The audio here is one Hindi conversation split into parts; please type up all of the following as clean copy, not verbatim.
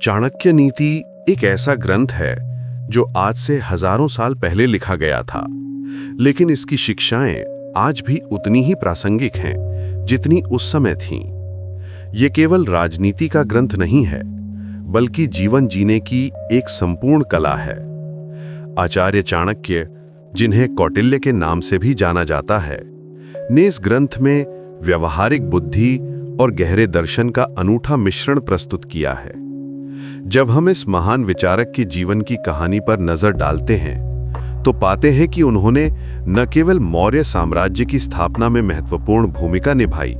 चाणक्य नीति एक ऐसा ग्रंथ है जो आज से हजारों साल पहले लिखा गया था, लेकिन इसकी शिक्षाएं आज भी उतनी ही प्रासंगिक हैं जितनी उस समय थीं। ये केवल राजनीति का ग्रंथ नहीं है, बल्कि जीवन जीने की एक संपूर्ण कला है। आचार्य चाणक्य, जिन्हें कौटिल्य के नाम से भी जाना जाता है, ने इस ग्रंथ में व्यवहारिक बुद्धि और गहरे दर्शन का अनूठा मिश्रण प्रस्तुत किया है। जब हम इस महान विचारक के जीवन की कहानी पर नजर डालते हैं, तो पाते हैं कि उन्होंने न केवल मौर्य साम्राज्य की स्थापना में महत्वपूर्ण भूमिका निभाई,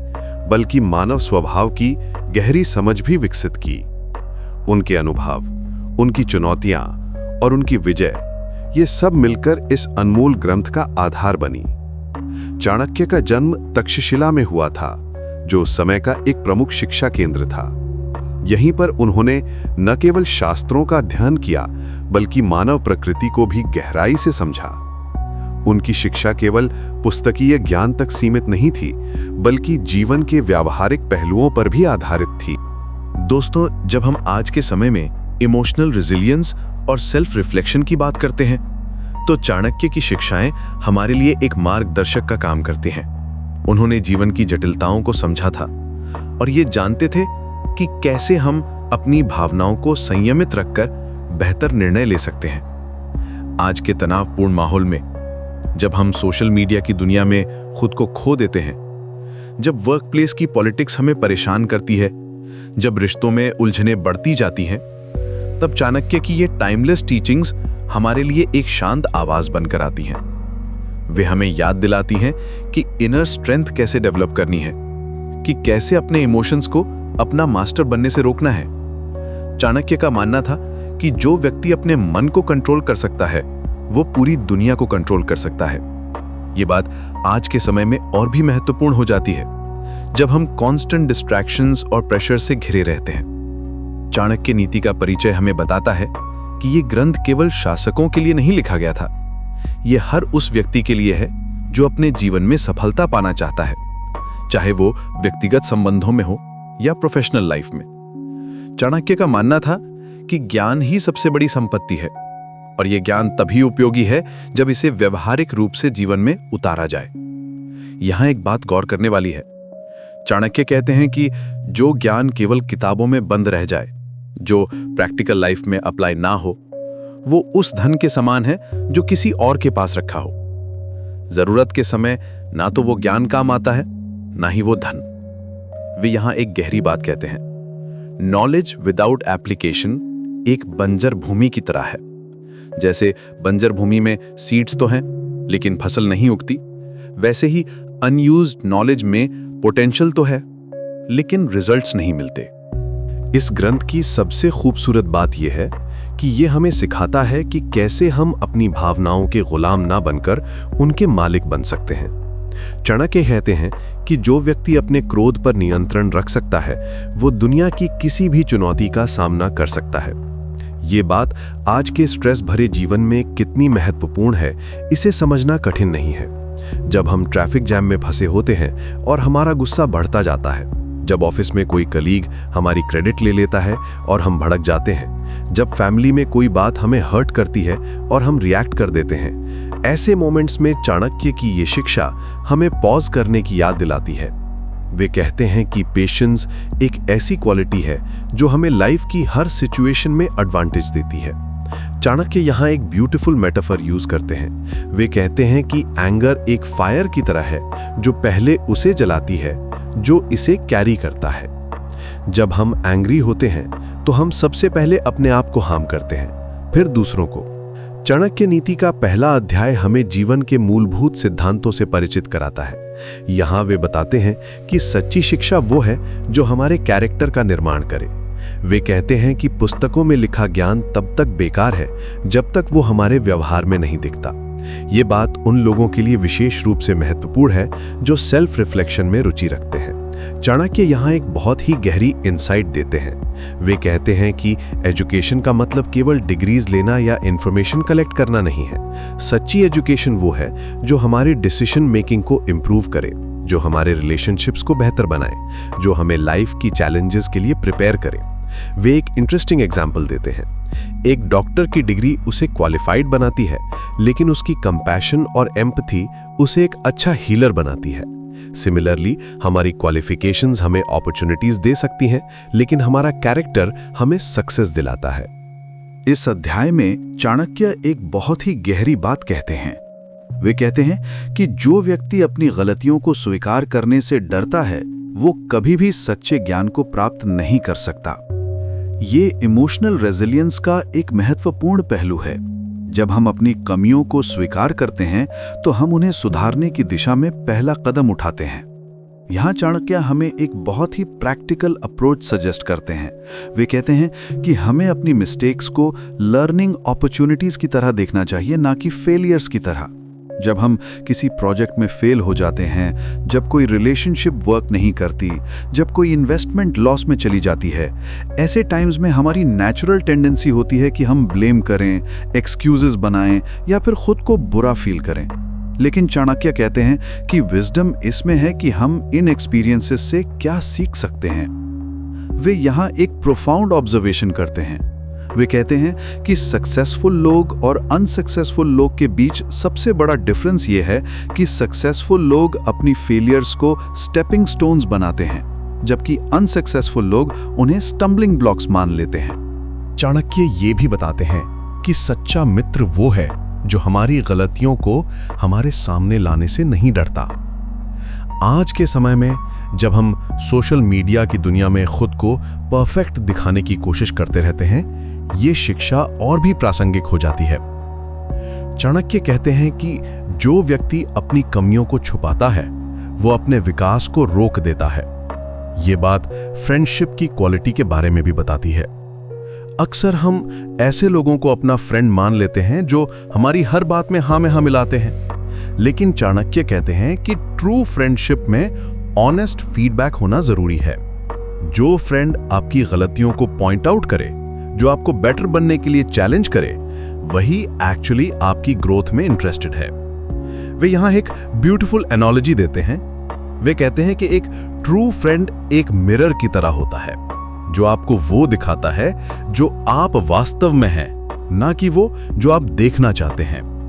बल्कि मानव स्वभाव की गहरी समझ भी विकसित की। उनके अनुभव, उनकी चुनौतियां और उनकी विजय, ये सब मिलकर इस अनमोल ग्रंथ का आधार बनी। चाणक्य का जन्म तक्षशिला में हुआ था, जो उस समय का एक प्रमुख शिक्षा केंद्र था। यहीं पर उन्होंने न केवल शास्त्रों का अध्ययन किया, बल्कि मानव प्रकृति को भी गहराई से समझा। उनकी शिक्षा केवल पुस्तकीय ज्ञान तक सीमित नहीं थी, बल्कि जीवन के व्यावहारिक पहलुओं पर भी आधारित थी। दोस्तों, जब हम आज के समय में इमोशनल रेजिलियंस और सेल्फ रिफ्लेक्शन की बात करते हैं, तो चाणक्य की शिक्षाएं हमारे लिए एक मार्गदर्शक का काम करती हैं। उन्होंने जीवन की जटिलताओं को समझा था और ये जानते थे कि कैसे हम अपनी भावनाओं को संयमित रखकर बेहतर निर्णय ले सकते हैं। आज के तनावपूर्ण माहौल में, जब हम सोशल मीडिया की दुनिया में खुद को खो देते हैं, जब वर्कप्लेस की पॉलिटिक्स हमें परेशान करती है, जब रिश्तों में उलझनें बढ़ती जाती हैं, तब चाणक्य की ये टाइमलेस टीचिंग्स हमारे लिए एक शांत आवाज बनकर आती हैं। वे हमें याद दिलाती हैं कि इनर स्ट्रेंथ कैसे डेवलप करनी है, कि कैसे अपने इमोशंस को अपना मास्टर बनने से रोकना है। चाणक्य का मानना था कि जो व्यक्ति अपने मन को कंट्रोल कर सकता है, वो पूरी दुनिया को कंट्रोल कर सकता है। ये बात आज के समय में और भी महत्वपूर्ण हो जाती है, जब हम कांस्टेंट डिस्ट्रैक्शंस और प्रेशर से घिरे रहते हैं। चाणक्य नीति का परिचय हमें बताता है कि ये ग्रंथ केवल शासकों के लिए नहीं लिखा गया था। ये हर उस व्यक्ति के लिए है जो अपने जीवन में सफलता पाना चाहता है, चाहे वो व्यक्तिगत संबंधों में हो या प्रोफेशनल लाइफ में। चाणक्य का मानना था कि ज्ञान ही सबसे बड़ी संपत्ति है, और यह ज्ञान तभी उपयोगी है जब इसे व्यवहारिक रूप से जीवन में उतारा जाए। यहां एक बात गौर करने वाली है। चाणक्य कहते हैं कि जो ज्ञान केवल किताबों में बंद रह जाए, जो प्रैक्टिकल लाइफ में अप्लाई ना हो, वो उस धन के समान है जो किसी और के पास रखा हो। जरूरत के समय ना तो वो ज्ञान काम आता है, ना ही वो धन। वे यहां एक गहरी बात कहते हैं, नॉलेज विदाउट एप्लीकेशन एक बंजर भूमि की तरह है। जैसे बंजर भूमि में सीड्स तो हैं, लेकिन फसल नहीं उगती, वैसे ही अनयूज्ड नॉलेज में पोटेंशियल तो है, लेकिन रिजल्ट्स नहीं मिलते। इस ग्रंथ की सबसे खूबसूरत बात यह है कि यह हमें सिखाता है कि कैसे हम अपनी भावनाओं के गुलाम ना बनकर उनके मालिक बन सकते हैं। चाणक्य कहते हैं कि जो व्यक्ति अपने क्रोध पर नियंत्रण रख सकता है, वो दुनिया की किसी भी चुनौती का सामना कर सकता है। ये बात आज के स्ट्रेस भरे जीवन में कितनी महत्वपूर्ण है, इसे समझना कठिन नहीं है। जब हम ट्रैफिक जैम में फंसे होते हैं और हमारा गुस्सा बढ़ता जाता है, जब ऑफिस में कोई कलीग हमारी क्रेडिट ले लेता है और हम भड़क जाते हैं, जब फैमिली में कोई बात हमें हर्ट करती है और हम रिएक्ट कर देते हैं, ऐसे मोमेंट्स में चाणक्य की ये शिक्षा हमें पॉज करने की याद दिलाती है। वे कहते हैं कि पेशेंस एक ऐसी क्वालिटी है जो हमें लाइफ की हर सिचुएशन में एडवांटेज देती है। चाणक्य यहाँ एक ब्यूटीफुल मेटाफर यूज करते हैं। वे कहते हैं कि एंगर एक फायर की तरह है जो पहले उसे जलाती है जो इसे कैरी करता है। जब हम एंग्री होते हैं तो हम सबसे पहले अपने आप को हार्म करते हैं, फिर दूसरों को। चाणक्य नीति का पहला अध्याय हमें जीवन के मूलभूत सिद्धांतों से परिचित कराता है। यहाँ वे बताते हैं कि सच्ची शिक्षा वो है जो हमारे कैरेक्टर का निर्माण करे। वे कहते हैं कि पुस्तकों में लिखा ज्ञान तब तक बेकार है जब तक वो हमारे व्यवहार में नहीं दिखता। ये बात उन लोगों के लिए विशेष रूप से महत्वपूर्ण है जो सेल्फ रिफ्लेक्शन में रुचि रखते हैं। चाणक्य यहाँ एक बहुत ही गहरी इंसाइट देते हैं। वे कहते हैं कि एजुकेशन का मतलब केवल डिग्रीज लेना या इंफॉर्मेशन कलेक्ट करना नहीं है। सच्ची एजुकेशन वो है जो हमारी डिसीजन मेकिंग को इम्प्रूव करे, जो हमारे रिलेशनशिप्स को बेहतर बनाए, जो हमें लाइफ की चैलेंजेस के लिए प्रिपेयर करे। वे एक इंटरेस्टिंग एग्जाम्पल देते हैं। एक डॉक्टर की डिग्री उसे क्वालिफाइड बनाती है, लेकिन उसकी कंपैशन और एम्पैथी उसे एक अच्छा हीलर बनाती है। सिमिलरली, हमारी क्वालिफिकेशंस हमें अपॉर्चुनिटीज दे सकती हैं, लेकिन हमारा कैरेक्टर हमें सक्सेस दिलाता है। इस अध्याय में चाणक्य एक बहुत ही गहरी बात कहते हैं। वे कहते हैं कि जो व्यक्ति अपनी गलतियों को स्वीकार करने से डरता है, वो कभी भी सच्चे ज्ञान को प्राप्त नहीं कर सकता। ये इमोशनल रेजिलियंस का एक महत्वपूर्ण पहलू है। जब हम अपनी कमियों को स्वीकार करते हैं, तो हम उन्हें सुधारने की दिशा में पहला कदम उठाते हैं। यहाँ चाणक्य हमें एक बहुत ही प्रैक्टिकल अप्रोच सजेस्ट करते हैं। वे कहते हैं कि हमें अपनी मिस्टेक्स को लर्निंग अपॉर्चुनिटीज की तरह देखना चाहिए, ना कि फेलियर्स की तरह। जब हम किसी प्रोजेक्ट में फेल हो जाते हैं, जब कोई रिलेशनशिप वर्क नहीं करती, जब कोई इन्वेस्टमेंट लॉस में चली जाती है, ऐसे टाइम्स में हमारी नेचुरल टेंडेंसी होती है कि हम ब्लेम करें, एक्सक्यूजेस बनाएं या फिर खुद को बुरा फील करें। लेकिन चाणक्य कहते हैं कि विजडम इसमें है कि हम इन एक्सपीरियंसेस से क्या सीख सकते हैं। वे यहाँ एक प्रोफाउंड ऑब्जर्वेशन करते हैं। वे कहते हैं कि सक्सेसफुल लोग और अनसक्सेसफुल लोग के बीच सबसे बड़ा डिफरेंस ये है कि सक्सेसफुल लोग अपनी फेलियर्स को स्टेपिंग स्टोन्स बनाते हैं, जबकि अनसक्सेसफुल लोग उन्हें स्टम्बलिंग ब्लॉक्स मान लेते हैं। चाणक्य ये भी बताते हैं कि सच्चा मित्र वो है जो हमारी गलतियों को हमारे सामने लाने से नहीं डरता। आज के समय में जब हम सोशल मीडिया की दुनिया में खुद को परफेक्ट दिखाने की कोशिश करते रहते हैं, ये शिक्षा और भी प्रासंगिक हो जाती है। चाणक्य कहते हैं कि जो व्यक्ति अपनी कमियों को छुपाता है, वो अपने विकास को रोक देता है। ये बात फ्रेंडशिप की क्वालिटी के बारे में भी बताती है। अक्सर हम ऐसे लोगों को अपना फ्रेंड मान लेते हैं जो हमारी हर बात में हाँ मिलाते हैं, लेकिन चाणक्य कहते हैं कि ट्रू फ्रेंडशिप में ऑनेस्ट फीडबैक होना जरूरी है। जो फ्रेंड आपकी गलतियों को पॉइंट आउट करे, जो आपको बेटर बनने के लिए चैलेंज करे, वही एक्चुअली आपकी ग्रोथ में इंटरेस्टेड है। वे यहां एक ब्यूटीफुल एनालॉजी देते हैं। वे कहते हैं कि एक ट्रू फ्रेंड एक मिरर की तरह होता है, जो आपको वो दिखाता है जो आप वास्तव में हैं, ना कि वो जो आप देखना चाहते हैं।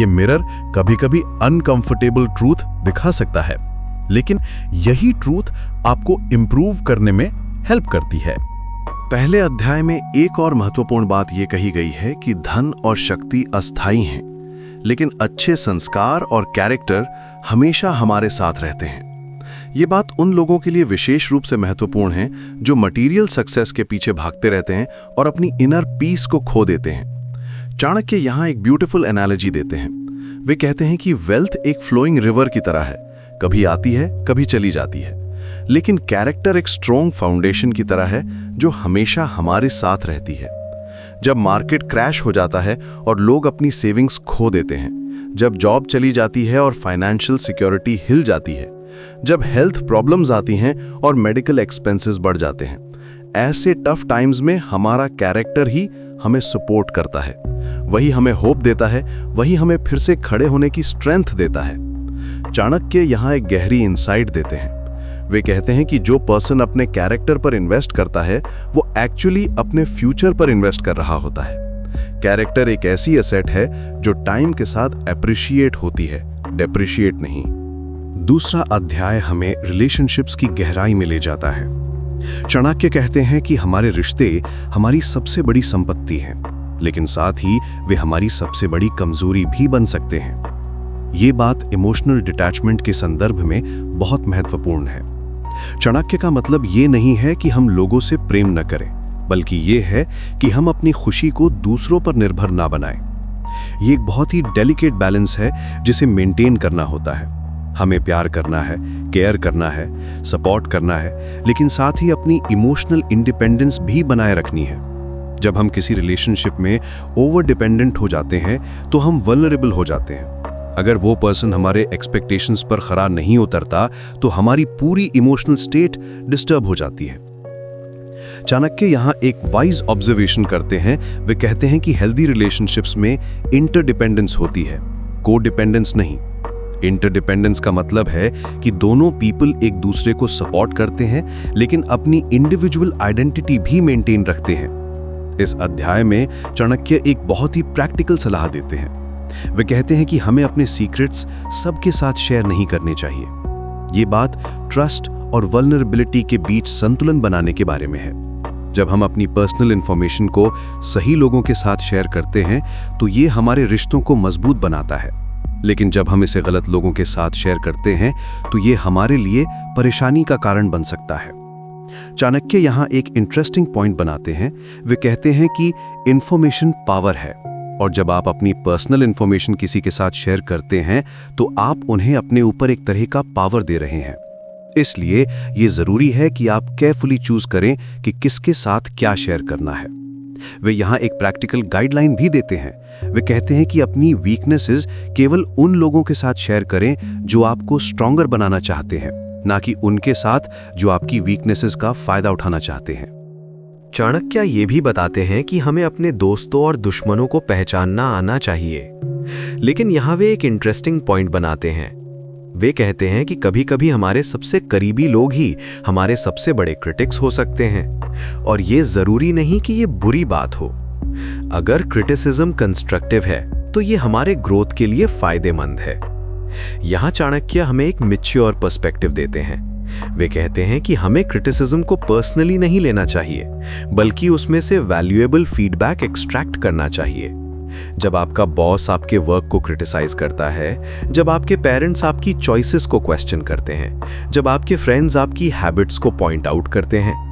ये मिरर कभी-कभी अनकंफर्टेबल ट्रूथ दिखा सकता है, लेकिन यही ट्रूथ आपको इंप्रूव करने में हेल्प करती है। पहले अध्याय में एक और महत्वपूर्ण बात यह कही गई है कि धन और शक्ति अस्थायी हैं, लेकिन अच्छे संस्कार और कैरेक्टर हमेशा हमारे साथ रहते हैं। ये बात उन लोगों के लिए विशेष रूप से महत्वपूर्ण है जो मटेरियल सक्सेस के पीछे भागते रहते हैं और अपनी इनर पीस को खो देते हैं। चाणक्य यहाँ एक ब्यूटीफुल एनालॉजी देते हैं। वे कहते हैं कि वेल्थ एक फ्लोइंग रिवर की तरह है, कभी आती है, कभी चली जाती है, लेकिन कैरेक्टर एक स्ट्रॉन्ग फाउंडेशन की तरह है जो हमेशा हमारे साथ रहती है। जब मार्केट क्रैश हो जाता है और लोग अपनी सेविंग्स खो देते हैं, जब जॉब चली जाती है और फाइनेंशियल सिक्योरिटी हिल जाती है, जब हेल्थ प्रॉब्लम्स आती हैं और मेडिकल एक्सपेंसेस बढ़ जाते हैं, ऐसे टफ टाइम्स में हमारा कैरेक्टर ही हमें सपोर्ट करता है। वही हमें होप देता है, वही हमें फिर से खड़े होने की स्ट्रेंथ देता है। चाणक्य यहाँ एक गहरी इंसाइट देते हैं। वे कहते हैं कि जो पर्सन अपने कैरेक्टर पर इन्वेस्ट करता है, वो एक्चुअली अपने फ्यूचर पर इन्वेस्ट कर रहा होता है। कैरेक्टर एक ऐसी एसेट है जो टाइम के साथ एप्रिशिएट होती है, डेप्रिशिएट नहीं। दूसरा अध्याय हमें रिलेशनशिप्स की गहराई में ले जाता है। चाणक्य कहते हैं कि हमारे रिश्ते हमारी सबसे बड़ी संपत्ति हैं, लेकिन साथ ही वे हमारी सबसे बड़ी कमजोरी भी बन सकते हैं। ये बात इमोशनल डिटैचमेंट के संदर्भ में बहुत महत्वपूर्ण है। चाणक्य का मतलब ये नहीं है कि हम लोगों से प्रेम न करें, बल्कि ये है कि हम अपनी खुशी को दूसरों पर निर्भर ना बनाएं। ये एक बहुत ही डेलिकेट बैलेंस है जिसे मेंटेन करना होता है। हमें प्यार करना है, केयर करना है, सपोर्ट करना है, लेकिन साथ ही अपनी इमोशनल इंडिपेंडेंस भी बनाए रखनी है। जब हम किसी रिलेशनशिप में ओवर डिपेंडेंट हो जाते हैं तो हम वल्नरेबल हो जाते हैं। अगर वो पर्सन हमारे एक्सपेक्टेशंस पर खरा नहीं उतरता तो हमारी पूरी इमोशनल स्टेट डिस्टर्ब हो जाती है। चाणक्य यहाँ एक वाइज ऑब्जर्वेशन करते हैं। वे कहते हैं कि हेल्दी रिलेशनशिप्स में इंटरडिपेंडेंस होती है, को डिपेंडेंस नहीं। इंटरडिपेंडेंस का मतलब है कि दोनों पीपल एक दूसरे को सपोर्ट करते हैं लेकिन अपनी इंडिविजुअल आइडेंटिटी भी मेंटेन रखते हैं। इस अध्याय में चाणक्य एक बहुत ही प्रैक्टिकल सलाह देते हैं। वे कहते हैं कि हमें अपने सीक्रेट्स सबके साथ शेयर नहीं करने चाहिए। ये बात ट्रस्ट और वल्नरेबिलिटी के बीच संतुलन बनाने के बारे में है। जब हम अपनी पर्सनल इंफॉर्मेशन को सही लोगों के साथ शेयर करते हैं तो ये हमारे रिश्तों को मजबूत बनाता है, लेकिन जब हम इसे गलत लोगों के साथ शेयर करते हैं तो ये हमारे लिए परेशानी का कारण बन सकता है। चाणक्य यहाँ एक इंटरेस्टिंग पॉइंट बनाते हैं। वे कहते हैं कि इंफॉर्मेशन पावर है, और जब आप अपनी पर्सनल इंफॉर्मेशन किसी के साथ शेयर करते हैं तो आप उन्हें अपने ऊपर एक तरह का पावर दे रहे हैं। इसलिए ये जरूरी है कि आप केयरफुली चूज करें कि किसके साथ क्या शेयर करना है। वे यहाँ एक प्रैक्टिकल गाइडलाइन भी देते हैं। वे कहते हैं कि अपनी वीकनेसेस केवल उन लोगों के साथ शेयर करें जो आपको स्ट्रॉन्गर बनाना चाहते हैं, ना कि उनके साथ जो आपकी वीकनेसेस का फायदा उठाना चाहते हैं। चाणक्य ये भी बताते हैं कि हमें अपने दोस्तों और दुश्मनों को पहचानना आना चाहिए, लेकिन यहाँ वे एक इंटरेस्टिंग पॉइंट बनाते हैं। वे कहते हैं कि कभी-कभी हमारे सबसे करीबी लोग ही हमारे सबसे बड़े क्रिटिक्स हो सकते हैं, और ये जरूरी नहीं कि ये बुरी बात हो। अगर क्रिटिसिज्म कंस्ट्रक्टिव है तो ये हमारे ग्रोथ के लिए फायदेमंद है। यहाँ चाणक्य हमें एक मैच्योर पर्सपेक्टिव देते हैं। वे कहते हैं कि हमें क्रिटिसिज्म को पर्सनली नहीं लेना चाहिए, बल्कि उसमें से वैल्यूएबल फीडबैक एक्सट्रैक्ट करना चाहिए। जब आपका बॉस आपके वर्क को क्रिटिसाइज करता है, जब आपके पेरेंट्स आपकी चॉइसेस को क्वेश्चन करते हैं, जब आपके फ्रेंड्स आपकी हैबिट्स को पॉइंट आउट करते हैं,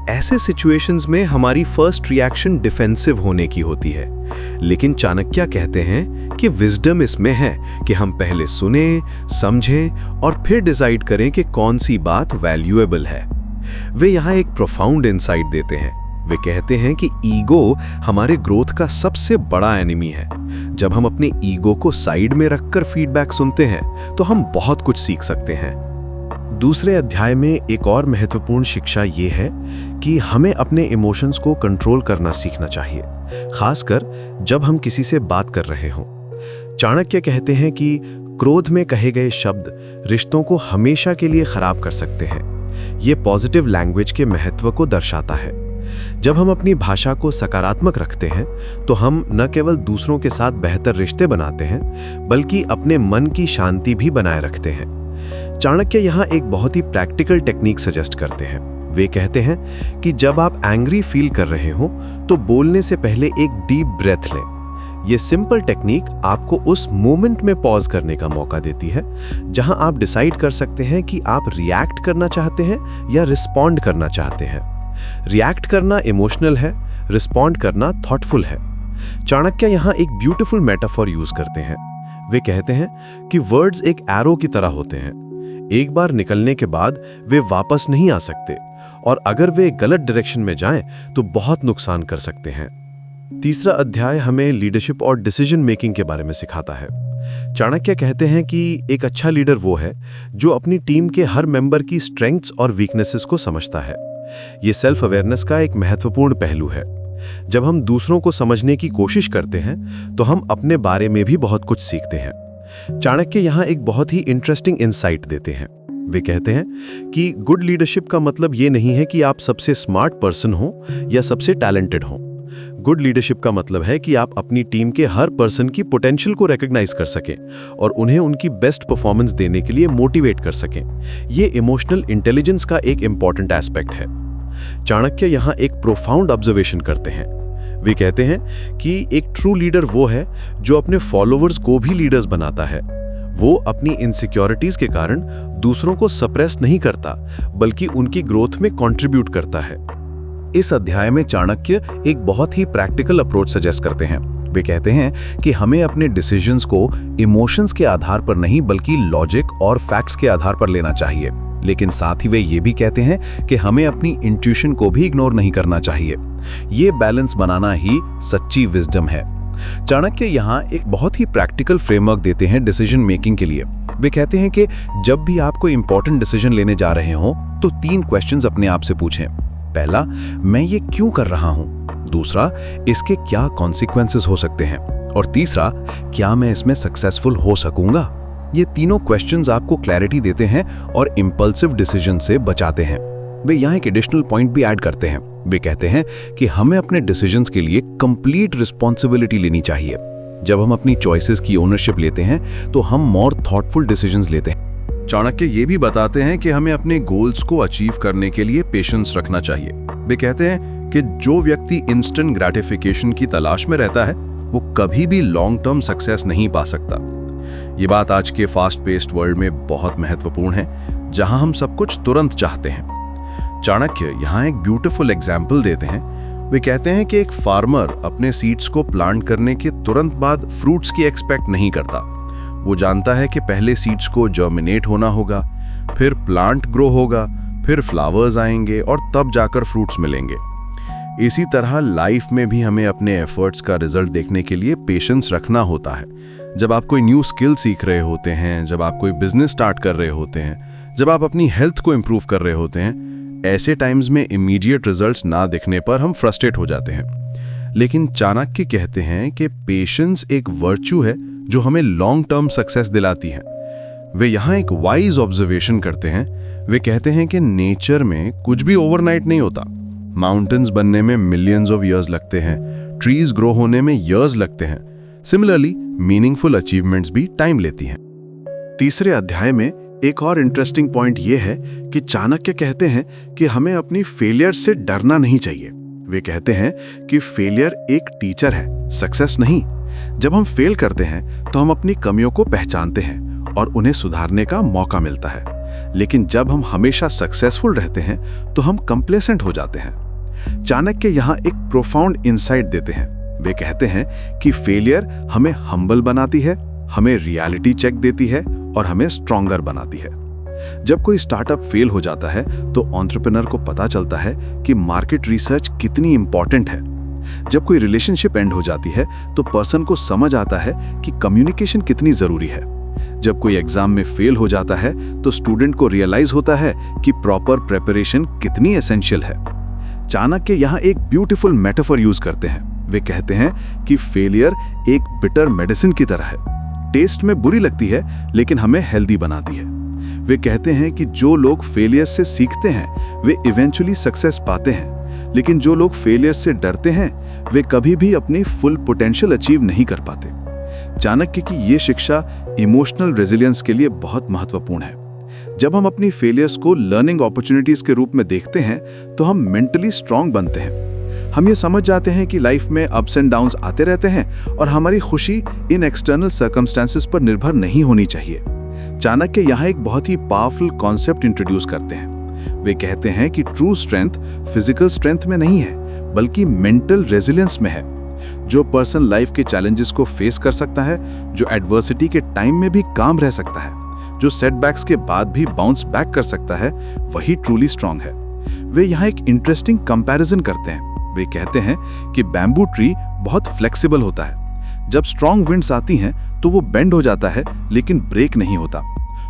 ऐसे सिचुएशंस में हमारी फर्स्ट रिएक्शन डिफेंसिव होने की होती है। लेकिन चाणक्य कहते हैं कि विजडम इसमें है कि हम पहले सुने, समझें और फिर डिसाइड करें कि कौन सी बात वैल्यूएबल है। वे यहाँ एक प्रोफाउंड इंसाइट देते हैं। वे कहते हैं कि ईगो हमारे ग्रोथ का सबसे बड़ा एनिमी है। जब हम अपने ईगो को साइड में रखकर फीडबैक सुनते हैं तो हम बहुत कुछ सीख सकते हैं। दूसरे अध्याय में एक और महत्वपूर्ण शिक्षा ये है कि हमें अपने इमोशंस को कंट्रोल करना सीखना चाहिए, खासकर जब हम किसी से बात कर रहे हों। चाणक्य कहते हैं कि क्रोध में कहे गए शब्द रिश्तों को हमेशा के लिए खराब कर सकते हैं। ये पॉजिटिव लैंग्वेज के महत्व को दर्शाता है। जब हम अपनी भाषा को सकारात्मक रखते हैं तो हम न केवल दूसरों के साथ बेहतर रिश्ते बनाते हैं, बल्कि अपने मन की शांति भी बनाए रखते हैं। चाणक्य यहाँ एक बहुत ही प्रैक्टिकल टेक्निक सजेस्ट करते हैं। वे कहते हैं कि जब आप एंग्री फील कर रहे हो तो बोलने से पहले एक डीप ब्रेथ लें। ये सिंपल टेक्निक आपको उस मोमेंट में पॉज करने का मौका देती है जहां आप डिसाइड कर सकते हैं कि आप रिएक्ट करना चाहते हैं या रिस्पॉन्ड करना चाहते हैं। रिएक्ट करना इमोशनल है, रिस्पॉन्ड करना थॉटफुल है। चाणक्य यहाँ एक ब्यूटीफुल मेटाफॉर यूज करते हैं। वे कहते हैं कि वर्ड्स एक एरो की तरह होते हैं। एक बार निकलने के बाद वे वापस नहीं आ सकते, और अगर वे गलत डायरेक्शन में जाएं तो बहुत नुकसान कर सकते हैं। तीसरा अध्याय हमें लीडरशिप और डिसीजन मेकिंग के बारे में सिखाता है। चाणक्य कहते हैं कि एक अच्छा लीडर वो है जो अपनी टीम के हर मेंबर की स्ट्रेंथ्स और वीकनेसेस को समझता है। ये सेल्फ अवेयरनेस का एक महत्वपूर्ण पहलू है। जब हम दूसरों को समझने की कोशिश करते हैं तो हम अपने बारे में भी बहुत कुछ सीखते हैं। चाणक्य यहाँ एक बहुत ही इंटरेस्टिंग इंसाइट देते हैं। वे कहते हैं कि गुड लीडरशिप का मतलब ये नहीं है कि आप सबसे स्मार्ट पर्सन हो या सबसे टैलेंटेड हो। गुड लीडरशिप का मतलब है कि आप अपनी टीम के हर पर्सन की पोटेंशियल को रिकॉग्नाइज कर सकें और उन्हें उनकी बेस्ट परफॉर्मेंस देने के लिए मोटिवेट कर सकें। ये इमोशनल इंटेलिजेंस का एक इंपॉर्टेंट एस्पेक्ट है। चाणक्य यहाँ एक प्रोफाउंड ऑब्जर्वेशन करते हैं। वे कहते हैं कि एक ट्रू लीडर वो है जो अपने फॉलोअर्स को भी लीडर्स बनाता है। वो अपनी इनसिक्योरिटीज के कारण दूसरों को सप्रेस नहीं करता, बल्कि उनकी ग्रोथ में कंट्रीब्यूट करता है। इस अध्याय में चाणक्य एक बहुत ही प्रैक्टिकल अप्रोच सजेस्ट करते हैं। वे कहते हैं कि हमें अपने डिसीजंस को इमोशंस के आधार पर नहीं बल्कि लॉजिक और फैक्ट्स के आधार पर लेना चाहिए। लेकिन साथ ही वे ये भी कहते हैं कि हमें अपनी इंट्यूशन को भी इग्नोर नहीं करना चाहिए। ये बैलेंस बनाना ही सच्ची विजडम है। चाणक्य यहाँ एक बहुत ही प्रैक्टिकल फ्रेमवर्क देते हैं डिसीजन मेकिंग के लिए। वे कहते हैं कि जब भी आप कोई इंपॉर्टेंट डिसीजन लेने जा रहे हो तो 3 क्वेश्चंस अपने आप से पूछें। पहला, मैं ये क्यों कर रहा हूं? दूसरा, इसके क्या कॉन्सिक्वेंसेस हो सकते हैं? और तीसरा, क्या मैं इसमें सक्सेसफुल हो सकूंगा? ये तीनों क्वेश्चंस आपको क्लैरिटी देते हैं और इंपल्सिव डिसीजन से बचाते हैं। वे यहाँ एक एडिशनल पॉइंट भी ऐड करते हैं। वे कहते हैं कि हमें अपने डिसीजंस के लिए कंप्लीट रिस्पॉन्सिबिलिटी लेनी चाहिए। जब हम अपनी चॉइसेस की ओनरशिप लेते हैं तो हम मोर थॉटफुल डिसीजंस लेते हैं। चाणक्य ये भी बताते हैं कि हमें अपने गोल्स को अचीव करने के लिए पेशेंस रखना चाहिए। वे कहते हैं कि जो व्यक्ति इंस्टेंट ग्रेटिफिकेशन की तलाश में रहता है वो कभी भी लॉन्ग टर्म सक्सेस नहीं पा सकता। ये बात आज के फास्ट पेस्ड वर्ल्ड में बहुत महत्वपूर्ण है, जहां हम सब कुछ तुरंत चाहते हैं। चाणक्य यहाँ एक ब्यूटीफुल एग्जाम्पल देते हैं। वे कहते हैं कि एक फार्मर अपने सीड्स को प्लांट करने के तुरंत बाद फ्रूट्स की एक्सपेक्ट नहीं करता। वो जानता है कि पहले सीड्स को जर्मिनेट होना होगा, फिर प्लांट ग्रो होगा, फिर फ्लावर्स आएंगे और तब जाकर फ्रूट्स मिलेंगे। इसी तरह लाइफ में भी हमें अपने एफर्ट्स का रिजल्ट देखने के लिए पेशेंस रखना होता है। जब आप कोई न्यू स्किल सीख रहे होते हैं, जब आप कोई बिजनेस स्टार्ट कर रहे होते हैं, जब आप अपनी हेल्थ को इम्प्रूव कर रहे होते हैं, ऐसे टाइम्स में इमीडिएट रिजल्ट्स ना दिखने पर हम फ्रस्ट्रेट हो जाते हैं। लेकिन चाणक्य कहते हैं कि पेशेंस एक वर्च्यू है जो हमें लॉन्ग टर्म सक्सेस दिलाती है। वे यहाँ एक वाइज ऑब्जर्वेशन करते हैं। वे कहते हैं कि नेचर में कुछ भी ओवरनाइट नहीं होता। माउंटेन्स बनने में मिलियंस ऑफ ईयर्स लगते हैं, ट्रीज ग्रो होने में ईयर्स लगते हैं। सिमिलरली मीनिंगफुल अचीवमेंट्स भी टाइम लेती हैं। तीसरे अध्याय में एक और इंटरेस्टिंग पॉइंट यह है कि चाणक्य कहते हैं कि हमें अपनी फेलियर से डरना नहीं चाहिए। वे कहते हैं कि फेलियर एक टीचर है, सक्सेस नहीं। जब हम फेल करते हैं तो हम अपनी कमियों को पहचानते हैं और उन्हें सुधारने का मौका मिलता है। लेकिन जब हम हमेशा सक्सेसफुल रहते हैं तो हम कंप्लेसेंट हो जाते हैं। चाणक्य यहाँ एक प्रोफाउंड इंसाइट देते हैं। वे कहते हैं कि फेलियर हमें हम्बल बनाती है, हमें रियलिटी चेक देती है और हमें स्ट्रॉन्गर बनाती है। जब कोई स्टार्टअप फेल हो जाता है तो एंटरप्रेन्योर को पता चलता है कि मार्केट रिसर्च कितनी इंपॉर्टेंट है। जब कोई रिलेशनशिप एंड हो जाती है तो पर्सन को समझ आता है कि कम्युनिकेशन कितनी जरूरी है। जब कोई एग्जाम में फेल हो जाता है तो स्टूडेंट को रियलाइज होता है कि प्रॉपर प्रिपरेशन कितनी एसेंशियल है। चाणक्य यहाँ एक ब्यूटीफुल मेटाफर यूज करते हैं। वे कहते हैं कि फेलियर एक बिटर मेडिसिन की तरह है। टेस्ट में बुरी लगती है लेकिन हमें हेल्दी बनाती है। वे कहते हैं कि जो लोग फेलियर से सीखते हैं वे इवेंचुअली सक्सेस पाते हैं, लेकिन जो लोग फेलियर से डरते हैं वे कभी भी अपनी फुल पोटेंशियल अचीव नहीं कर पाते। चाणक्य की ये शिक्षा इमोशनल रेजिलियंस के लिए बहुत महत्वपूर्ण है। जब हम अपनी फेलियर्स को लर्निंग अपॉर्चुनिटीज के रूप में देखते हैं तो हम मेंटली स्ट्रांग बनते हैं। हम ये समझ जाते हैं कि लाइफ में अप्स एंड डाउन्स आते रहते हैं और हमारी खुशी इन एक्सटर्नल सर्कमस्टेंसेस पर निर्भर नहीं होनी चाहिए। चाणक्य यहाँ एक बहुत ही पावरफुल कॉन्सेप्ट इंट्रोड्यूस करते हैं। वे कहते हैं कि ट्रू स्ट्रेंथ फिजिकल स्ट्रेंथ में नहीं है बल्कि मेंटल रेजिलियंस में है। जो पर्सन लाइफ के चैलेंजेस को फेस कर सकता है, जो एडवर्सिटी के टाइम में भी काम रह सकता है, जो सेटबैक्स के बाद भी बाउंस बैक कर सकता है, वही ट्रूली स्ट्रांग है। वे यहाँ एक इंटरेस्टिंग कंपैरिजन करते हैं। वे कहते हैं कि बैम्बू ट्री बहुत फ्लेक्सिबल होता है। जब स्ट्रॉन्ग विंड्स आती हैं तो वो बेंड हो जाता है लेकिन ब्रेक नहीं होता।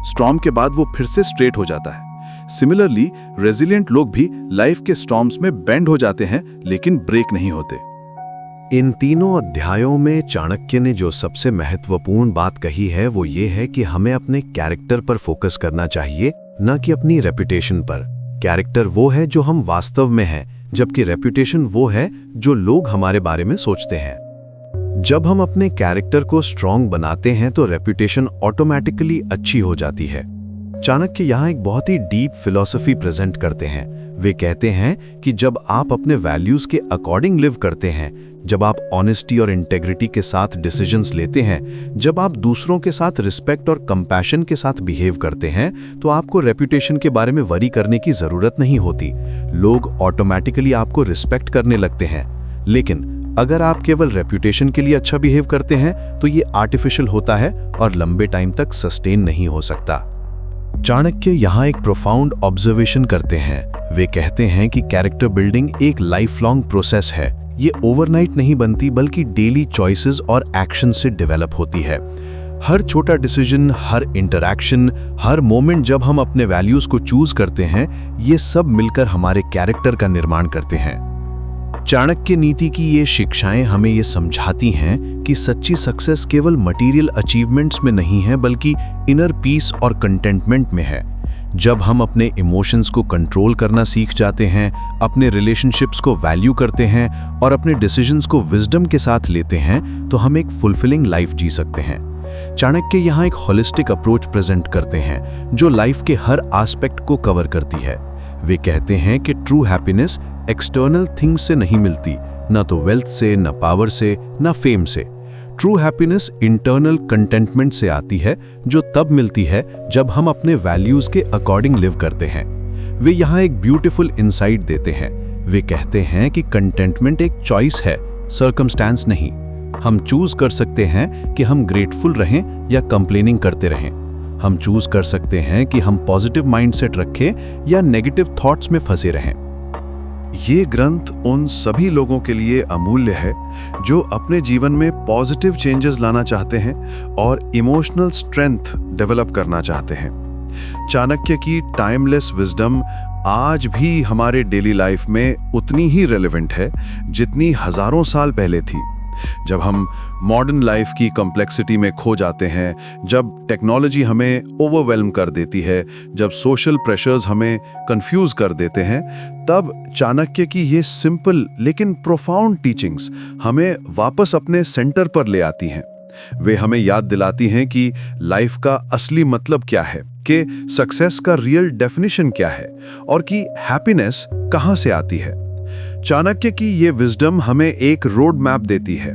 स्टॉर्म के बाद वो फिर से स्ट्रेट हो जाता है। सिमिलरली रेजिलिएंट लोग भी लाइफ के स्टॉर्म्स में बेंड हो जाते हैं लेकिन ब्रेक नहीं होते। इन तीनों अध्यायों में चाणक्य ने जो सबसे महत्वपूर्ण बात कही है वो ये है कि हमें अपने कैरेक्टर पर फोकस करना चाहिए, न कि अपनी रेपुटेशन पर। कैरेक्टर वो है जो हम वास्तव में हैं, जबकि रेपुटेशन वो है जो लोग हमारे बारे में सोचते हैं। जब हम अपने कैरेक्टर को स्ट्रॉन्ग बनाते हैं तो रेपुटेशन ऑटोमेटिकली अच्छी हो जाती है। चाणक्य यहाँ एक बहुत ही डीप फिलॉसफी प्रेजेंट करते हैं। वे कहते हैं कि जब आप अपने वैल्यूज के अकॉर्डिंग लिव करते हैं, जब आप ऑनेस्टी और इंटेग्रिटी के साथ डिसीजंस लेते हैं, जब आप दूसरों के साथ रिस्पेक्ट और कंपैशन के साथ बिहेव करते हैं, तो आपको रेपुटेशन के बारे में वरी करने की जरूरत नहीं होती। लोग ऑटोमेटिकली आपको रिस्पेक्ट करने लगते हैं। लेकिन अगर आप केवल रेपुटेशन के लिए अच्छा बिहेव करते हैं तो ये आर्टिफिशियल होता है और लंबे टाइम तक सस्टेन नहीं हो सकता। चाणक्य यहाँ एक प्रोफाउंड ऑब्जर्वेशन करते हैं। वे कहते हैं कि कैरेक्टर बिल्डिंग एक लाइफ लॉन्ग प्रोसेस है। ये ओवरनाइट नहीं बनती बल्कि डेली चॉइसेस और एक्शन से डेवलप होती है। हर छोटा डिसीजन, हर इंटरैक्शन, हर मोमेंट जब हम अपने वैल्यूज को चूज करते हैं, ये सब मिलकर हमारे कैरेक्टर का निर्माण करते हैं। चाणक्य नीति की ये शिक्षाएं हमें ये समझाती हैं कि सच्ची सक्सेस केवल मटेरियल अचीवमेंट्स में नहीं है, बल्कि इनर पीस और कंटेंटमेंट में है। जब हम अपने इमोशंस को कंट्रोल करना सीख जाते हैं, अपने रिलेशनशिप्स को वैल्यू करते हैं और अपने डिसीजंस को विजडम के साथ लेते हैं, तो हम एक फुलफिलिंग लाइफ जी सकते हैं। चाणक्य यहाँ एक होलिस्टिक अप्रोच प्रेजेंट करते हैं जो लाइफ के हर एस्पेक्ट को कवर करती है। वे कहते हैं कि ट्रू हैप्पीनेस एक्सटर्नल थिंग्स से नहीं मिलती, ना तो वेल्थ से, ना पावर से, ना फेम से। ट्रू हैप्पीनेस इंटरनल कंटेंटमेंट से आती है, जो तब मिलती है जब हम अपने वैल्यूज के अकॉर्डिंग लिव करते हैं। वे यहाँ एक ब्यूटीफुल इंसाइट देते हैं। वे कहते हैं कि कंटेंटमेंट एक चॉइस है, सर्कमस्टेंस नहीं। हम चूज कर सकते हैं कि हम ग्रेटफुल रहें या कंप्लेनिंग करते रहें। हम चूज कर सकते हैं कि हम पॉजिटिव माइंडसेट रखें या नेगेटिव थॉट्स में फंसे रहें। ये ग्रंथ उन सभी लोगों के लिए अमूल्य है जो अपने जीवन में पॉजिटिव चेंजेस लाना चाहते हैं और इमोशनल स्ट्रेंथ डेवलप करना चाहते हैं। चाणक्य की टाइमलेस विजडम आज भी हमारे डेली लाइफ में उतनी ही रेलेवेंट है जितनी हजारों साल पहले थी। जब हम मॉडर्न लाइफ की कॉम्प्लेक्सिटी में खो जाते हैं, जब टेक्नोलॉजी हमें ओवरवेल्म कर देती है, जब सोशल प्रेशर्स हमें कंफ्यूज कर देते हैं, तब चाणक्य की ये सिंपल लेकिन प्रोफाउंड टीचिंग्स हमें वापस अपने सेंटर पर ले आती हैं। वे हमें याद दिलाती हैं कि लाइफ का असली मतलब क्या है, कि सक्सेस का रियल डेफिनेशन क्या है और कि हैप्पीनेस कहाँ से आती है। चाणक्य की ये विजडम हमें एक रोड मैप देती है,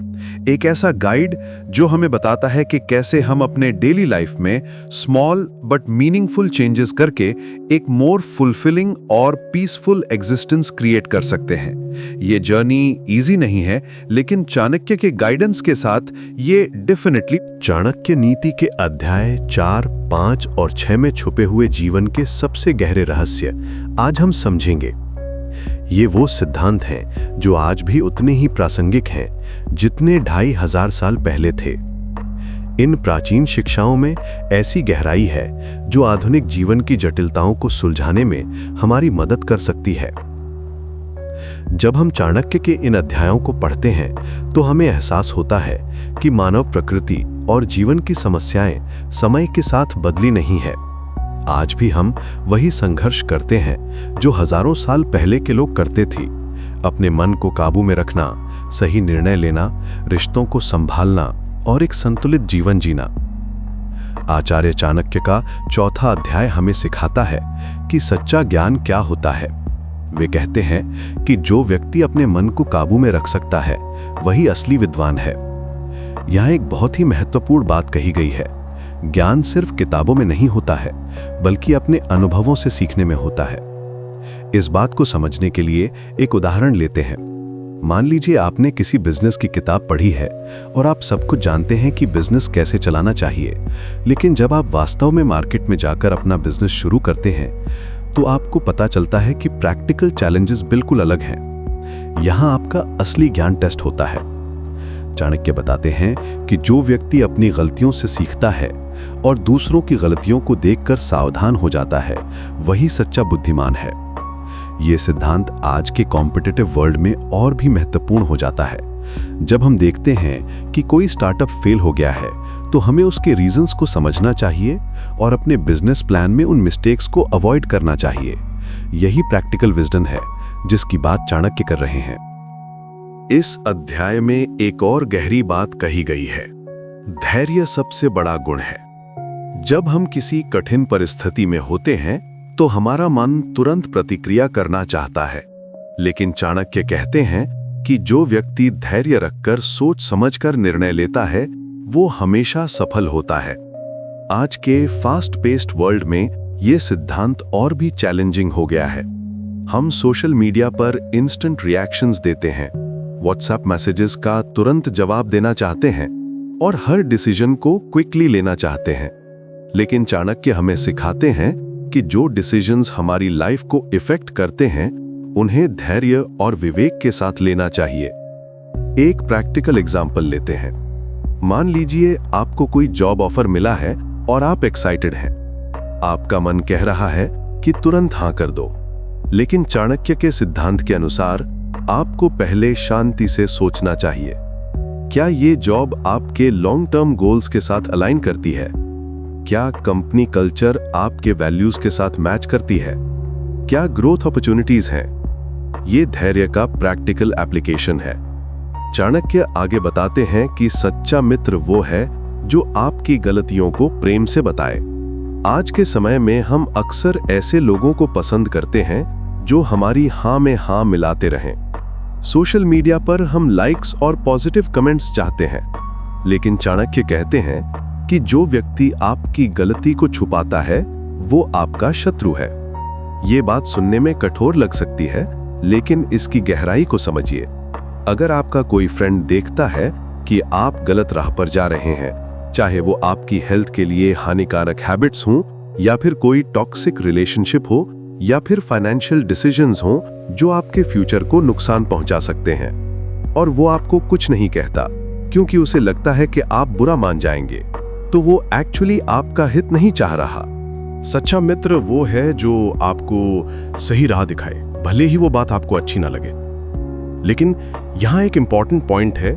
एक ऐसा गाइड जो हमें बताता है कि कैसे हम अपने डेली लाइफ में स्मॉल बट मीनिंगफुल चेंजेस करके एक मोर फुलफिलिंग और पीसफुल एग्जिस्टेंस क्रिएट कर सकते हैं। ये जर्नी इजी नहीं है, लेकिन चाणक्य के गाइडेंस के साथ ये डेफिनेटली। चाणक्य नीति के अध्याय 4, 5 और 6 में छुपे हुए जीवन के सबसे गहरे रहस्य आज हम समझेंगे। ये वो सिद्धांत हैं जो आज भी उतने ही प्रासंगिक हैं जितने 2500 साल पहले थे। इन प्राचीन शिक्षाओं में ऐसी गहराई है जो आधुनिक जीवन की जटिलताओं को सुलझाने में हमारी मदद कर सकती है। जब हम चाणक्य के इन अध्यायों को पढ़ते हैं तो हमें एहसास होता है कि मानव प्रकृति और जीवन की समस्याएं समय के साथ बदली नहीं है। आज भी हम वही संघर्ष करते हैं जो हजारों साल पहले के लोग करते थे। अपने मन को काबू में रखना, सही निर्णय लेना, रिश्तों को संभालना और एक संतुलित जीवन जीना। आचार्य चाणक्य का 4था अध्याय हमें सिखाता है कि सच्चा ज्ञान क्या होता है। वे कहते हैं कि जो व्यक्ति अपने मन को काबू में रख सकता है वही असली विद्वान है। यहाँ एक बहुत ही महत्वपूर्ण बात कही गई है। ज्ञान सिर्फ किताबों में नहीं होता है, बल्कि अपने अनुभवों से सीखने में होता है। इस बात को समझने के लिए एक उदाहरण लेते हैं। मान लीजिए आपने किसी बिजनेस की किताब पढ़ी है और आप सब कुछ जानते हैं कि बिजनेस कैसे चलाना चाहिए, लेकिन जब आप वास्तव में मार्केट में जाकर अपना बिजनेस शुरू करते हैं तो आपको पता चलता है कि प्रैक्टिकल चैलेंजेस बिल्कुल अलग हैं। यहाँ आपका असली ज्ञान टेस्ट होता है। चाणक्य बताते हैं कि जो व्यक्ति अपनी गलतियों से सीखता है और दूसरों की गलतियों को देखकर सावधान हो जाता है, वही सच्चा बुद्धिमान है। ये सिद्धांत आज के कॉम्पिटिटिव वर्ल्ड में और भी महत्वपूर्ण हो जाता है। जब हम देखते हैं कि कोई स्टार्टअप फेल हो गया है तो हमें उसके रीजंस को समझना चाहिए और अपने बिजनेस प्लान में उन मिस्टेक्स को अवॉइड करना चाहिए। यही प्रैक्टिकल विजडम है जिसकी बात चाणक्य कर रहे हैं। इस अध्याय में एक और गहरी बात कही गई है। धैर्य सबसे बड़ा गुण है। जब हम किसी कठिन परिस्थिति में होते हैं तो हमारा मन तुरंत प्रतिक्रिया करना चाहता है, लेकिन चाणक्य कहते हैं कि जो व्यक्ति धैर्य रखकर सोच समझकर निर्णय लेता है वो हमेशा सफल होता है। आज के फास्ट पेस्ड वर्ल्ड में यह सिद्धांत और भी चैलेंजिंग हो गया है। हम सोशल मीडिया पर इंस्टेंट रिएक्शंस देते हैं, व्हाट्सएप मैसेजेस का तुरंत जवाब देना चाहते हैं और हर डिसीजन को क्विकली लेना चाहते हैं। लेकिन चाणक्य हमें सिखाते हैं कि जो डिसीजंस हमारी लाइफ को इफेक्ट करते हैं उन्हें धैर्य और विवेक के साथ लेना चाहिए। एक प्रैक्टिकल एग्जाम्पल लेते हैं। मान लीजिए आपको कोई जॉब ऑफर मिला है और आप एक्साइटेड हैं। आपका मन कह रहा है कि तुरंत हाँ कर दो, लेकिन चाणक्य के सिद्धांत के अनुसार आपको पहले शांति से सोचना चाहिए। क्या ये जॉब आपके लॉन्ग टर्म गोल्स के साथ अलाइन करती है? क्या कंपनी कल्चर आपके वैल्यूज के साथ मैच करती है? क्या ग्रोथ अपॉर्चुनिटीज हैं? ये धैर्य का प्रैक्टिकल एप्लीकेशन है। चाणक्य आगे बताते हैं कि सच्चा मित्र वो है जो आपकी गलतियों को प्रेम से बताए। आज के समय में हम अक्सर ऐसे लोगों को पसंद करते हैं जो हमारी हाँ में हाँ मिलाते रहें। सोशल मीडिया पर हम लाइक्स और पॉजिटिव कमेंट्स चाहते हैं, लेकिन चाणक्य कहते हैं कि जो व्यक्ति आपकी गलती को छुपाता है वो आपका शत्रु है। ये बात सुनने में कठोर लग सकती है, लेकिन इसकी गहराई को समझिए। अगर आपका कोई फ्रेंड देखता है कि आप गलत राह पर जा रहे हैं, चाहे वो आपकी हेल्थ के लिए हानिकारक हैबिट्स हों, या फिर कोई टॉक्सिक रिलेशनशिप हो, या फिर फाइनेंशियल डिसीजंस हों जो आपके फ्यूचर को नुकसान पहुंचा सकते हैं, और वो आपको कुछ नहीं कहता क्योंकि उसे लगता है कि आप बुरा मान जाएंगे, तो वो एक्चुअली आपका हित नहीं चाह रहा। सच्चा मित्र वो है जो आपको सही राह दिखाए, भले ही वो बात आपको अच्छी ना लगे। लेकिन यहाँ एक इंपॉर्टेंट पॉइंट है,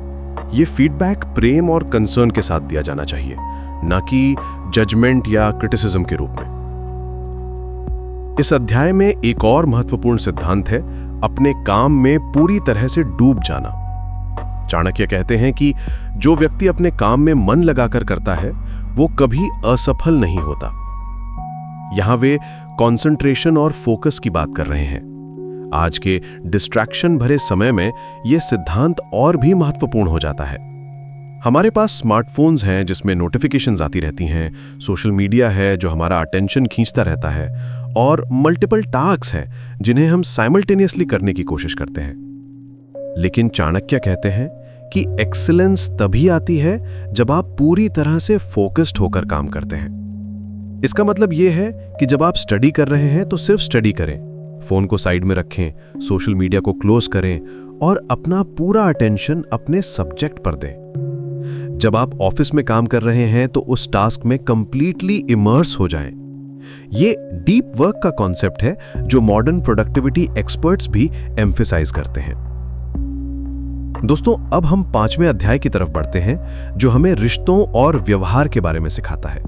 ये फीडबैक प्रेम और कंसर्न के साथ दिया जाना चाहिए, ना कि जजमेंट या क्रिटिसिज्म के रूप में। इस अध्याय में एक और महत्वपूर्ण सिद्धांत है, अपने काम में पूरी तरह से डूब जाना। चाणक्य कहते हैं कि जो व्यक्ति अपने काम में मन लगाकर करता है वो कभी असफल नहीं होता। यहां वे कंसंट्रेशन और फोकस की बात कर रहे हैं। आज के डिस्ट्रैक्शन भरे समय में यह सिद्धांत और भी महत्वपूर्ण हो जाता है। हमारे पास स्मार्टफोन्स हैं जिसमें नोटिफिकेशंस आती रहती हैं, सोशल मीडिया है जो हमारा अटेंशन खींचता रहता है, और मल्टीपल टास्क हैं जिन्हें हम साइमल्टेनियसली करने की कोशिश करते हैं। लेकिन चाणक्य कहते हैं कि एक्सीलेंस तभी आती है जब आप पूरी तरह से फोकस्ड होकर काम करते हैं। इसका मतलब यह है कि जब आप स्टडी कर रहे हैं तो सिर्फ स्टडी करें, फोन को साइड में रखें, सोशल मीडिया को क्लोज करें और अपना पूरा अटेंशन अपने सब्जेक्ट पर दें। जब आप ऑफिस में काम कर रहे हैं तो उस टास्क में कंप्लीटली इमर्स हो जाएं। ये डीप वर्क का कॉन्सेप्ट है जो मॉडर्न प्रोडक्टिविटी एक्सपर्ट्स भी एम्फेसाइज करते हैं। दोस्तों, अब हम 5वें अध्याय की तरफ बढ़ते हैं जो हमें रिश्तों और व्यवहार के बारे में सिखाता है।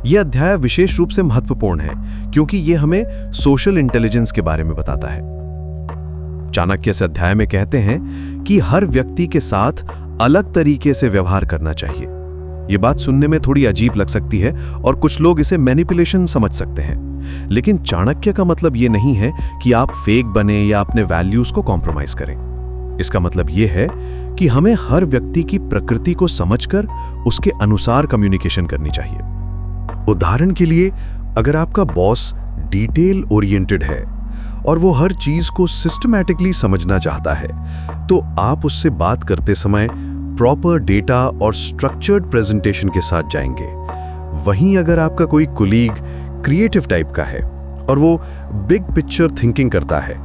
यह अध्याय विशेष रूप से महत्वपूर्ण है क्योंकि यह हमें सोशल इंटेलिजेंस के बारे में बताता है। चाणक्य इस अध्याय में कहते हैं कि हर व्यक्ति के साथ अलग तरीके से व्यवहार करना चाहिए। यह बात सुनने में थोड़ी अजीब लग सकती है और कुछ लोग इसे मैनिपुलेशन समझ सकते हैं, लेकिन चाणक्य का मतलब यह नहीं है कि आप फेक बने या अपने वैल्यूज को कॉम्प्रोमाइज करें। इसका मतलब यह है कि हमें हर व्यक्ति की प्रकृति को समझकर उसके अनुसार कम्युनिकेशन करनी चाहिए। उदाहरण के लिए, अगर आपका बॉस डिटेल ओरिएंटेड है और वो हर चीज को सिस्टमैटिकली समझना चाहता है, तो आप उससे बात करते समय प्रॉपर डेटा और स्ट्रक्चर्ड प्रेजेंटेशन के साथ जाएंगे। वहीं अगर आपका कोई कोलीग क्रिएटिव टाइप का है और वो बिग पिक्चर थिंकिंग करता है,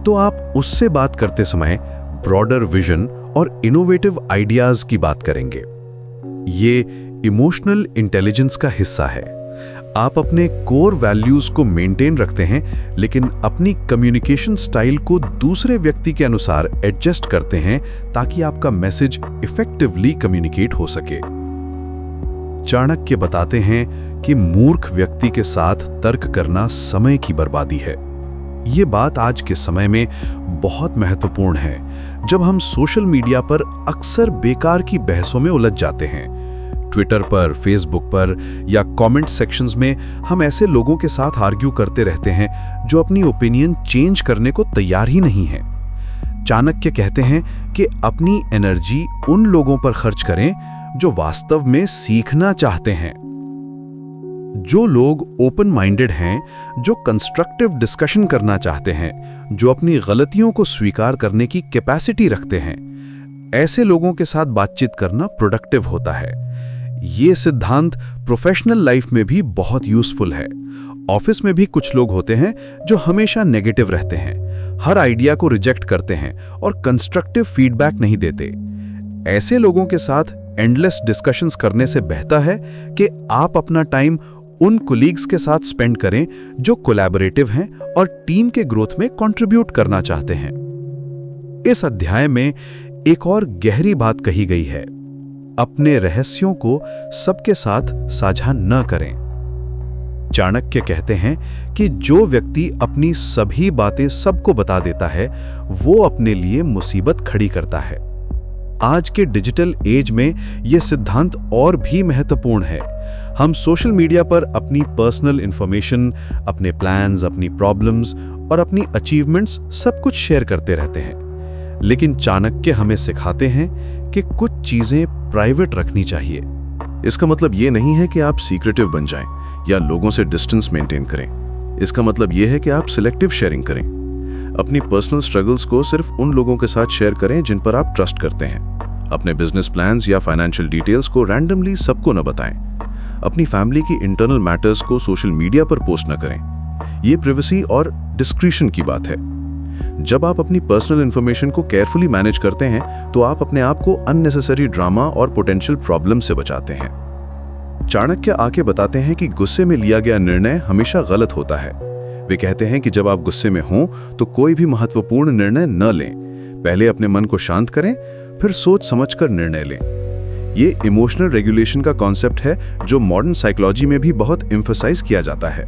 तो आप उससे बात करते समय ब्रॉडर विजन और इनोवेटिव आइडियाज की बात करेंगे। ये इमोशनल इंटेलिजेंस का हिस्सा है। आप अपने कोर वैल्यूज को मेंटेन रखते हैं, लेकिन अपनी कम्युनिकेशन स्टाइल को दूसरे व्यक्ति के अनुसार एडजस्ट करते हैं ताकि आपका मैसेज इफेक्टिवली कम्युनिकेट हो सके। चाणक्य बताते हैं कि मूर्ख व्यक्ति के साथ तर्क करना समय की बर्बादी है। ये बात आज के समय में बहुत महत्वपूर्ण है, जब हम सोशल मीडिया पर अक्सर बेकार की बहसों में उलझ जाते हैं। ट्विटर पर, फेसबुक पर या कमेंट सेक्शंस में हम ऐसे लोगों के साथ आर्ग्यू करते रहते हैं जो अपनी ओपिनियन चेंज करने को तैयार ही नहीं है। चाणक्य कहते हैं कि अपनी एनर्जी उन लोगों पर खर्च करें जो वास्तव में सीखना चाहते हैं। जो लोग ओपन माइंडेड हैं, जो कंस्ट्रक्टिव डिस्कशन करना चाहते हैं, जो अपनी गलतियों को स्वीकार करने की कैपेसिटी रखते हैं, ऐसे लोगों के साथ बातचीत करना प्रोडक्टिव होता है। ये सिद्धांत प्रोफेशनल लाइफ में भी बहुत यूजफुल है। ऑफिस में भी कुछ लोग होते हैं जो हमेशा नेगेटिव रहते हैं, हर आइडिया को रिजेक्ट करते हैं और कंस्ट्रक्टिव फीडबैक नहीं देते। ऐसे लोगों के साथ एंडलेस डिस्कशंस करने से बेहतर है कि आप अपना टाइम उन कोलीग्स के साथ स्पेंड करें जो कोलैबोरेटिव हैं और टीम के ग्रोथ में कंट्रीब्यूट करना चाहते हैं। इस अध्याय में एक और गहरी बात कही गई है, अपने रहस्यों को सबके साथ साझा न करें। चाणक्य कहते हैं कि जो व्यक्ति अपनी सभी बातें सबको बता देता है, वो अपने लिए मुसीबत खड़ी करता है। आज के डिजिटल एज में यह सिद्धांत और भी महत्वपूर्ण है। हम सोशल मीडिया पर अपनी पर्सनल इंफॉर्मेशन, अपने प्लान्स, अपनी प्रॉब्लम्स और अपनी अचीवमेंट्स सब कुछ शेयर करते रहते हैं। लेकिन चाणक्य हमें सिखाते हैं कि कुछ चीजें प्राइवेट रखनी चाहिए। इसका मतलब ये नहीं है कि आप सीक्रेटिव बन जाएं या लोगों से डिस्टेंस मेंटेन करें। इसका मतलब ये है कि आप सिलेक्टिव शेयरिंग करें। अपनी पर्सनल स्ट्रगल्स को सिर्फ उन लोगों के साथ शेयर करें जिन पर आप ट्रस्ट करते हैं। अपने बिजनेस प्लान्स या फाइनेंशियल डिटेल्स को रैंडमली सबको न बताएं। अपनी फैमिली की इंटरनल मैटर्स को सोशल मीडिया पर पोस्ट न करें। ये प्राइवेसी और डिस्क्रिशन की बात है। जब आप अपनी पर्सनल इंफॉर्मेशन को केयरफुली मैनेज करते हैं तो आप अपने आप को अननेसेसरी ड्रामा और पोटेंशियल प्रॉब्लम से बचाते हैं। चाणक्य आके बताते हैं कि गुस्से में लिया गया निर्णय हमेशा गलत होता है। वे कहते हैं कि जब आप गुस्से में हों तो कोई भी महत्वपूर्ण निर्णय न लें। पहले अपने मन को शांत करें, फिर सोच समझकर निर्णय लें। ये इमोशनल रेगुलेशन का कॉन्सेप्ट है जो मॉडर्न साइकोलॉजी में भी बहुत एम्फसाइज किया जाता है।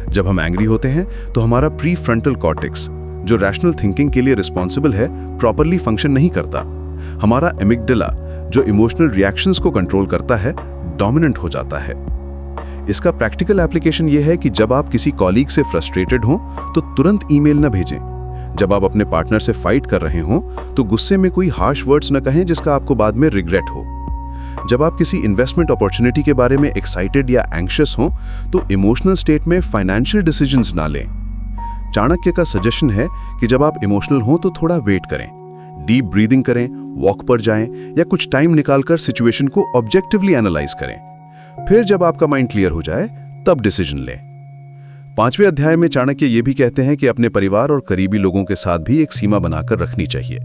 जब हम एंग्री होते हैं तो हमारा प्री फ्रंटल कॉर्टेक्स, जो रैशनल थिंकिंग के लिए रिस्पॉन्सिबल है, प्रॉपरली फंक्शन नहीं करता। हमारा एमिगडाला, जो इमोशनल रिएक्शंस को कंट्रोल करता है, डोमिनेंट हो जाता है। इसका प्रैक्टिकल एप्लीकेशन यह है कि जब आप किसी कॉलीग से फ्रस्ट्रेटेड हों तो तुरंत ईमेल न भेजें। जब आप अपने पार्टनर से फाइट कर रहे हों तो गुस्से में कोई हार्श वर्ड्स न कहें जिसका आपको बाद में रिग्रेट हो। जब आप किसी इन्वेस्टमेंट अपॉर्चुनिटी के बारे में एक्साइटेड या एंग्शियस हों तो इमोशनल स्टेट में फाइनेंशियल डिसीजंस ना लें। चाणक्य का सजेशन है कि जब आप इमोशनल हों तो थोड़ा वेट करें, डीप ब्रीदिंग करें, वॉक पर जाएं या कुछ टाइम निकालकर सिचुएशन को ऑब्जेक्टिवली एनालाइज करें। फिर जब आपका माइंड क्लियर हो जाए तब डिसीजन लें। 5वें अध्याय में चाणक्य ये भी कहते हैं कि अपने परिवार और करीबी लोगों के साथ भी एक सीमा बनाकर रखनी चाहिए।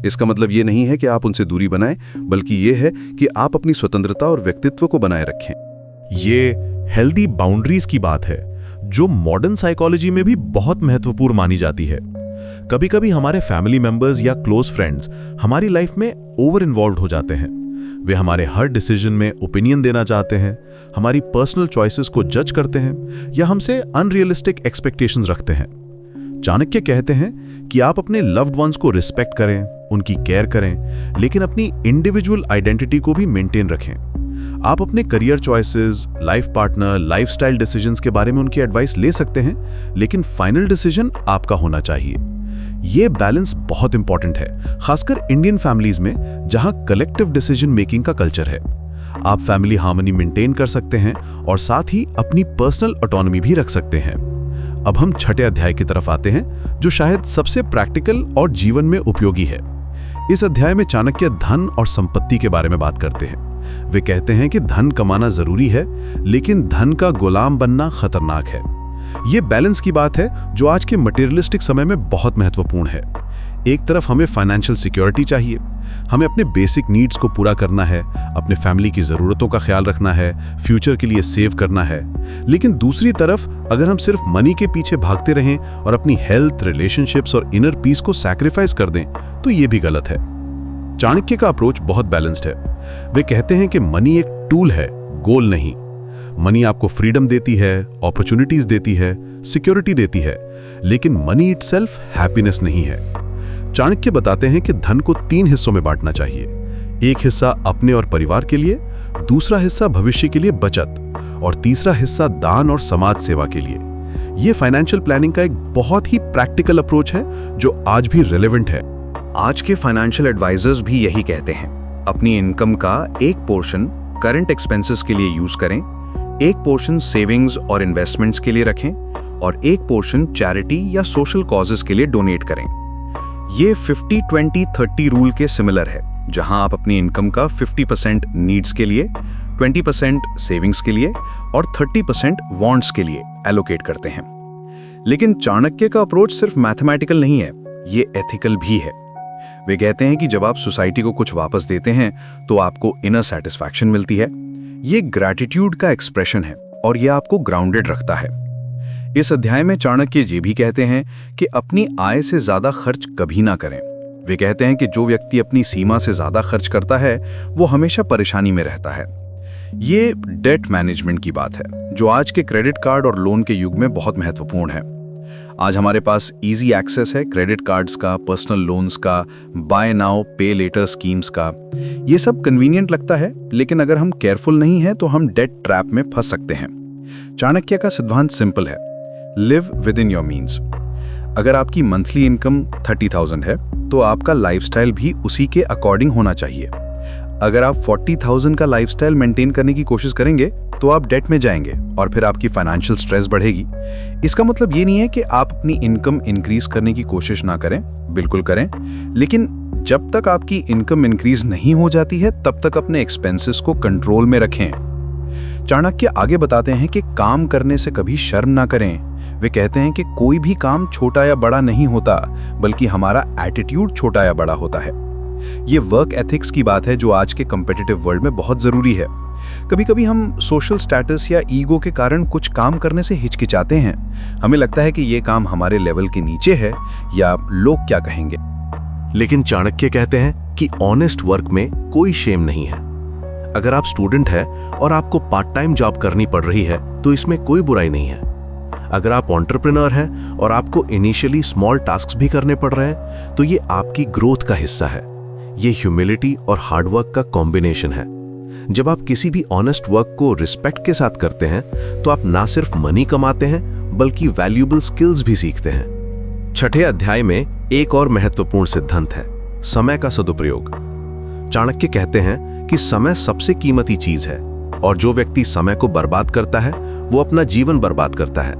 इसका मतलब ये नहीं है कि आप उनसे दूरी बनाएं, बल्कि ये है कि आप अपनी स्वतंत्रता और व्यक्तित्व को बनाए रखें। ये हेल्दी बाउंड्रीज की बात है जो मॉडर्न साइकोलॉजी में भी बहुत महत्वपूर्ण मानी जाती है। कभी कभी हमारे फैमिली मेंबर्स या क्लोज फ्रेंड्स हमारी लाइफ में ओवर इन्वॉल्व हो जाते हैं। वे हमारे हर डिसीजन में ओपिनियन देना चाहते हैं, हमारी पर्सनल चॉइसेस को जज करते हैं या हमसे अनरियलिस्टिक एक्सपेक्टेशंस रखते हैं। चाणक्य कहते हैं कि आप अपने लव्ड वंस को रिस्पेक्ट करें, उनकी केयर करें, लेकिन अपनी इंडिविजुअल आइडेंटिटी को भी मेंटेन रखें। आप अपने career choices, life partner, lifestyle decisions के बारे में उनकी एडवाइस ले सकते हैं, लेकिन फाइनल डिसीजन आपका होना चाहिए। ये बैलेंस बहुत इंपॉर्टेंट है, खासकर इंडियन फैमिलीज में जहां कलेक्टिव डिसीजन मेकिंग का कल्चर है। आप फैमिली हार्मनी मेंटेन कर सकते हैं और साथ ही अपनी पर्सनल ऑटोनॉमी भी रख सकते हैं। अब हम 6ठे अध्याय की तरफ आते हैं, जो शायद सबसे प्रैक्टिकल और जीवन में उपयोगी है। इस अध्याय में चाणक्य धन और संपत्ति के बारे में बात करते हैं। वे कहते हैं कि धन कमाना जरूरी है, लेकिन धन का गुलाम बनना खतरनाक है। ये बैलेंस की बात है जो आज के मटेरियलिस्टिक समय में बहुत महत्वपूर्ण है। एक तरफ हमें फाइनेंशियल सिक्योरिटी चाहिए, हमें अपने बेसिक नीड्स को पूरा करना है, अपने फैमिली की ज़रूरतों का ख्याल रखना है, फ्यूचर के लिए सेव करना है। लेकिन दूसरी तरफ अगर हम सिर्फ मनी के पीछे भागते रहें और अपनी हेल्थ, रिलेशनशिप्स और इनर पीस को सैक्रिफाइस कर दें तो ये भी गलत है। चाणक्य का अप्रोच बहुत बैलेंस्ड है। वे कहते हैं कि मनी एक टूल है, गोल नहीं। मनी आपको फ्रीडम देती है, अपॉर्चुनिटीज देती है, सिक्योरिटी देती है, लेकिन मनी इटसेल्फ हैप्पीनेस नहीं है। चाणक्य बताते हैं कि धन को 3 हिस्सों में बांटना चाहिए। एक हिस्सा अपने और परिवार के लिए, दूसरा हिस्सा भविष्य के लिए बचत और तीसरा हिस्सा दान और समाज सेवा के लिए। यह फाइनेंशियल प्लानिंग का एक बहुत ही प्रैक्टिकल अप्रोच है जो आज भी रिलेवेंट है। आज के फाइनेंशियल एडवाइजर्स भी यही कहते हैं, अपनी इनकम का एक पोर्शन करंट एक्सपेंसेस के लिए यूज करें, एक पोर्शन सेविंग्स और इन्वेस्टमेंट्स के लिए रखें और एक पोर्शन चैरिटी या सोशल कॉजेस के लिए डोनेट करें। ये 50-20-30 रूल के सिमिलर है, जहां आप अपनी इनकम का 50% नीड्स के लिए, 20% सेविंग्स के लिए और 30% वांट्स के लिए एलोकेट करते हैं। लेकिन चाणक्य का अप्रोच सिर्फ मैथमेटिकल नहीं है, ये एथिकल भी है। वे कहते हैं कि जब आप सोसाइटी को कुछ वापस देते हैं तो आपको इनर सेटिस्फैक्शन मिलती है। ये ग्रैटिट्यूड का एक्सप्रेशन है और यह आपको ग्राउंडेड रखता है। इस अध्याय में चाणक्य ये भी कहते हैं कि अपनी आय से ज्यादा खर्च कभी ना करें। वे कहते हैं कि जो व्यक्ति अपनी सीमा से ज्यादा खर्च करता है वो हमेशा परेशानी में रहता है। ये डेट मैनेजमेंट की बात है, जो आज के क्रेडिट कार्ड और लोन के युग में बहुत महत्वपूर्ण है। आज हमारे पास इजी एक्सेस है क्रेडिट कार्ड्स का, पर्सनल लोन्स का, बाय नाउ पे लेटर स्कीम्स का। ये सब कन्वीनियंट लगता है, लेकिन अगर हम केयरफुल नहीं हैं तो हम डेट ट्रैप में फंस सकते हैं। चाणक्य का सिद्धांत सिंपल है, live with in your means. अगर आपकी मंथली इनकम 30,000 है तो आपका लाइफस्टाइल भी उसी के अकॉर्डिंग होना चाहिए। अगर आप 40,000 का लाइफस्टाइल मेंटेन करने की कोशिश करेंगे तो आप डेट में जाएंगे और फिर आपकी फाइनेंशियल स्ट्रेस बढ़ेगी। इसका मतलब ये नहीं है कि आप अपनी इनकम इंक्रीज करने की कोशिश ना करें, बिल्कुल करें, लेकिन जब तक आपकी इनकम इंक्रीज नहीं हो जाती है तब तक अपने एक्सपेंसेस को कंट्रोल में रखें। चाणक्य आगे बताते हैं कि काम करने से कभी शर्म ना करें। वे कहते हैं कि कोई भी काम छोटा या बड़ा नहीं होता, बल्कि हमारा एटीट्यूड छोटा या बड़ा होता है। ये वर्क एथिक्स की बात है जो आज के कॉम्पिटिटिव वर्ल्ड में बहुत जरूरी है। कभी कभी हम सोशल स्टेटस या ईगो के कारण कुछ काम करने से हिचकिचाते हैं। हमें लगता है कि ये काम हमारे लेवल के नीचे है या लोग क्या कहेंगे। लेकिन चाणक्य कहते हैं कि ऑनेस्ट वर्क में कोई शेम नहीं है। अगर आप स्टूडेंट हैं और आपको पार्ट टाइम जॉब करनी पड़ रही है तो इसमें कोई बुराई नहीं है। अगर आप एंटरप्रेन्योर हैं और आपको इनिशियली स्मॉल टास्क्स भी करने पड़ रहे हैं तो ये आपकी ग्रोथ का हिस्सा है। ये ह्यूमिलिटी और हार्डवर्क का कॉम्बिनेशन है। जब आप किसी भी ऑनेस्ट वर्क को रिस्पेक्ट के साथ करते हैं तो आप ना सिर्फ मनी कमाते हैं बल्कि वैल्यूएबल स्किल्स भी सीखते हैं। छठे अध्याय में एक और महत्वपूर्ण सिद्धांत है, समय का सदुपयोग। चाणक्य कहते हैं कि समय सबसे कीमती चीज है और जो व्यक्ति समय को बर्बाद करता है वो अपना जीवन बर्बाद करता है।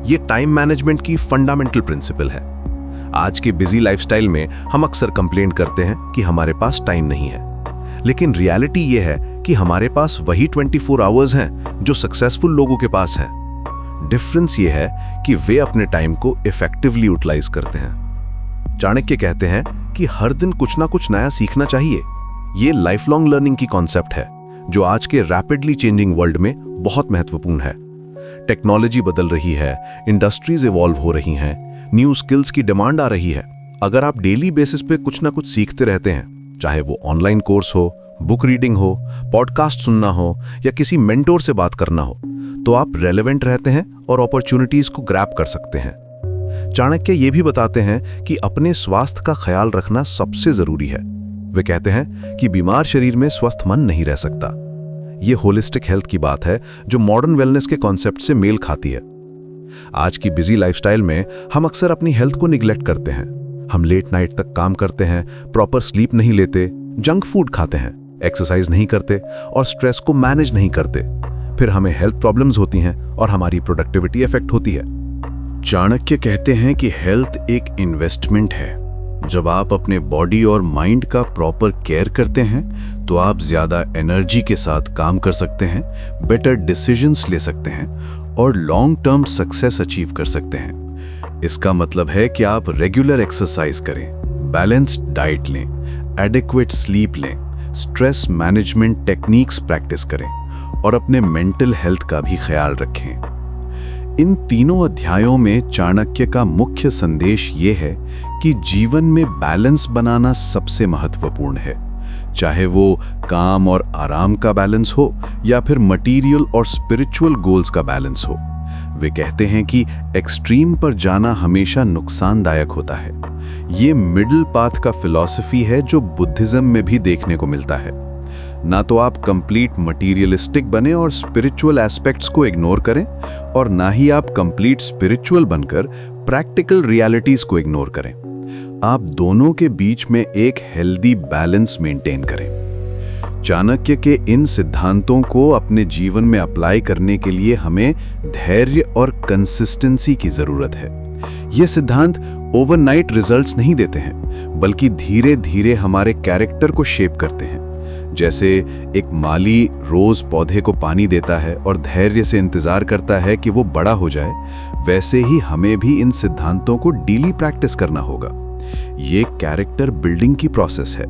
ये टाइम मैनेजमेंट की फंडामेंटल प्रिंसिपल है। आज के बिजी लाइफस्टाइल में हम अक्सर कंप्लेंट करते हैं कि हमारे पास टाइम नहीं है, लेकिन रियलिटी ये है कि हमारे पास वही 24 आवर्स हैं जो सक्सेसफुल लोगों के पास हैं। डिफरेंस ये है कि वे अपने टाइम को इफेक्टिवली यूटिलाइज करते हैं। चाणक्य कहते हैं कि हर दिन कुछ ना कुछ नया सीखना चाहिए। ये लाइफ लॉन्ग लर्निंग की कॉन्सेप्ट है जो आज के रैपिडली चेंजिंग वर्ल्ड में बहुत महत्वपूर्ण है। टेक्नोलॉजी बदल रही है, इंडस्ट्रीज इवॉल्व हो रही हैं, न्यू स्किल्स की डिमांड आ रही है। अगर आप डेली बेसिस पे कुछ ना कुछ सीखते रहते हैं, चाहे वो ऑनलाइन कोर्स हो, बुक रीडिंग हो, पॉडकास्ट सुनना हो या किसी मेंटोर से बात करना हो, तो आप रेलेवेंट रहते हैं और अपॉर्चुनिटीज को ग्रैब कर सकते हैं। चाणक्य ये भी बताते हैं कि अपने स्वास्थ्य का ख्याल रखना सबसे जरूरी है। वे कहते हैं कि बीमार शरीर में स्वस्थ मन नहीं रह सकता। ये होलिस्टिक हेल्थ की बात है जो मॉडर्न वेलनेस के कॉन्सेप्ट से मेल खाती है। आज की बिजी लाइफस्टाइल में हम अक्सर अपनी हेल्थ को निगलेक्ट करते हैं। हम लेट नाइट तक काम करते हैं, प्रॉपर स्लीप नहीं लेते, जंक फूड खाते हैं, एक्सरसाइज नहीं करते और स्ट्रेस को मैनेज नहीं करते। फिर हमें हेल्थ प्रॉब्लम्स होती हैं और हमारी प्रोडक्टिविटी इफेक्ट होती है। चाणक्य कहते हैं कि हेल्थ एक इन्वेस्टमेंट है। जब आप अपने बॉडी और माइंड का प्रॉपर केयर करते हैं तो आप ज्यादा एनर्जी के साथ काम कर सकते हैं, बेटर डिसीजंस ले सकते हैं और लॉन्ग टर्म सक्सेस अचीव कर सकते हैं। इसका मतलब है कि आप रेगुलर एक्सरसाइज करें, बैलेंस्ड डाइट लें, एडिक्वेट स्लीप लें, स्ट्रेस मैनेजमेंट टेक्निक्स प्रैक्टिस करें और अपने मेंटल हेल्थ का भी ख्याल रखें। इन तीनों अध्यायों में चाणक्य का मुख्य संदेश ये है कि जीवन में बैलेंस बनाना सबसे महत्वपूर्ण है, चाहे वो काम और आराम का बैलेंस हो या फिर मटेरियल और स्पिरिचुअल गोल्स का बैलेंस हो। वे कहते हैं कि एक्सट्रीम पर जाना हमेशा नुकसानदायक होता है। ये मिडिल पाथ का फिलॉसफी है जो बुद्धिज्म में भी देखने को मिलता है। ना तो आप कंप्लीट मटीरियलिस्टिक बने और स्पिरिचुअल एस्पेक्ट्स को इग्नोर करें और ना ही आप कंप्लीट स्पिरिचुअल बनकर प्रैक्टिकल रियलिटीज को इग्नोर करें। आप दोनों के बीच में एक हेल्दी बैलेंस मेंटेन करें। चाणक्य के इन सिद्धांतों को अपने जीवन में अप्लाई करने के लिए हमें धैर्य और कंसिस्टेंसी की जरूरत है। ये सिद्धांत ओवरनाइट रिजल्ट्स नहीं देते हैं, बल्कि धीरे धीरे हमारे कैरेक्टर को शेप करते हैं। जैसे एक माली रोज पौधे को पानी देता है और धैर्य से इंतजार करता है कि वो बड़ा हो जाए, वैसे ही हमें भी इन सिद्धांतों को डेली प्रैक्टिस करना होगा। ये कैरेक्टर बिल्डिंग की प्रोसेस है।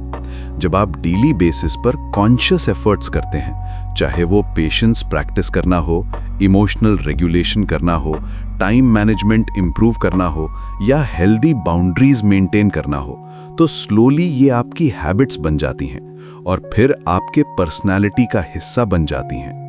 जब आप डेली बेसिस पर कॉन्शियस एफर्ट्स करते हैं, चाहे वो पेशेंस प्रैक्टिस करना हो, इमोशनल रेगुलेशन करना हो, टाइम मैनेजमेंट इंप्रूव करना हो या हेल्दी बाउंड्रीज मेंटेन करना हो, तो स्लोली ये आपकी हैबिट्स बन जाती हैं और फिर आपके पर्सनालिटी का हिस्सा बन जाती हैं।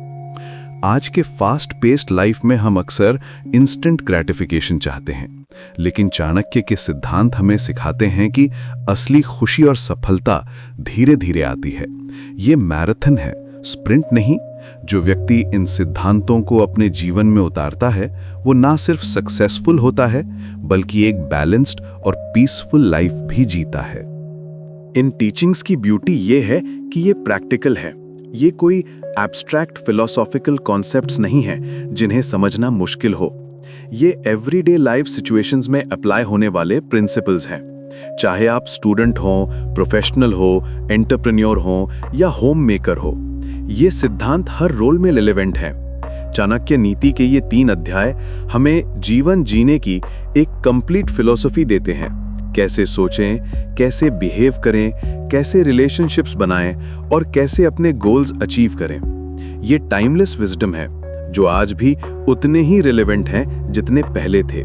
आज के फास्ट पेस्ड लाइफ में हम अक्सर इंस्टेंट ग्रेटिफिकेशन चाहते हैं, लेकिन चाणक्य के सिद्धांत हमें सिखाते हैं कि असली खुशी और सफलता धीरे धीरे आती है। ये मैराथन है, स्प्रिंट नहीं। जो व्यक्ति इन सिद्धांतों को अपने जीवन में उतारता है, वो ना सिर्फ सक्सेसफुल होता है, बल्कि एक बैलेंस्ड और पीसफुल लाइफ भी जीता है। इन टीचिंग्स की ब्यूटी ये है कि ये प्रैक्टिकल है। ये कोई एब्स्ट्रैक्ट फिलोसॉफिकल कॉन्सेप्ट्स नहीं हैं जिन्हें समझना मुश्किल हो। ये एवरीडे लाइफ सिचुएशंस में अप्लाई होने वाले प्रिंसिपल्स हैं। चाहे आप स्टूडेंट हो, प्रोफेशनल हो, एंटरप्रेन्योर हो या होम मेकर हो, ये सिद्धांत हर रोल में रिलेवेंट हैं। चाणक्य नीति के ये 3 अध्याय हमें जीवन जीने की एक कंप्लीट फिलॉसफी देते हैं। कैसे सोचें, कैसे बिहेव करें, कैसे रिलेशनशिप्स बनाएं और कैसे अपने गोल्स अचीव करें। ये टाइमलेस विजडम है जो आज भी उतने ही रिलेवेंट हैं जितने पहले थे।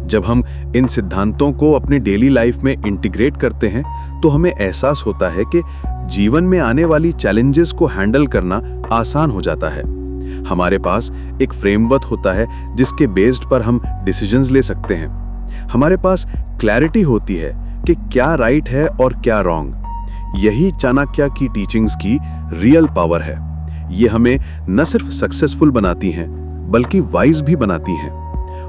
जब हम इन सिद्धांतों को अपने डेली लाइफ में इंटीग्रेट करते हैं तो हमें एहसास होता है कि जीवन में आने वाली चैलेंजेस को हैंडल करना आसान हो जाता है। हमारे पास एक फ्रेमवर्क होता है जिसके बेस्ड पर हम डिसीजंस ले सकते हैं। हमारे पास क्लैरिटी होती है कि क्या राइट है और क्या रॉन्ग। यही चाणक्य की टीचिंग्स की रियल पावर है। ये हमें न सिर्फ सक्सेसफुल बनाती हैं बल्कि वाइज भी बनाती हैं।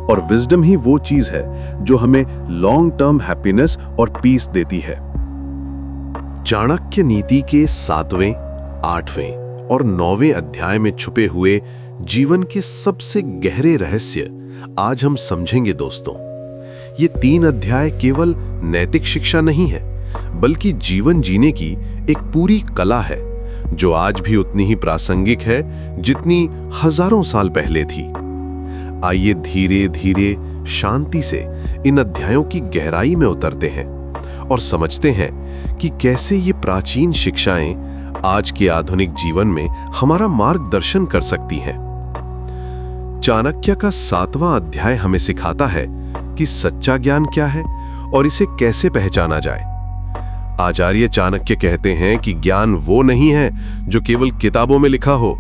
और विजडम ही वो चीज है जो हमें लॉन्ग टर्म हैप्पीनेस और पीस देती है। चाणक्य नीति के 7वें, 8वें और 9वें अध्याय में छुपे हुए जीवन के सबसे गहरे रहस्य आज हम समझेंगे दोस्तों। ये 3 अध्याय केवल नैतिक शिक्षा नहीं है, बल्कि जीवन जीने की एक पूरी कला है जो आज भी उतनी ही प्रासंगिक है जितनी हजारों साल पहले थी। आइए धीरे धीरे शांति से इन अध्यायों की गहराई में उतरते हैं और समझते हैं कि कैसे ये प्राचीन शिक्षाएं आज के आधुनिक जीवन में हमारा मार्गदर्शन कर सकती हैं। चाणक्य का 7वां अध्याय हमें सिखाता है कि सच्चा ज्ञान क्या है और इसे कैसे पहचाना जाए। आचार्य चाणक्य कहते हैं कि ज्ञान वो नहीं है जो केवल किताबों में लिखा हो,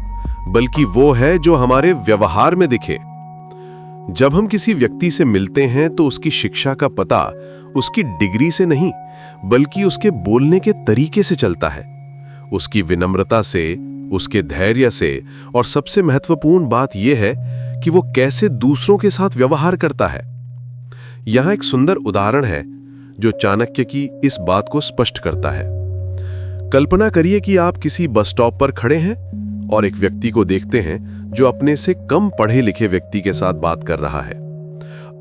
बल्कि वो है जो हमारे व्यवहार में दिखे। जब हम किसी व्यक्ति से मिलते हैं तो उसकी शिक्षा का पता उसकी डिग्री से नहीं, बल्कि उसके बोलने के तरीके से चलता है, उसकी विनम्रता से, उसके धैर्य से, और सबसे महत्वपूर्ण बात यह है कि वो कैसे दूसरों के साथ व्यवहार करता है। यहां एक सुंदर उदाहरण है जो चाणक्य की इस बात को स्पष्ट करता है। कल्पना करिए कि आप किसी बस स्टॉप पर खड़े हैं और एक व्यक्ति को देखते हैं जो अपने से कम पढ़े लिखे व्यक्ति के साथ बात कर रहा है।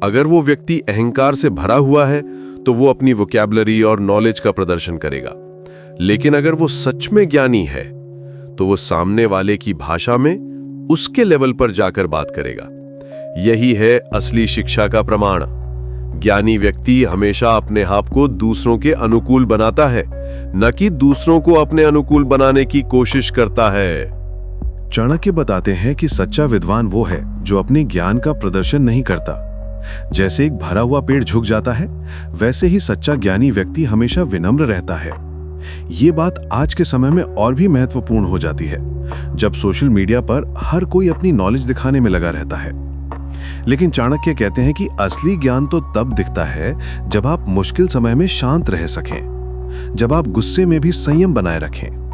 अगर वो व्यक्ति अहंकार से भरा हुआ है तो वो अपनी वोकैबुलरी और नॉलेज का प्रदर्शन करेगा, लेकिन अगर वो सच में ज्ञानी है तो वो सामने वाले की भाषा में उसके लेवल पर जाकर बात करेगा। यही है असली शिक्षा का प्रमाण। ज्ञानी व्यक्ति हमेशा अपने आप को दूसरों के अनुकूल बनाता है, न कि दूसरों को अपने अनुकूल बनाने की कोशिश करता है। चाणक्य बताते हैं कि सच्चा विद्वान वो है जो अपने ज्ञान का प्रदर्शन नहीं करता। जैसे एक भरा हुआ पेड़ झुक जाता है, वैसे ही सच्चा ज्ञानी व्यक्ति हमेशा विनम्र रहता है। ये बात आज के समय में और भी महत्वपूर्ण हो जाती है, जब सोशल मीडिया पर हर कोई अपनी नॉलेज दिखाने में लगा रहता है। लेकिन चाणक्य कहते हैं कि असली ज्ञान तो तब दिखता है जब आप मुश्किल समय में शांत रह सकें, जब आप गुस्से में भी संयम बनाए रखें।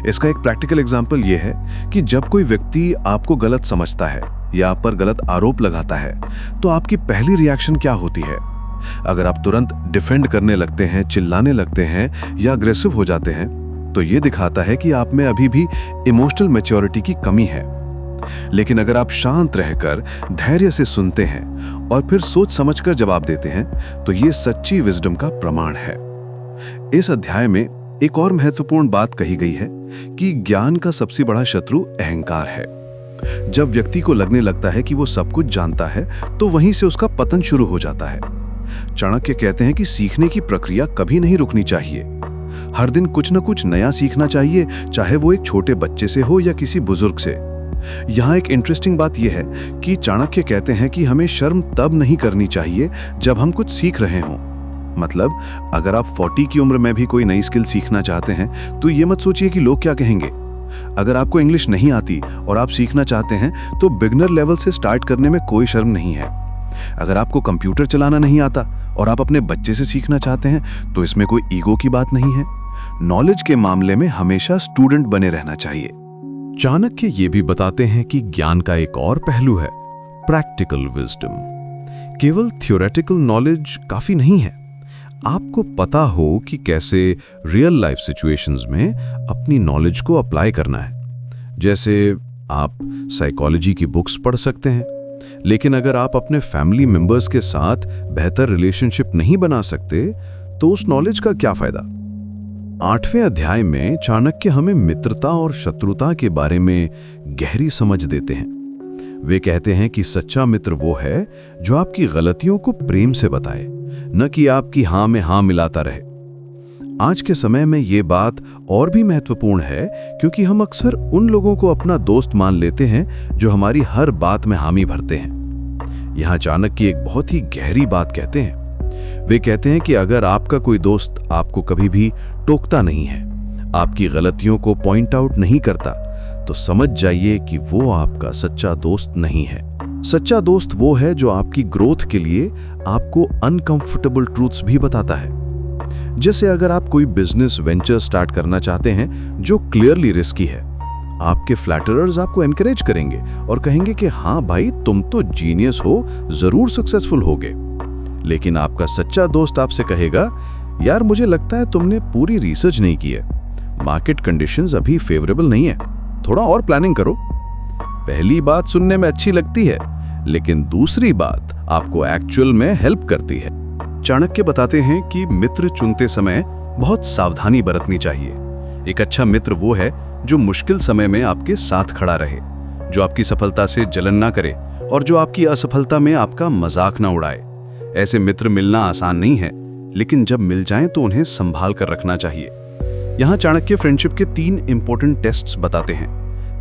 इसका एक प्रैक्टिकल एग्जाम्पल यह है कि जब कोई व्यक्ति आपको गलत समझता है या आप पर गलत आरोप लगाता है, तो आपकी पहली रिएक्शन क्या होती है? अगर आप तुरंत डिफेंड करने लगते हैं, चिल्लाने लगते हैं या अग्रेसिव हो जाते हैं, तो यह दिखाता है कि आप में अभी भी इमोशनल मैच्योरिटी की कमी है। लेकिन अगर आप शांत रहकर धैर्य से सुनते हैं और फिर सोच समझकर जवाब देते हैं, तो यह सच्ची विजडम का प्रमाण है। इस अध्याय में एक और महत्वपूर्ण बात कही गई है कि ज्ञान का सबसे बड़ा शत्रु अहंकार है। जब व्यक्ति को लगने लगता है कि वो सब कुछ जानता है, तो वहीं से उसका पतन शुरू हो जाता है। चाणक्य कहते हैं कि सीखने की प्रक्रिया कभी नहीं रुकनी चाहिए। हर दिन कुछ न कुछ नया सीखना चाहिए, चाहे वो एक छोटे बच्चे से हो या किसी बुजुर्ग से। यहाँ एक इंटरेस्टिंग बात यह है कि चाणक्य कहते हैं कि हमें शर्म तब नहीं करनी चाहिए जब हम कुछ सीख रहे हों। मतलब अगर आप 40 की उम्र में भी कोई नई स्किल सीखना चाहते हैं तो ये मत सोचिए कि लोग क्या कहेंगे। अगर आपको इंग्लिश नहीं आती और आप सीखना चाहते हैं तो बिगिनर लेवल से स्टार्ट करने में कोई शर्म नहीं है। अगर आपको कंप्यूटर चलाना नहीं आता और आप अपने बच्चे से सीखना चाहते हैं तो इसमें कोई ईगो की बात नहीं है। नॉलेज के मामले में हमेशा स्टूडेंट बने रहना चाहिए। चाणक्य ये भी बताते हैं कि ज्ञान का एक और पहलू है, प्रैक्टिकल विजडम। केवल थ्योरेटिकल नॉलेज काफी नहीं है, आपको पता हो कि कैसे रियल लाइफ सिचुएशंस में अपनी नॉलेज को अप्लाई करना है। जैसे आप साइकोलॉजी की बुक्स पढ़ सकते हैं, लेकिन अगर आप अपने फैमिली मेंबर्स के साथ बेहतर रिलेशनशिप नहीं बना सकते तो उस नॉलेज का क्या फायदा। 8वें अध्याय में चाणक्य हमें मित्रता और शत्रुता के बारे में गहरी समझ देते हैं। वे कहते हैं कि सच्चा मित्र वो है जो आपकी गलतियों को प्रेम से बताए, न कि आपकी हाँ में हाँ मिलाता रहे। आज के समय में ये बात और भी महत्वपूर्ण है क्योंकि हम अक्सर उन लोगों को अपना दोस्त मान लेते हैं जो हमारी हर बात में हामी भरते हैं। यहाँ चाणक्य एक बहुत ही गहरी बात कहते हैं। वे कहते हैं कि अगर आपका कोई दोस्त आपको कभी भी टोकता नहीं है, आपकी गलतियों को पॉइंट आउट नहीं करता, तो समझ जाइए कि वो आपका सच्चा दोस्त नहीं है। सच्चा दोस्त वो है जो आपकी ग्रोथ के लिए आपको अनकंफर्टेबल ट्रूथ्स भी बताता है। जैसे अगर आप कोई बिजनेस वेंचर स्टार्ट करना चाहते हैं जो क्लियरली रिस्की है, आपके फ्लैटरर्स आपको एनकरेज करेंगे और कहेंगे कि हाँ भाई तुम तो जीनियस हो, जरूर सक्सेसफुल होगे। लेकिन आपका सच्चा दोस्त आपसे कहेगा, यार मुझे लगता है तुमने पूरी रिसर्च नहीं की है, मार्केट कंडीशंस अभी फेवरेबल नहीं है, थोड़ा और प्लानिंग करो। पहली बात सुनने में अच्छी लगती है, लेकिन दूसरी बात आपको एक्चुअल में हेल्प करती है। चाणक्य बताते हैं कि मित्र चुनते समय बहुत सावधानी बरतनी चाहिए। एक अच्छा मित्र वो है जो मुश्किल समय में आपके साथ खड़ा रहे, जो आपकी सफलता से जलन ना करे और जो आपकी असफलता में आपका मजाक ना उड़ाए। ऐसे मित्र मिलना आसान नहीं है, लेकिन जब मिल जाएं तो उन्हें संभाल कर रखना चाहिए। यहाँ चाणक्य फ्रेंडशिप के 3 इंपॉर्टेंट टेस्ट्स बताते हैं।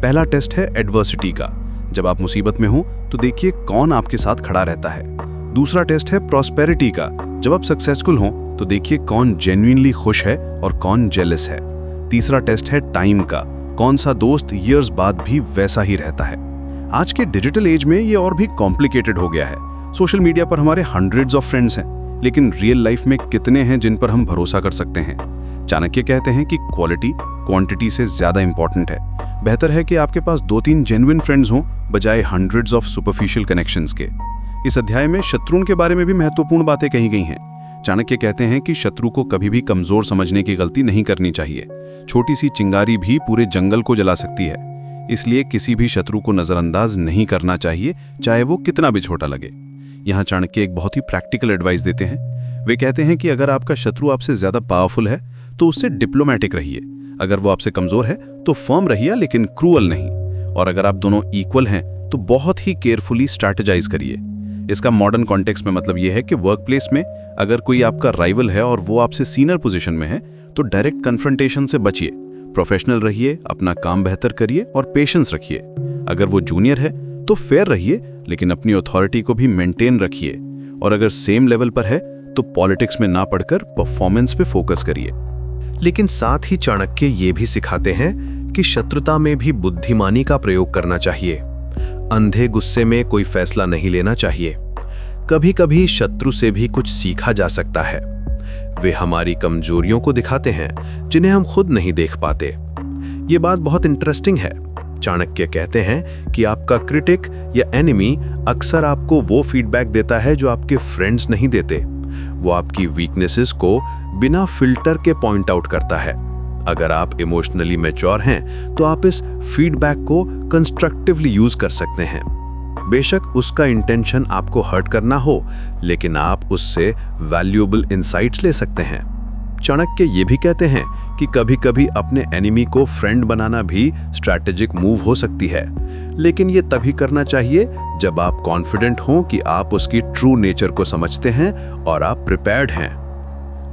पहला टेस्ट है एडवर्सिटी का। जब आप मुसीबत में हो तो देखिए कौन आपके साथ खड़ा रहता है। दूसरा टेस्ट है प्रॉस्पेरिटी का। जब आप सक्सेसफुल हो तो देखिए कौन जेन्युइनली खुश है और कौन जेलस है। तीसरा टेस्ट है टाइम का। कौन सा दोस्त ईयर्स बाद भी वैसा ही रहता है। आज के डिजिटल एज में ये और भी कॉम्प्लिकेटेड हो गया है। सोशल मीडिया पर हमारे हंड्रेड्स ऑफ फ्रेंड्स हैं, लेकिन रियल लाइफ में कितने हैं जिन पर हम भरोसा कर सकते हैं। चाणक्य कहते हैं कि क्वालिटी क्वांटिटी से ज्यादा इंपॉर्टेंट है। बेहतर है कि आपके पास 2-3 जेन्युइन फ्रेंड्स हों बजाय हंड्रेड्स ऑफ सुपरफिशियल कनेक्शंस के। इस अध्याय में शत्रुओं के बारे में भी महत्वपूर्ण बातें कही गई हैं। चाणक्य कहते हैं कि शत्रु को कभी भी कमजोर समझने की गलती नहीं करनी चाहिए। छोटी सी चिंगारी भी पूरे जंगल को जला सकती है, इसलिए किसी भी शत्रु को नजरअंदाज नहीं करना चाहिए, चाहे वो कितना भी छोटा लगे। यहाँ चाणक्य एक बहुत ही प्रैक्टिकल एडवाइस देते हैं। वे कहते हैं कि अगर आपका शत्रु आपसे ज्यादा पावरफुल है तो उससे डिप्लोमेटिक रहिए। अगर वो आपसे कमजोर है तो फर्म रहिए, लेकिन क्रूअल नहीं। और अगर आप दोनों इक्वल हैं तो बहुत ही केयरफुली स्ट्रैटेजाइज करिए। इसका मॉडर्न कॉन्टेक्स्ट में मतलब यह है कि वर्क प्लेस में अगर कोई आपका राइवल है और वो आपसे सीनियर पोजीशन में है तो डायरेक्ट कन्फ्रंटेशन से बचिए। प्रोफेशनल रहिए, अपना काम बेहतर करिए और पेशेंस रखिए। अगर वो जूनियर है तो फेयर रहिए, लेकिन अपनी अथॉरिटी को भी मेंटेन रखिए। और अगर सेम लेवल पर है तो पॉलिटिक्स में ना पढ़कर परफॉर्मेंस पे फोकस करिए। लेकिन साथ ही चाणक्य ये भी सिखाते हैं कि शत्रुता में भी बुद्धिमानी का प्रयोग करना चाहिए। अंधे गुस्से में कोई फैसला नहीं लेना चाहिए। कभी कभी शत्रु से भी कुछ सीखा जा सकता है। वे हमारी कमजोरियों को दिखाते हैं जिन्हें हम खुद नहीं देख पाते। ये बात बहुत इंटरेस्टिंग है। चाणक्य कहते हैं कि आपका क्रिटिक या एनिमी अक्सर आपको वो फीडबैक देता है जो आपके फ्रेंड्स नहीं देते। वो आपकी वीकनेसेस को बिना फिल्टर के पॉइंट आउट करता है। अगर आप इमोशनली मैच्योर हैं तो आप इस फीडबैक को कंस्ट्रक्टिवली यूज कर सकते हैं। बेशक उसका इंटेंशन आपको हर्ट करना हो, लेकिन आप उससे वैल्यूएबल इनसाइट्स ले सकते हैं। चाणक्य ये भी कहते हैं कि कभी-कभी अपने एनिमी को फ्रेंड बनाना भी स्ट्रैटेजिक मूव हो सकती है, लेकिन ये तभी करना चाहिए जब आप कॉन्फिडेंट हों कि आप उसकी ट्रू नेचर को समझते हैं और आप प्रिपेयर्ड हैं।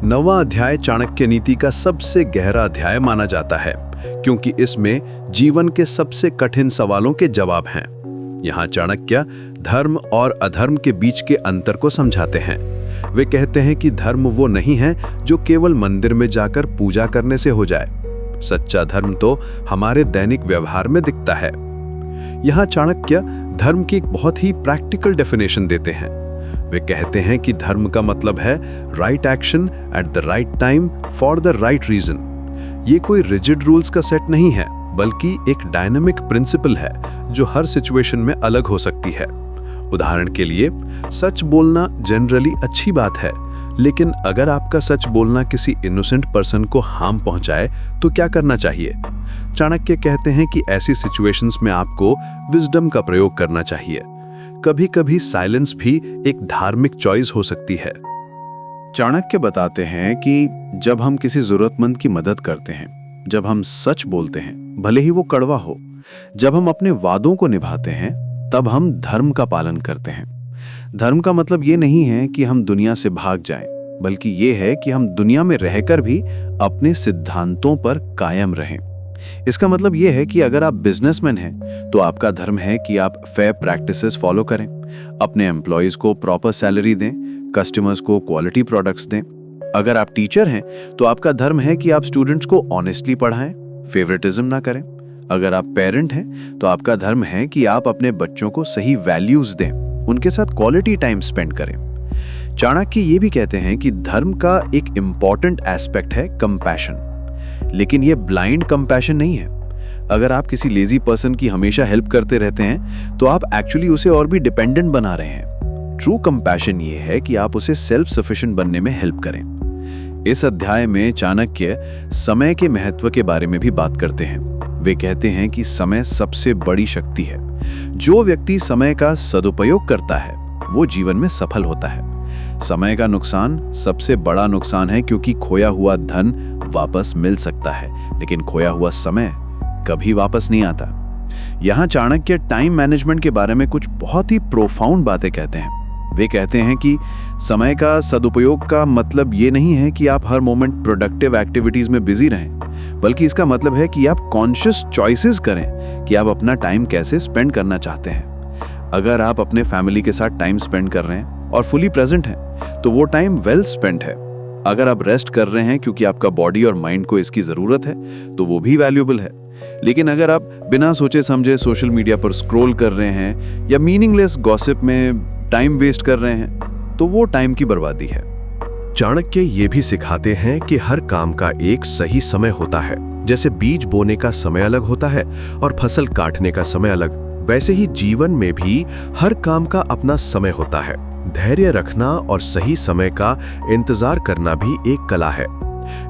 9वां अध्याय चाणक्य नीति का सबसे गहरा अध्याय माना जाता है, क्योंकि इसमें जीवन के सबसे कठिन सवालों के जवाब हैं। यहाँ चाणक्य धर्म और अधर्म के बीच के अंतर को समझाते हैं। वे कहते हैं कि धर्म वो नहीं है जो केवल मंदिर में जाकर पूजा करने से हो जाए। सच्चा धर्म तो हमारे दैनिक व्यवहार में दिखता है। यहाँ चाणक्य धर्म की एक बहुत ही प्रैक्टिकल डेफिनेशन देते हैं। वे कहते हैं कि धर्म का मतलब है right action at the right time for the right reason. ये कोई रिजिड रूल्स का सेट नहीं है, बल्कि एक डायनामिक प्रिंसिपल है जो हर सिचुएशन में अलग हो सकती है। उदाहरण के लिए, सच बोलना जनरली अच्छी बात है, लेकिन अगर आपका सच बोलना किसी इनोसेंट पर्सन को हार्म पहुंचाए तो क्या करना चाहिए? चाणक्य कहते हैं कि ऐसी सिचुएशंस में आपको विजडम का प्रयोग करना चाहिए। कभी-कभी साइलेंस भी एक धार्मिक चॉइस हो सकती है। चाणक्य बताते हैं कि जब हम किसी जरूरतमंद की मदद करते हैं, जब हम सच बोलते हैं, भले ही वो कड़वा हो, जब हम अपने वादों को निभाते हैं, तब हम धर्म का पालन करते हैं। धर्म का मतलब ये नहीं है कि हम दुनिया से भाग जाएं, बल्कि ये है कि हम दुनिया में रहकर भी अपने सिद्धांतों पर कायम रहें। इसका मतलब ये है कि अगर आप बिजनेसमैन हैं, तो आपका धर्म है कि आप फेयर प्रैक्टिसेस फॉलो करें, अपने एम्प्लॉयज को प्रॉपर सैलरी दें, कस्टमर्स को क्वालिटी प्रोडक्ट्स दें। अगर आप टीचर हैं, तो आपका धर्म है कि आप स्टूडेंट्स को ऑनेस्टली पढ़ाएं, फेवरेटिज्म ना करें। अगर आप पेरेंट हैं, तो आपका धर्म है कि आप अपने बच्चों को सही वैल्यूज दें, उनके साथ क्वालिटी टाइम स्पेंड करें। चाणक्य ये भी कहते हैं कि धर्म का एक इंपॉर्टेंट एस्पेक्ट है कंपैशन, लेकिन ये ब्लाइंड कंपैशन नहीं है। अगर आप किसी लेजी पर्सन की हमेशा हेल्प करते रहते हैं, तो आप एक्चुअली उसे और भी डिपेंडेंट बना रहे हैं। ट्रू कंपैशन ये है कि आप उसे सेल्फ सफिशिएंट बनने में हेल्प करें। इस अध्याय में चाणक्य समय के महत्व के बारे में भी बात करते हैं। वे कहते हैं कि समय सबसे बड़ी शक्ति है। जो व्यक्ति समय का सदुपयोग करता है, वो जीवन में सफल होता है। समय का नुकसान सबसे बड़ा नुकसान है, क्योंकि खोया हुआ धन वापस मिल सकता है, लेकिन खोया हुआ समय कभी वापस नहीं आता। यहाँ चाणक्य टाइम मैनेजमेंट के बारे में कुछ बहुत ही प्रोफाउंड बातें कहते हैं। वे कहते हैं कि समय का सदुपयोग का मतलब ये नहीं है कि आप हर मोमेंट प्रोडक्टिव एक्टिविटीज में बिजी रहें, बल्कि इसका मतलब है कि आप कॉन्शियस चॉइसेस करें कि आप अपना टाइम कैसे स्पेंड करना चाहते हैं। अगर आप अपने फैमिली के साथ टाइम स्पेंड कर रहे हैं और फुली प्रेजेंट हैं, तो वो टाइम वेल स्पेंड है। अगर आप रेस्ट कर रहे हैं क्योंकि आपका बॉडी और माइंड को इसकी जरूरत है, तो वो भी वैल्यूएबल है। लेकिन अगर आप बिना सोचे समझे सोशल मीडिया पर स्क्रॉल कर रहे हैं या मीनिंगलेस गॉसिप में टाइम वेस्ट कर रहे हैं, तो वो टाइम की बर्बादी है। चाणक्य ये भी सिखाते हैं कि हर काम का एक सही समय होता है। जैसे बीज बोने का समय अलग होता है और फसल काटने का समय अलग, वैसे ही जीवन में भी हर काम का अपना समय होता है। धैर्य रखना और सही समय का इंतजार करना भी एक कला है।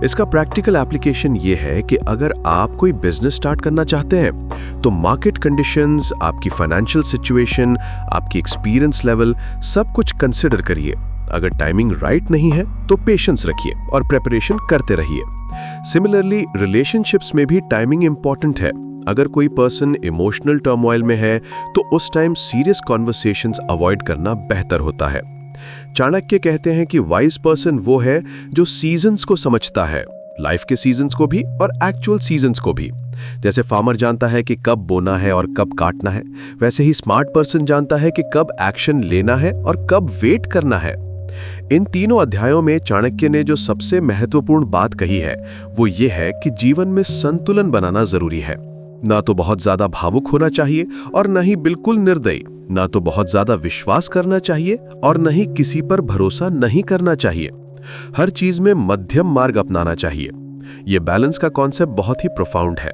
इसका प्रैक्टिकल एप्लीकेशन ये है कि अगर आप कोई बिजनेस स्टार्ट करना चाहते हैं, तो मार्केट कंडीशंस, आपकी फाइनेंशियल सिचुएशन, आपकी एक्सपीरियंस लेवल, सब कुछ कंसिडर करिए। अगर टाइमिंग राइट नहीं है, तो पेशेंस रखिए और प्रिपरेशन करते रहिए। सिमिलरली रिलेशनशिप्स में भी टाइमिंग इंपॉर्टेंट है। अगर कोई पर्सन इमोशनल टर्मोइल में है, तो उस टाइम सीरियस कॉन्वर्सेशंस अवॉइड करना बेहतर होता है। चाणक्य कहते हैं कि वाइज पर्सन वो है जो सीजन्स को समझता है, लाइफ के सीजन्स को भी और एक्चुअल सीजन्स को भी। जैसे फार्मर जानता है कि कब बोना है और कब काटना है, वैसे ही स्मार्ट पर्सन जानता है कि कब एक्शन लेना है और कब वेट करना है। इन तीनों अध्यायों में चाणक्य ने जो सबसे महत्वपूर्ण बात कही है, वो ये है कि जीवन में संतुलन बनाना जरूरी है। ना तो बहुत ज्यादा भावुक होना चाहिए और न ही बिल्कुल निर्दयी, ना तो बहुत ज्यादा विश्वास करना चाहिए और न ही किसी पर भरोसा नहीं करना चाहिए। हर चीज में मध्यम मार्ग अपनाना चाहिए। ये बैलेंस का कॉन्सेप्ट बहुत ही प्रोफाउंड है।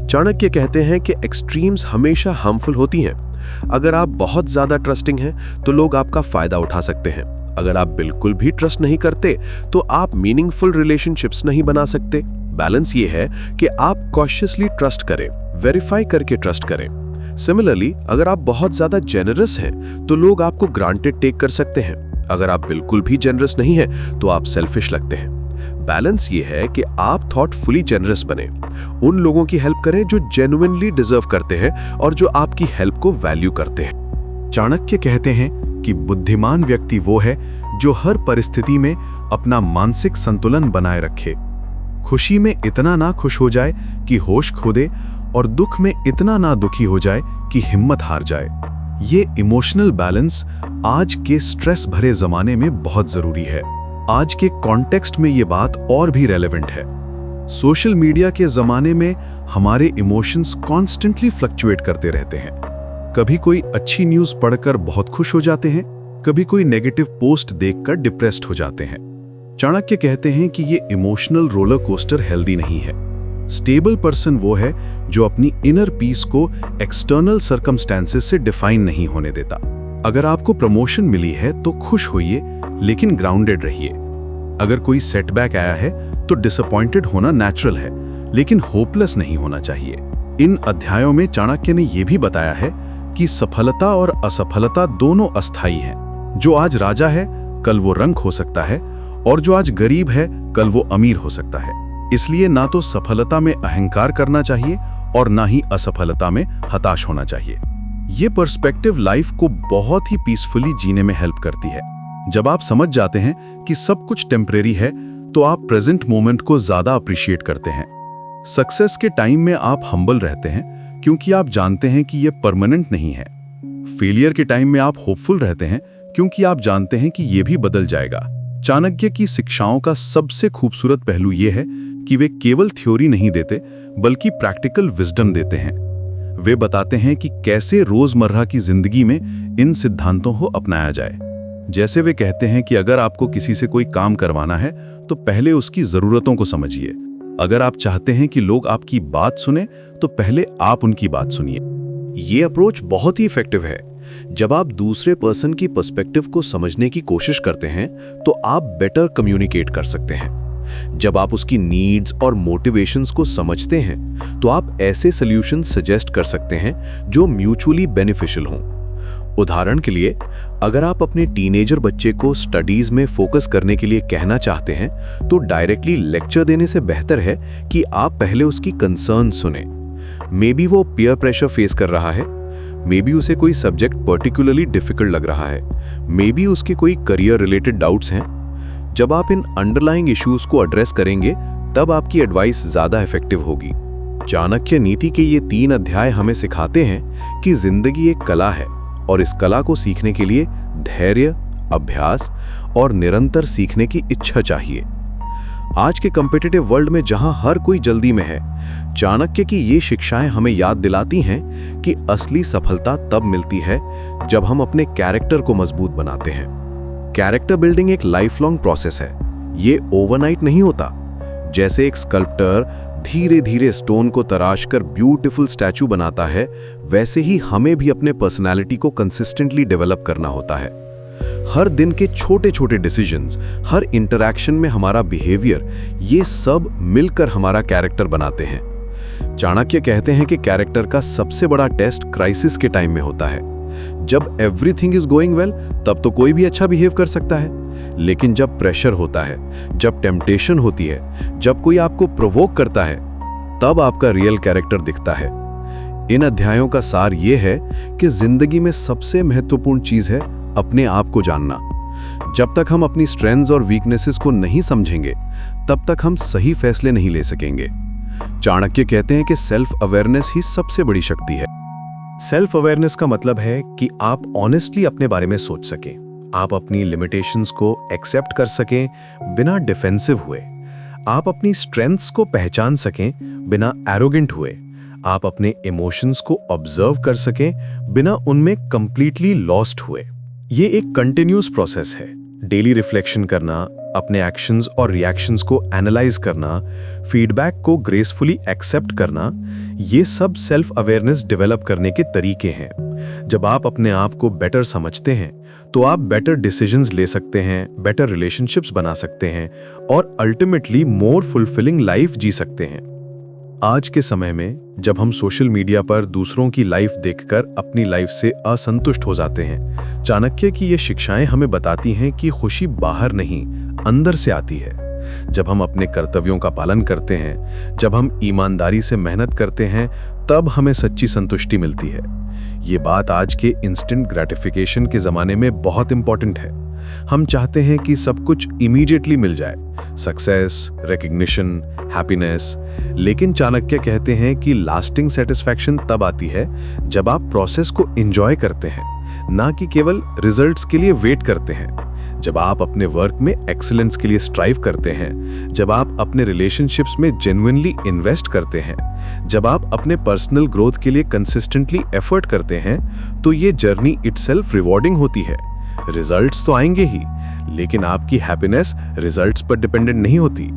चाणक्य कहते हैं कि एक्सट्रीम्स हमेशा हार्मफुल होती हैं। अगर आप बहुत ज्यादा ट्रस्टिंग हैं, तो लोग आपका फायदा उठा सकते हैं। अगर आप बिल्कुल भी ट्रस्ट नहीं करते, तो आप मीनिंगफुल रिलेशनशिप्स नहीं बना सकते। बैलेंस ये है कि आप कॉशियसली ट्रस्ट करें, वेरीफाई करके ट्रस्ट करें। सिमिलरली, अगर आप बहुत ज्यादा जेनरस हैं, तो लोग आपको ग्रांटेड टेक कर सकते हैं। अगर आप बिल्कुल भी जेनरस नहीं हैं, तो आप सेल्फिश लगते हैं। बैलेंस ये है कि आप थॉटफुली जेनरस बने, उन लोगों की हेल्प करें जो जेन्युइनली डिजर्व करते हैं और जो आपकी हेल्प को वैल्यू करते हैं। चाणक्य कहते हैं कि बुद्धिमान व्यक्ति वो है जो हर परिस्थिति में अपना मानसिक संतुलन बनाए रखे। खुशी में इतना ना खुश हो जाए कि होश खो दे और दुख में इतना ना दुखी हो जाए कि हिम्मत हार जाए। ये इमोशनल बैलेंस आज के स्ट्रेस भरे जमाने में बहुत जरूरी है। आज के कॉन्टेक्स्ट में ये बात और भी रेलेवेंट है। सोशल मीडिया के जमाने में हमारे इमोशंस कॉन्स्टेंटली फ्लक्चुएट करते रहते हैं। कभी कोई अच्छी न्यूज़ पढ़कर बहुत खुश हो जाते हैं, कभी कोई नेगेटिव पोस्ट देखकर डिप्रेस्ड हो जाते हैं। चाणक्य कहते हैं कि ये इमोशनल रोलर कोस्टर हेल्दी नहीं है। स्टेबल पर्सन वो है जो अपनी इनर पीस को एक्सटर्नल सर्कमस्टेंसेस से डिफाइन नहीं होने देता। अगर आपको प्रमोशन मिली है तो खुश होइए, लेकिन ग्राउंडेड रहिए। अगर कोई सेटबैक आया है तो डिसअपॉइंटेड होना नेचुरल है, लेकिन होपलेस नहीं होना चाहिए। इन अध्यायों में चाणक्य ने यह भी बताया है कि सफलता और असफलता दोनों अस्थायी हैं। जो आज राजा है कल वो रंक हो सकता है, और जो आज गरीब है कल वो अमीर हो सकता है। इसलिए ना तो सफलता में अहंकार करना चाहिए और ना ही असफलता में हताश होना चाहिए। ये पर्सपेक्टिव लाइफ को बहुत ही पीसफुली जीने में हेल्प करती है। जब आप समझ जाते हैं कि सब कुछ टेम्परेरी है तो आप प्रेजेंट मोमेंट को ज्यादा अप्रिशिएट करते हैं। सक्सेस के टाइम में आप हम्बल रहते हैं क्योंकि आप जानते हैं कि ये परमानेंट नहीं है। फेलियर के टाइम में आप होपफुल रहते हैं क्योंकि आप जानते हैं कि ये भी बदल जाएगा। चाणक्य की शिक्षाओं का सबसे खूबसूरत पहलू यह है कि वे केवल थ्योरी नहीं देते बल्कि प्रैक्टिकल विजडम देते हैं। वे बताते हैं कि कैसे रोजमर्रा की जिंदगी में इन सिद्धांतों को अपनाया जाए। जैसे वे कहते हैं कि अगर आपको किसी से कोई काम करवाना है तो पहले उसकी जरूरतों को समझिए। अगर आप चाहते हैं कि लोग आपकी बात सुने तो पहले आप उनकी बात सुनिए। ये अप्रोच बहुत ही इफेक्टिव है। जब आप दूसरे पर्सन की पर्सपेक्टिव को समझने की कोशिश करते हैं तो आप बेटर कम्युनिकेट कर सकते हैं। जब आप उसकी नीड्स और मोटिवेशंस को समझते हैं तो आप ऐसे सॉल्यूशन सजेस्ट कर सकते हैं जो म्यूचुअली बेनिफिशियल हों। उदाहरण के लिए, अगर आप अपने टीनेजर बच्चे को स्टडीज में फोकस करने के लिए कहना चाहते हैं तो डायरेक्टली लेक्चर देने से बेहतर है कि आप पहले उसकी कंसर्न सुने। मे बी वो पीयर प्रेशर फेस कर रहा है, मे बी उसे कोई सब्जेक्ट पर्टिकुलरली डिफिकल्ट लग रहा है, मे बी उसके कोई करियर रिलेटेड डाउट्स हैं। जब आप इन अंडरलाइंग इश्यूज को एड्रेस करेंगे तब आपकी एडवाइस ज्यादा इफेक्टिव होगी। चाणक्य नीति के ये 3 अध्याय हमें सिखाते हैं कि जिंदगी एक कला है और इस कला को सीखने के लिए धैर्य, अभ्यास और निरंतर सीखने की इच्छा चाहिए। आज के कॉम्पिटिटिव वर्ल्ड में जहां हर कोई जल्दी में है, चाणक्य की ये शिक्षाएं हमें याद दिलाती हैं कि असली सफलता तब मिलती है जब हम अपने कैरेक्टर को मजबूत बनाते हैं। कैरेक्टर बिल्डिंग एक लाइफ लॉन्ग प्रोसेस है। ये ओवरनाइट नहीं होता। जैसे एक स्कल्प्टर धीरे धीरे स्टोन को तराशकर ब्यूटीफुल स्टैचू बनाता है, वैसे ही हमें भी अपने पर्सनालिटी को कंसिस्टेंटली डेवलप करना होता है। हर दिन के छोटे छोटे डिसीजंस, हर इंटरैक्शन में हमारा बिहेवियर, ये सब मिलकर हमारा कैरेक्टर बनाते हैं। चाणक्य कहते हैं कि कैरेक्टर का सबसे बड़ा टेस्ट क्राइसिस के टाइम में होता है। जब एवरीथिंग इज गोइंग वेल तब तो कोई भी अच्छा बिहेव कर सकता है, लेकिन जब प्रेशर होता है, जब टेम्पटेशन होती है, जब कोई आपको प्रोवोक करता है, तब आपका रियल कैरेक्टर दिखता है। इन अध्यायों का सार ये है कि जिंदगी में सबसे महत्वपूर्ण चीज है अपने आप को जानना। जब तक हम अपनी स्ट्रेंथ्स और वीकनेसेस को नहीं समझेंगे तब तक हम सही फैसले नहीं ले सकेंगे। चाणक्य कहते हैं कि सेल्फ अवेयरनेस ही सबसे बड़ी शक्ति है। सेल्फ अवेयरनेस का मतलब है कि आप ऑनेस्टली अपने बारे में सोच सकें, आप अपनी लिमिटेशंस को एक्सेप्ट कर सकें बिना डिफेंसिव हुए, आप अपनी स्ट्रेंथ्स को पहचान सकें बिना एरोगेंट हुए, आप अपने इमोशंस को ऑब्जर्व कर सकें बिना उनमें कंप्लीटली लॉस्ट हुए। ये एक कंटिन्यूस प्रोसेस है। डेली रिफ्लेक्शन करना, अपने एक्शंस और रिएक्शंस को एनालाइज करना, फीडबैक को ग्रेसफुली एक्सेप्ट करना, ये सब सेल्फ अवेयरनेस डेवलप करने के तरीके हैं। जब आप अपने आप को बेटर समझते हैं तो आप बेटर डिसीजंस ले सकते हैं, बेटर रिलेशनशिप्स बना सकते हैं और अल्टीमेटली मोर फुलफिलिंग लाइफ जी सकते हैं। आज के समय में जब हम सोशल मीडिया पर दूसरों की लाइफ देखकर अपनी लाइफ से असंतुष्ट हो जाते हैं, चाणक्य की ये शिक्षाएं हमें बताती हैं कि खुशी बाहर नहीं, अंदर से आती है। जब हम अपने कर्तव्यों का पालन करते हैं, जब हम ईमानदारी से मेहनत करते हैं, तब हमें सच्ची संतुष्टि मिलती है। ये बात आज के इंस्टेंट ग्रेटिफिकेशन के ज़माने में बहुत इंपॉर्टेंट है। हम चाहते हैं कि सब कुछ इमीडिएटली मिल जाए, सक्सेस, रिकग्निशन, हैप्पीनेस। लेकिन चाणक्य कहते हैं कि लास्टिंग सेटिस्फैक्शन तब आती है जब आप प्रोसेस को एंजॉय करते हैं, ना कि केवल रिजल्ट्स के लिए वेट करते हैं। जब आप अपने वर्क में एक्सीलेंस के लिए स्ट्राइव करते हैं, जब आप अपने रिलेशनशिप्स में जेन्युइनली इन्वेस्ट करते हैं, जब आप अपने पर्सनल ग्रोथ के लिए कंसिस्टेंटली एफर्ट करते हैं, तो ये जर्नी इटसेल्फ रिवॉर्डिंग होती है। रिजल्ट्स तो आएंगे ही, लेकिन आपकी हैप्पीनेस रिजल्ट्स पर डिपेंडेंट नहीं होती।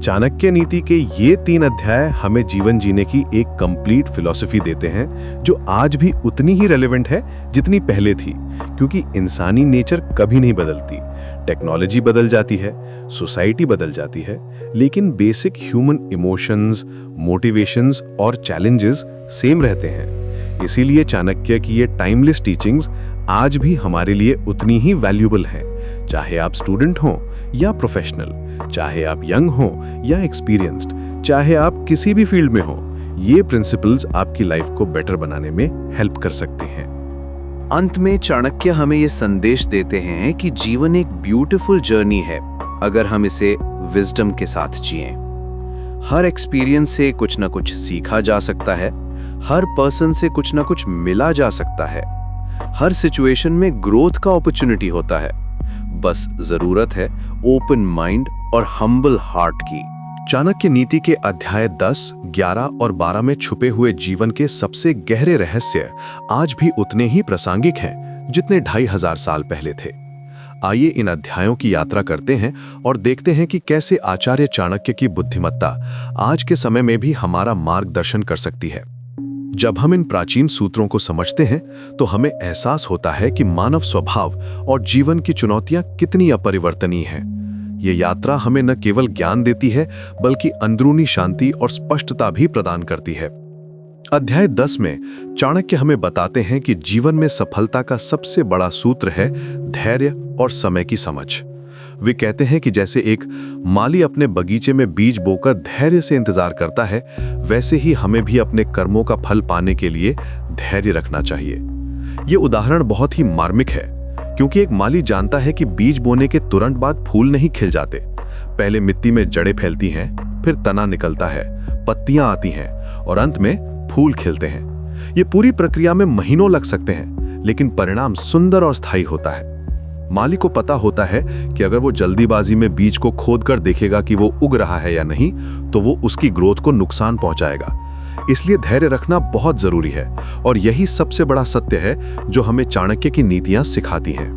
चाणक्य नीति के ये 3 अध्याय हमें जीवन जीने की एक कंप्लीट फिलॉसफी देते हैं, जो आज भी उतनी ही रेलेवेंट है जितनी पहले थी, क्योंकि इंसानी नेचर कभी नहीं बदलती। टेक्नोलॉजी बदल जाती है, सोसाइटी बदल जाती है, लेकिन बेसिक ह्यूमन इमोशंस, मोटिवेशंस और चैलेंजेस सेम रहते हैं। इसीलिए चाणक्य की ये टाइमलेस टीचिंग्स आज भी हमारे लिए उतनी ही वैल्यूबल हैं, चाहे आप स्टूडेंट हो या प्रोफेशनल, चाहे आप यंग हो या एक्सपीरियंस्ड, चाहे आप किसी भी फील्ड में हो। ये प्रिंसिपल्स आपकी लाइफ को बेटर बनाने में हेल्प कर सकते हैं। अंत में चाणक्य हमें ये संदेश देते हैं कि जीवन एक ब्यूटीफुल जर्नी है, अगर हम इसे विजडम के साथ जिएं। हर एक्सपीरियंस से कुछ ना कुछ सीखा जा सकता है, हर पर्सन से कुछ ना कुछ मिला जा सकता है, हर सिचुएशन में ग्रोथ का अपॉर्चुनिटी होता है। बस जरूरत है ओपन माइंड और हम्बल हार्ट की। चाणक्य नीति के अध्याय 10, 11 और 12 में छुपे हुए जीवन के सबसे गहरे रहस्य आज भी उतने ही प्रासंगिक हैं जितने 2500 साल पहले थे। आइए इन अध्यायों की यात्रा करते हैं और देखते हैं कि कैसे आचार्य चाणक्य की बुद्धिमत्ता आज के समय में भी हमारा मार्गदर्शन कर सकती है। जब हम इन प्राचीन सूत्रों को समझते हैं तो हमें एहसास होता है कि मानव स्वभाव और जीवन की चुनौतियां कितनी अपरिवर्तनीय हैं। ये यात्रा हमें न केवल ज्ञान देती है, बल्कि अंदरूनी शांति और स्पष्टता भी प्रदान करती है। अध्याय 10 में चाणक्य हमें बताते हैं कि जीवन में सफलता का सबसे बड़ा सूत्र है धैर्य और समय की समझ। वे कहते हैं कि जैसे एक माली अपने बगीचे में बीज बोकर धैर्य से इंतजार करता है, वैसे ही हमें भी अपने कर्मों का फल पाने के लिए धैर्य रखना चाहिए। ये उदाहरण बहुत ही मार्मिक है, क्योंकि एक माली जानता है कि बीज बोने के तुरंत बाद फूल नहीं खिल जाते। पहले मिट्टी में जड़ें फैलती हैं, फिर तना निकलता है, पत्तियां आती हैं और अंत में फूल खिलते हैं। ये पूरी प्रक्रिया में महीनों लग सकते हैं, लेकिन परिणाम सुंदर और स्थायी होता है। माली को पता होता है कि अगर वो जल्दीबाजी में बीज को खोदकर देखेगा कि वो उग रहा है या नहीं, तो वो उसकी ग्रोथ को नुकसान पहुंचाएगा। इसलिए धैर्य रखना बहुत जरूरी है, और यही सबसे बड़ा सत्य है जो हमें चाणक्य की नीतियां सिखाती हैं।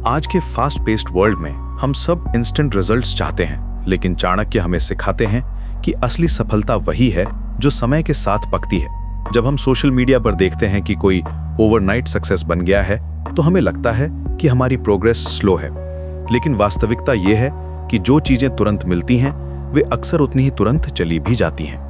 आज के फास्ट पेस्ड वर्ल्ड में हम सब इंस्टेंट रिजल्ट्स चाहते हैं, लेकिन चाणक्य हमें सिखाते हैं कि असली सफलता वही है जो समय के साथ पकती है। जब हम सोशल मीडिया पर देखते हैं कि कोई ओवरनाइट सक्सेस बन गया है, तो हमें लगता है कि हमारी प्रोग्रेस स्लो है, लेकिन वास्तविकता यह है कि जो चीजें तुरंत मिलती हैं, वे अक्सर उतनी ही तुरंत चली भी जाती हैं।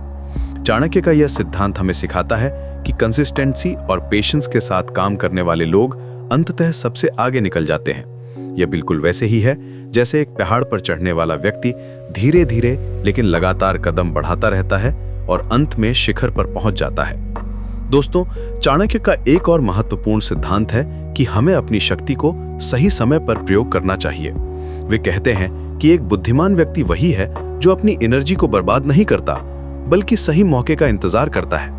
चाणक्य का यह सिद्धांत हमें सिखाता है कि कंसिस्टेंसी और पेशेंस के साथ काम करने वाले लोग अंततः सबसे आगे निकल जाते हैं। यह बिल्कुल वैसे ही है जैसे एक पहाड़ पर चढ़ने वाला व्यक्ति धीरे धीरे लेकिन लगातार कदम बढ़ाता रहता है और अंत में शिखर पर पहुंच जाता है। दोस्तों, चाणक्य का एक और महत्वपूर्ण सिद्धांत है कि हमें अपनी शक्ति को सही समय पर प्रयोग करना चाहिए। वे कहते हैं कि एक बुद्धिमान व्यक्ति वही है जो अपनी एनर्जी को बर्बाद नहीं करता, बल्कि सही मौके का इंतजार करता है।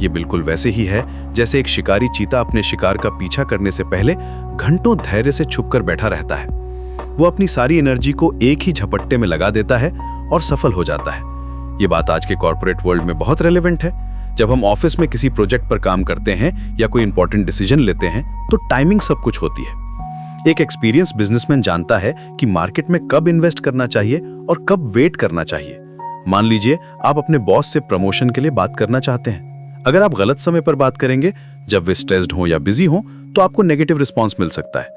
ये बिल्कुल वैसे ही है जैसे एक शिकारी चीता अपने शिकार का पीछा करने से पहले घंटों धैर्य से छुपकर बैठा रहता है। वो अपनी सारी एनर्जी को एक ही झपट्टे में लगा देता है और सफल हो जाता है। ये बात आज के कॉर्पोरेट वर्ल्ड में बहुत रेलेवेंट है। जब हम ऑफिस में किसी प्रोजेक्ट पर काम करते हैं या कोई इंपॉर्टेंट डिसीजन लेते हैं, तो टाइमिंग सब कुछ होती है। एक एक्सपीरियंस बिजनेसमैन जानता है कि मार्केट में कब इन्वेस्ट करना चाहिए और कब वेट करना चाहिए। मान लीजिए आप अपने बॉस से प्रमोशन के लिए बात करना चाहते हैं। अगर आप गलत समय पर बात करेंगे, जब वे स्ट्रेस्ड हो या बिजी हो, तो आपको नेगेटिव रिस्पॉन्स मिल सकता है।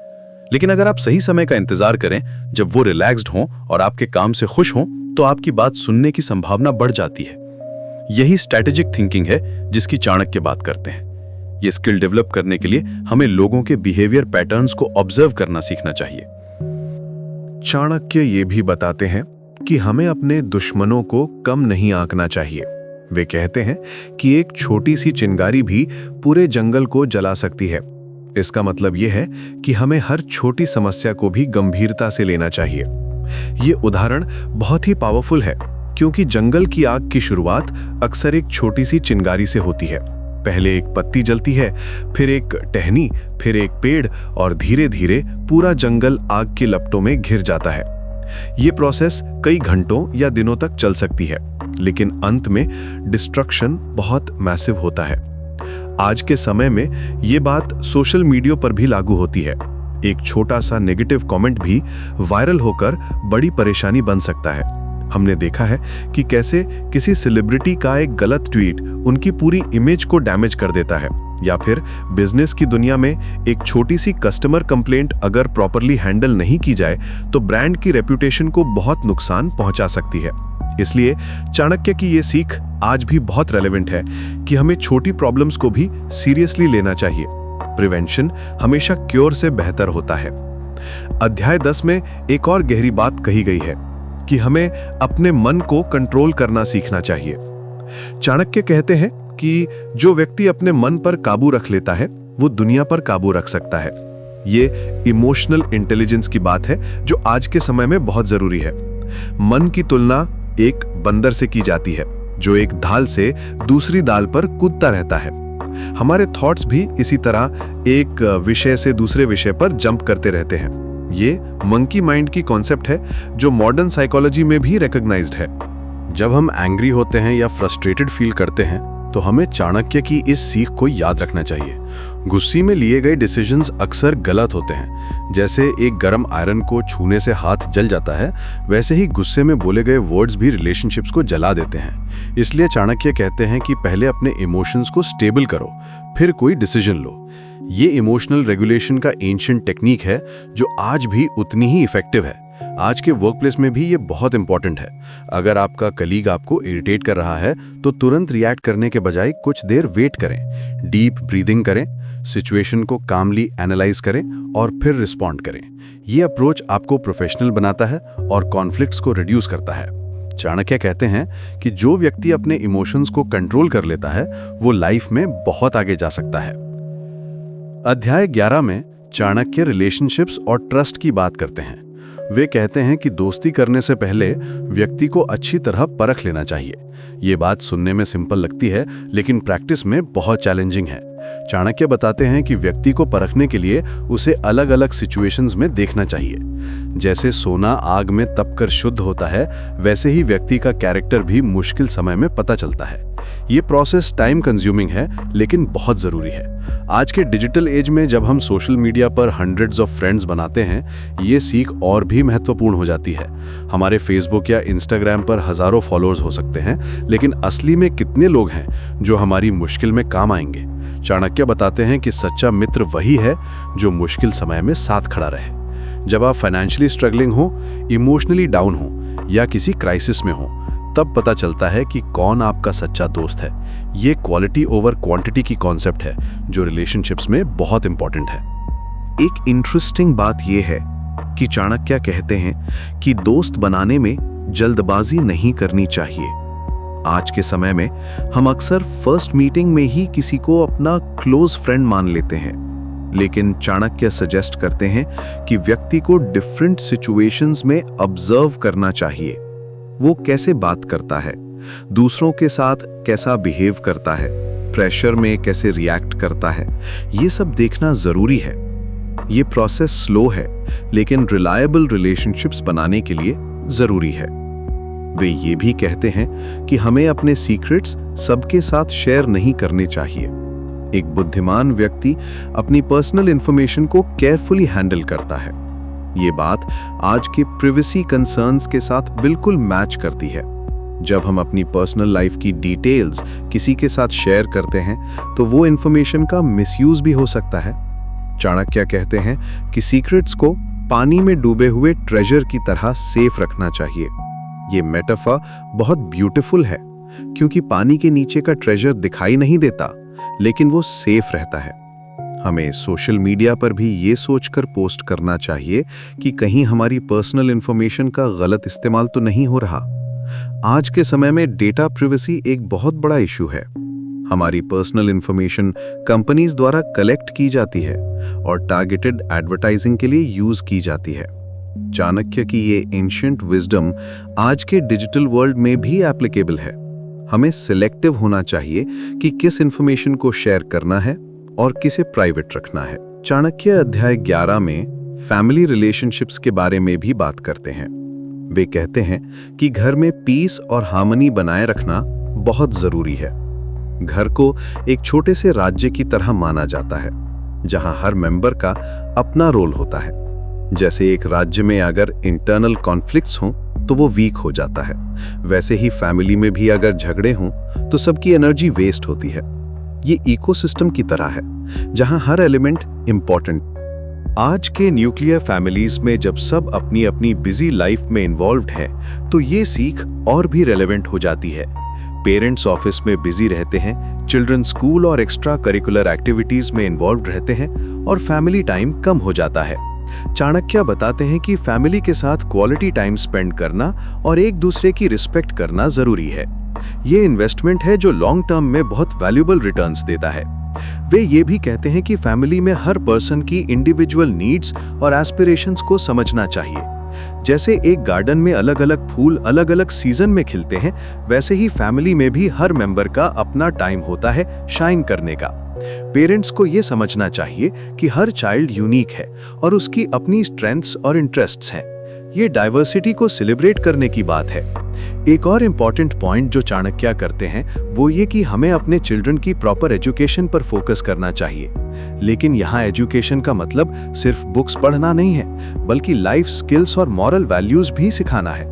लेकिन अगर आप सही समय का इंतजार करें, जब वो रिलैक्स्ड हो और आपके काम से खुश हो, तो आपकी बात सुनने की संभावना बढ़ जाती है। यही स्ट्रैटेजिक थिंकिंग है जिसकी चाणक्य बात करते हैं। ये स्किल डेवलप करने के लिए हमें लोगों के बिहेवियर पैटर्न्स को ऑब्जर्व करना सीखना चाहिए। चाणक्य ये भी बताते हैं कि हमें अपने दुश्मनों को कम नहीं आंकना चाहिए। वे कहते हैं कि एक छोटी सी चिंगारी भी पूरे जंगल को जला सकती है। इसका मतलब यह है कि हमें हर छोटी समस्या को भी गंभीरता से लेना चाहिए। ये उदाहरण बहुत ही पावरफुल है क्योंकि जंगल की आग की शुरुआत अक्सर एक छोटी सी चिंगारी से होती है। पहले एक पत्ती जलती है, फिर एक टहनी, फिर एक पेड़ और धीरे धीरे पूरा जंगल आग की लपटों में घिर जाता है। ये प्रोसेस कई घंटों या दिनों तक चल सकती है, लेकिन अंत में डिस्ट्रक्शन बहुत मैसिव होता है। आज के समय में ये बात सोशल मीडिया पर भी लागू होती है। एक छोटा सा नेगेटिव कमेंट भी वायरल होकर बड़ी परेशानी बन सकता है। हमने देखा है कि कैसे किसी सेलिब्रिटी का एक गलत ट्वीट उनकी पूरी इमेज को डैमेज कर देता है, या फिर बिजनेस की दुनिया में एक छोटी सी कस्टमर कंप्लेंट अगर प्रॉपरली हैंडल नहीं की जाए तो ब्रांड की रेपुटेशन को बहुत नुकसान पहुंचा सकती है। इसलिए चाणक्य की ये सीख आज भी बहुत रेलेवेंट है कि हमें छोटी प्रॉब्लम्स को भी सीरियसली लेना चाहिए। प्रिवेंशन हमेशा क्योर से बेहतर होता है। अध्याय 10 में एक और गहरी बात कही गई है कि हमें अपने मन को कंट्रोल करना सीखना चाहिए। चाणक्य कहते हैं कि जो व्यक्ति अपने मन पर काबू रख लेता है वो दुनिया पर काबू रख सकता है। ये इमोशनल इंटेलिजेंस की बात है जो आज के समय में बहुत जरूरी है। मन की तुलना एक बंदर से की जाती है जो एक दाल से दूसरी दाल पर कूदता रहता है। हमारे थॉट्स भी इसी तरह एक विषय से दूसरे विषय पर जंप करते रहते हैं। ये मंकी माइंड की कॉन्सेप्ट है जो मॉडर्न साइकोलॉजी में भी रिकॉग्नाइज्ड है। जब हम एंग्री होते हैं या फ्रस्ट्रेटेड फील करते हैं तो हमें चाणक्य की इस सीख को याद रखना चाहिए। गुस्से में लिए गए डिसीजंस अक्सर गलत होते हैं। जैसे एक गर्म आयरन को छूने से हाथ जल जाता है, वैसे ही गुस्से में बोले गए वर्ड्स भी रिलेशनशिप्स को जला देते हैं। इसलिए चाणक्य कहते हैं कि पहले अपने इमोशंस को स्टेबल करो, फिर कोई डिसीजन लो। ये इमोशनल रेगुलेशन का एंशिएंट टेक्निक है जो आज भी उतनी ही इफेक्टिव है। आज के वर्कप्लेस में भी ये बहुत इंपॉर्टेंट है। अगर आपका कलीग आपको इरिटेट कर रहा है तो तुरंत रिएक्ट करने के बजाय कुछ देर वेट करें, डीप ब्रीदिंग करें, सिचुएशन को कामली एनालाइज करें और फिर रिस्पॉन्ड करें। ये अप्रोच आपको प्रोफेशनल बनाता है और कॉन्फ्लिक्ट्स को रिड्यूस करता है। चाणक्य कहते हैं कि जो व्यक्ति अपने इमोशंस को कंट्रोल कर लेता है वो लाइफ में बहुत आगे जा सकता है। अध्याय 11 में चाणक्य रिलेशनशिप्स और ट्रस्ट की बात करते हैं। वे कहते हैं कि दोस्ती करने से पहले व्यक्ति को अच्छी तरह परख लेना चाहिए। ये बात सुनने में सिंपल लगती है लेकिन प्रैक्टिस में बहुत चैलेंजिंग है। चाणक्य बताते हैं कि व्यक्ति को परखने के लिए उसे अलग अलग सिचुएशंस में देखना चाहिए। जैसे सोना आग में तपकर शुद्ध होता है, वैसे ही व्यक्ति का कैरेक्टर भी मुश्किल समय में पता चलता है। ये प्रोसेस टाइम कंज्यूमिंग है लेकिन बहुत ज़रूरी है। आज के डिजिटल एज में जब हम सोशल मीडिया पर हंड्रेड्स ऑफ फ्रेंड्स बनाते हैं, ये सीख और भी महत्वपूर्ण हो जाती है। हमारे फेसबुक या इंस्टाग्राम पर हज़ारों फॉलोअर्स हो सकते हैं, लेकिन असली में कितने लोग हैं जो हमारी मुश्किल में काम आएंगे? चाणक्य बताते हैं कि सच्चा मित्र वही है जो मुश्किल समय में साथ खड़ा रहे। जब आप फाइनेंशियली स्ट्रगलिंग हो, इमोशनली डाउन हो या किसी क्राइसिस में हो, तब पता चलता है कि कौन आपका सच्चा दोस्त है। ये क्वालिटी ओवर क्वांटिटी की कॉन्सेप्ट है जो रिलेशनशिप्स में बहुत इंपॉर्टेंट है। एक इंटरेस्टिंग बात यह है कि चाणक्य कहते हैं कि दोस्त बनाने में जल्दबाजी नहीं करनी चाहिए। आज के समय में हम अक्सर फर्स्ट मीटिंग में ही किसी को अपना क्लोज फ्रेंड मान लेते हैं, लेकिन चाणक्य सजेस्ट करते हैं कि व्यक्ति को डिफरेंट सिचुएशंस में ऑब्जर्व करना चाहिए। वो कैसे बात करता है, दूसरों के साथ कैसा बिहेव करता है, प्रेशर में कैसे रिएक्ट करता है, ये सब देखना जरूरी है। ये प्रोसेस स्लो है लेकिन रिलायबल रिलेशनशिप्स बनाने के लिए जरूरी है। वे ये भी कहते हैं कि हमें अपने सीक्रेट्स सबके साथ शेयर नहीं करने चाहिए। एक बुद्धिमान व्यक्ति अपनी पर्सनल इंफॉर्मेशन को केयरफुली हैंडल करता है। ये बात आज के प्रिवेसी कंसर्न्स के साथ बिल्कुल मैच करती है। जब हम अपनी पर्सनल लाइफ की डिटेल्स किसी के साथ शेयर करते हैं तो वो इंफॉर्मेशन का मिसयूज भी हो सकता है। चाणक्य कहते हैं कि सीक्रेट्स को पानी में डूबे हुए ट्रेजर की तरह सेफ रखना चाहिए। ये मेटाफर बहुत ब्यूटीफुल है क्योंकि पानी के नीचे का ट्रेजर दिखाई नहीं देता लेकिन वो सेफ रहता है। हमें सोशल मीडिया पर भी ये सोचकर पोस्ट करना चाहिए कि कहीं हमारी पर्सनल इंफॉर्मेशन का गलत इस्तेमाल तो नहीं हो रहा। आज के समय में डेटा प्रिवेसी एक बहुत बड़ा इशू है। हमारी पर्सनल इंफॉर्मेशन कंपनीज द्वारा कलेक्ट की जाती है और टारगेटेड एडवर्टाइजिंग के लिए यूज की जाती है। चाणक्य की ये एंशिएंट विजडम आज के डिजिटल वर्ल्ड में भी एप्लीकेबल है। हमें सिलेक्टिव होना चाहिए कि किस इंफॉर्मेशन को शेयर करना है और किसे प्राइवेट रखना है। चाणक्य अध्याय 11 में फैमिली रिलेशनशिप्स के बारे में भी बात करते हैं। वे कहते हैं कि घर में पीस और हार्मनी बनाए रखना बहुत जरूरी है। घर को एक छोटे से राज्य की तरह माना जाता है, जहां हर मेंबर का अपना रोल होता है। जैसे एक राज्य में अगर इंटरनल कॉन्फ्लिक्ट्स हों तो वो वीक हो जाता है, वैसे ही फैमिली में भी अगर झगड़े हों तो सबकी एनर्जी वेस्ट होती है। ये इकोसिस्टम की तरह है, जहां हर एलिमेंट इंपॉर्टेंट। आज के न्यूक्लियर फैमिलीज में जब सब अपनी अपनी बिजी लाइफ में इन्वॉल्व्ड हैं, तो ये सीख और भी रेलेवेंट हो जाती है। पेरेंट्स ऑफिस में बिजी रहते हैं, चिल्ड्रन स्कूल और एक्स्ट्रा करिकुलर एक्टिविटीज में इन्वॉल्व रहते हैं और फैमिली टाइम कम हो जाता है। चाणक्य बताते हैं कि फैमिली के साथ क्वालिटी टाइम स्पेंड करना और एक दूसरे की रिस्पेक्ट करना जरूरी है। ये इन्वेस्टमेंट है जो लॉन्ग टर्म में बहुत वैल्यूएबल रिटर्न्स देता है। वे ये भी कहते हैं कि फैमिली में हर पर्सन की इंडिविजुअल नीड्स और एस्पिरेशंस को समझना चाहिए। जैसे एक गार्डन में अलग अलग फूल अलग अलग सीजन में खिलते हैं, वैसे ही फैमिली में भी हर मेंबर का अपना टाइम होता है शाइन करने का। पेरेंट्स को ये समझना चाहिए कि हर चाइल्ड यूनिक है और उसकी अपनी स्ट्रेंथ्स और इंटरेस्ट्स हैं। ये डाइवर्सिटी को सेलिब्रेट करने की बात है। एक और इम्पॉर्टेंट पॉइंट जो चाणक्य करते हैं वो ये कि हमें अपने चिल्ड्रन की प्रॉपर एजुकेशन पर फोकस करना चाहिए। लेकिन यहाँ एजुकेशन का मतलब सिर्फ बुक्स पढ़ना नहीं है, बल्कि लाइफ स्किल्स और मॉरल वैल्यूज भी सिखाना है।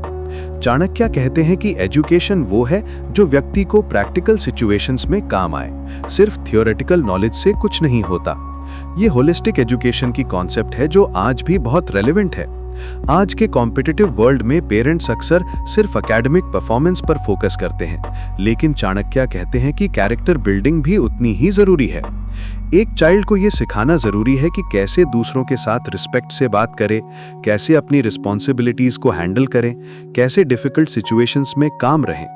चाणक्य कहते हैं कि एजुकेशन वो है जो व्यक्ति को प्रैक्टिकल सिचुएशंस में काम आए। सिर्फ थियोरेटिकल नॉलेज से कुछ नहीं होता। ये होलिस्टिक एजुकेशन की कॉन्सेप्ट है जो आज भी बहुत रेलेवेंट है। आज के कॉम्पिटिटिव वर्ल्ड में पेरेंट्स अक्सर सिर्फ एकेडमिक परफॉर्मेंस पर फोकस करते हैं, लेकिन चाणक्य कहते हैं कि कैरेक्टर बिल्डिंग भी उतनी ही जरूरी है। एक चाइल्ड को यह सिखाना जरूरी है कि कैसे दूसरों के साथ रिस्पेक्ट से बात करे, कैसे अपनी रिस्पॉन्सिबिलिटीज को हैंडल करें, कैसे डिफिकल्ट सिचुएशंस में काम रहें।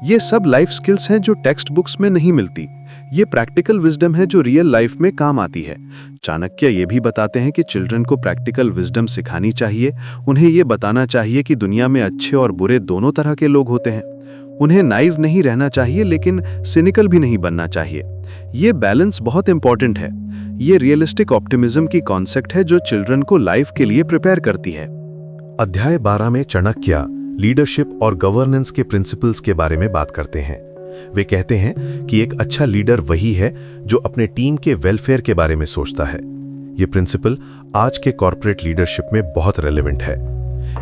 ये सब लाइफ स्किल्स हैं जो टेक्स्ट बुक्स में नहीं मिलती। ये प्रैक्टिकल विजडम है जो रियल लाइफ में काम आती है। चाणक्य ये भी बताते हैं कि चिल्ड्रन को प्रैक्टिकल विजडम सिखानी चाहिए। उन्हें ये बताना चाहिए कि दुनिया में अच्छे और बुरे दोनों तरह के लोग होते हैं। उन्हें नाइव नहीं रहना चाहिए, लेकिन सिनिकल भी नहीं बनना चाहिए। ये बैलेंस बहुत इंपॉर्टेंट है। ये रियलिस्टिक ऑप्टिमिज्म की कॉन्सेप्ट है जो चिल्ड्रन को लाइफ के लिए प्रिपेयर करती है। अध्याय 12 में चाणक्य लीडरशिप और गवर्नेंस के प्रिंसिपल्स के बारे में बात करते हैं। वे कहते हैं कि एक अच्छा लीडर वही है जो अपने टीम के वेलफेयर के बारे में सोचता है। ये प्रिंसिपल आज के कॉर्पोरेट लीडरशिप में बहुत रेलेवेंट है।